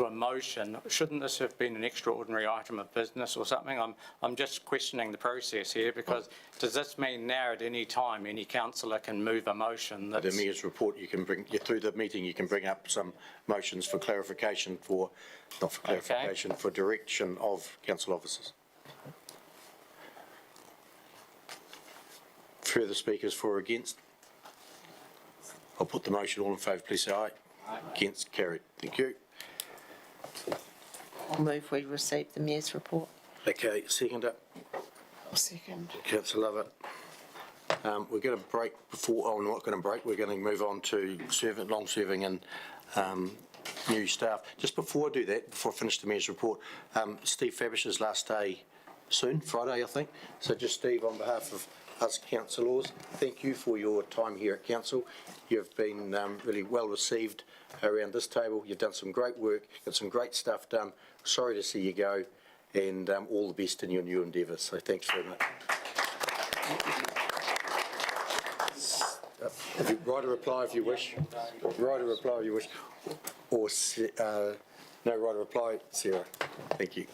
a motion? Shouldn't this have been an extraordinary item of business or something? I'm just questioning the process here, because does this mean now at any time any councillor can move a motion that's... The mayor's report, you can bring, through the meeting, you can bring up some motions for clarification for, not for clarification, for direction of council officers. Further speakers for or against? I'll put the motion. All in favour, please say aye. Aye. Against, carried. Thank you. I'll move we receive the mayor's report. Okay, seconder. I'll second. Councillor Lovett. We're going to break before, we're not going to break, we're going to move on to long-serving and new staff. Just before I do that, before I finish the mayor's report, Steve Fabish's last day soon, Friday, I think. So just Steve, on behalf of us councillors, thank you for your time here at council. You've been really well received around this table. You've done some great work, got some great stuff done. Sorry to see you go, and all the best in your new endeavours. So thanks very much. Write a reply if you wish. Write a reply if you wish. Or no, write a reply, Sarah. Thank you.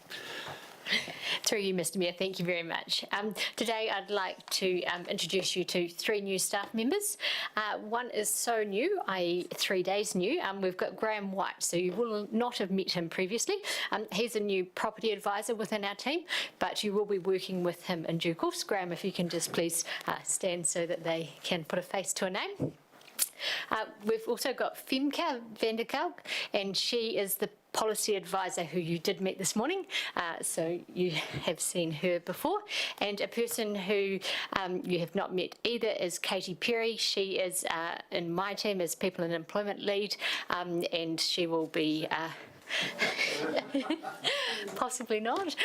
Through you, Mr Mayor, thank you very much. Today I'd like to introduce you to 3 new staff members. One is so new, i.e. 3 days new. We've got Graham White, so you will not have met him previously. He's a new property advisor within our team, but you will be working with him in due course. Graham, if you can just please stand so that they can put a face to a name. We've also got Femke Vanderkalk, and she is the policy advisor who you did meet this morning, so you have seen her before. And a person who you have not met either is Katie Perry. She is in my team as People and Employment Lead, and she will be possibly not.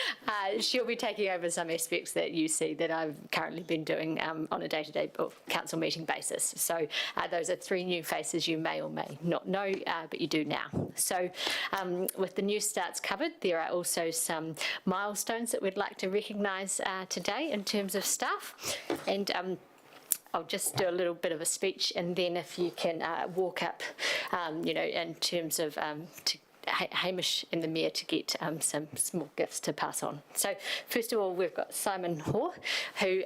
She'll be taking over some aspects that you see that I've currently been doing on a day-to-day council meeting basis. So those are 3 new faces you may or may not know, but you do now. So with the new starts covered, there are also some milestones that we'd like to recognise today in terms of staff. And I'll just do a little bit of a speech, and then if you can walk up, in terms of Hamish and the Mayor to get some small gifts to pass on. So first of all, we've got Simon Hoare, who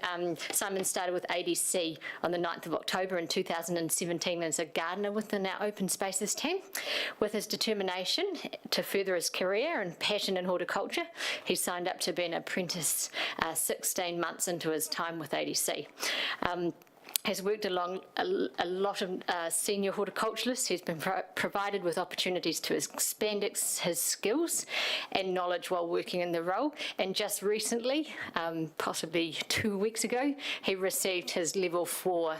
Simon started with ADC on the 9th of October in 2017 as a gardener within our open spaces team. With his determination to further his career and passion in horticulture, he signed up to be an apprentice 16 months into his time with ADC. Has worked along a lot of senior horticulturalists. He's been provided with opportunities to expand his skills and knowledge while working in the role. And just recently, possibly 2 weeks ago, he received his level 4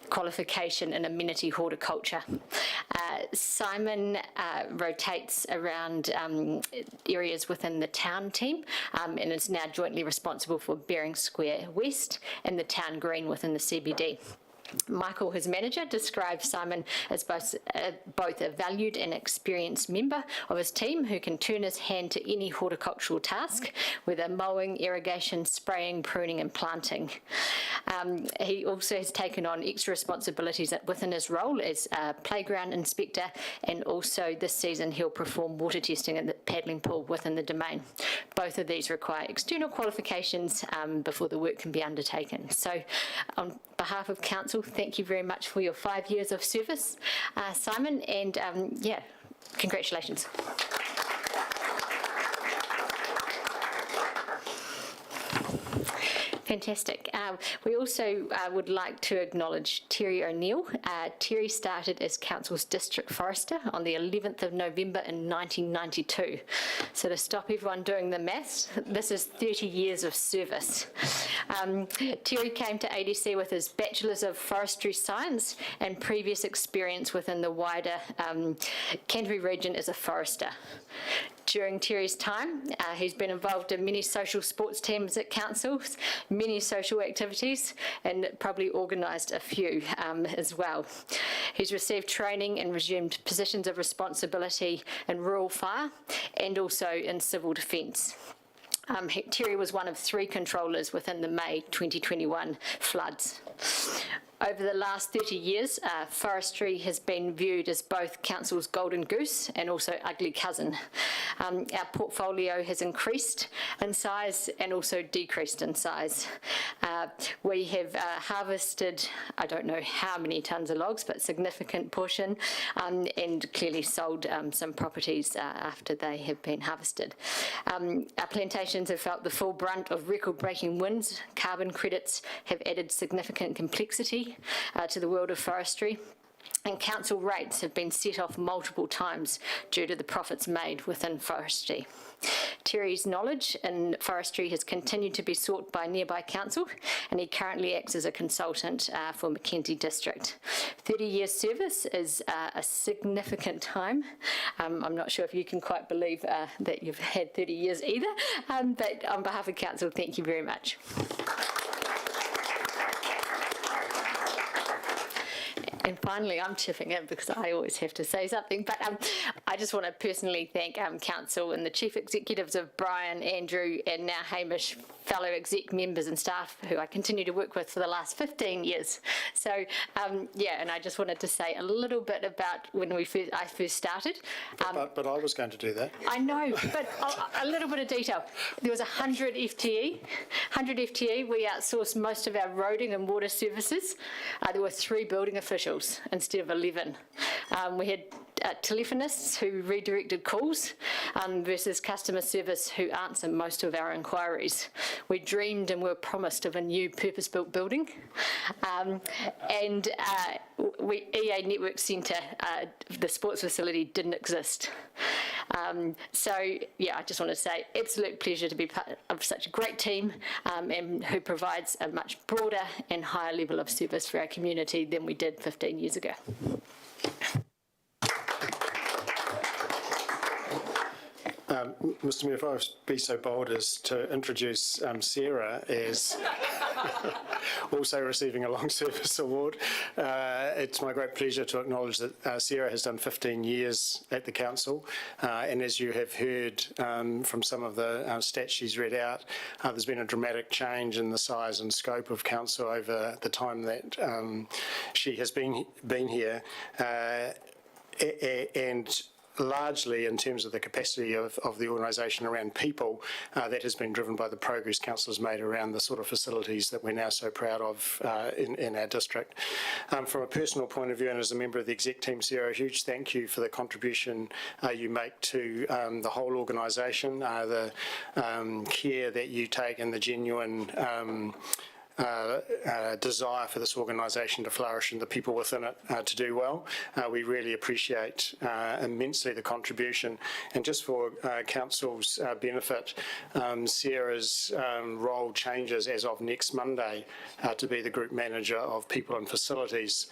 qualification in amenity horticulture. Simon rotates around areas within the town team and is now jointly responsible for Bering Square West and the town green within the CBD. Michael, his manager, describes Simon as both a valued and experienced member of his team who can turn his hand to any horticultural task, whether mowing, irrigation, spraying, pruning and planting. He also has taken on extra responsibilities within his role as a playground inspector, and also this season he'll perform water testing in the paddling pool within the domain. Both of these require external qualifications before the work can be undertaken. So on behalf of Council, thank you very much for your 5 years of service, Simon, and congratulations. Fantastic. We also would like to acknowledge Terry O'Neill. Terry started as Council's District Forester on the 11th of November in 1992. So to stop everyone doing the maths, this is 30 years of service. Terry came to ADC with his Bachelor's of Forestry Science and previous experience within the wider Canterbury region as a forester. During Terry's time, he's been involved in many social sports teams at councils, many social activities, and probably organised a few as well. He's received training and resumed positions of responsibility in rural fire and also in civil defence. Terry was one of 3 controllers within the May 2021 floods. Over the last 30 years, forestry has been viewed as both council's golden goose and also ugly cousin. Our portfolio has increased in size and also decreased in size. We have harvested, I don't know how many tonnes of logs, but significant portion, and clearly sold some properties after they have been harvested. Our plantations have felt the full brunt of record-breaking winds. Carbon credits have added significant complexity to the world of forestry, and council rates have been set off multiple times due to the profits made within forestry. Terry's knowledge in forestry has continued to be sought by nearby council, and he currently acts as a consultant for Mackenzie District. 30 years service is a significant time. I'm not sure if you can quite believe that you've had 30 years either, but on behalf of council, thank you very much. And finally, I'm chipping in because I always have to say something, but I just want to personally thank Council and the Chief Executives of Brian, Andrew and now Hamish, fellow exec members and staff who I continue to work with for the last 15 years. So, yeah, and I just wanted to say a little bit about when I first started. But I was going to do that. I know, but a little bit of detail. There was 100 FTE. 100 FTE, we outsourced most of our roading and water services. There were 3 building officials instead of 11. We had telephonists who redirected calls versus customer service who answer most of our inquiries. We dreamed and were promised of a new purpose-built building. EA Network Centre, the sports facility, didn't exist. So, yeah, I just want to say absolute pleasure to be part of such a great team and who provides a much broader and higher level of service for our community than we did 15 years ago. Mr Mayor, if I was be so bold as to introduce Sarah as also receiving a long service award. It's my great pleasure to acknowledge that Sarah has done 15 years at the council, and as you have heard from some of the stats she's read out, there's been a dramatic change in the size and scope of council over the time that she has been here, and largely in terms of the capacity of the organisation around people, that has been driven by the progress council has made around the sort of facilities that we're now so proud of in our district. From a personal point of view and as a member of the exec team, Sarah, a huge thank you for the contribution you make to the whole organisation, the care that you take and the genuine desire for this organisation to flourish and the people within it to do well. We really appreciate immensely the contribution. And just for Council's benefit, Sarah's role changes as of next Monday to be the Group Manager of People and Facilities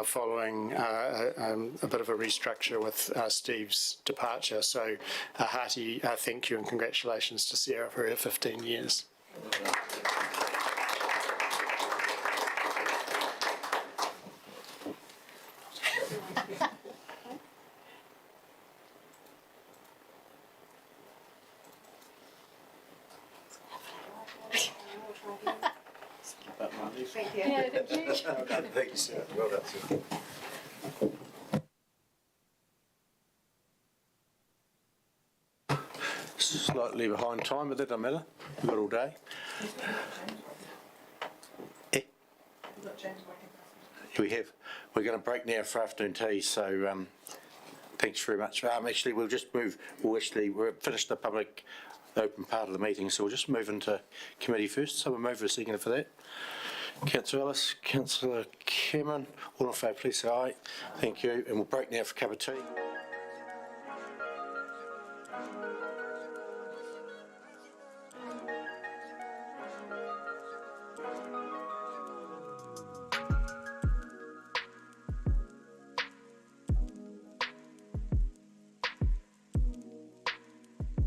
following a bit of a restructure with Steve's departure. So a hearty thank you and congratulations to Sarah for her 15 years. Thank you. Yeah, thank you. Thank you, Sarah. Well done, Sarah. Slightly behind time, but that doesn't matter. We've got all day. We have. We're going to break now for afternoon tea, so thanks very much. Actually, we'll just move. We'll finish the public open part of the meeting, so we'll just move into committee first. So we'll move for a second for that. Councillor Ellis, Councillor Cameron, all in favour, please say aye. Thank you, and we'll break now for a cup of tea.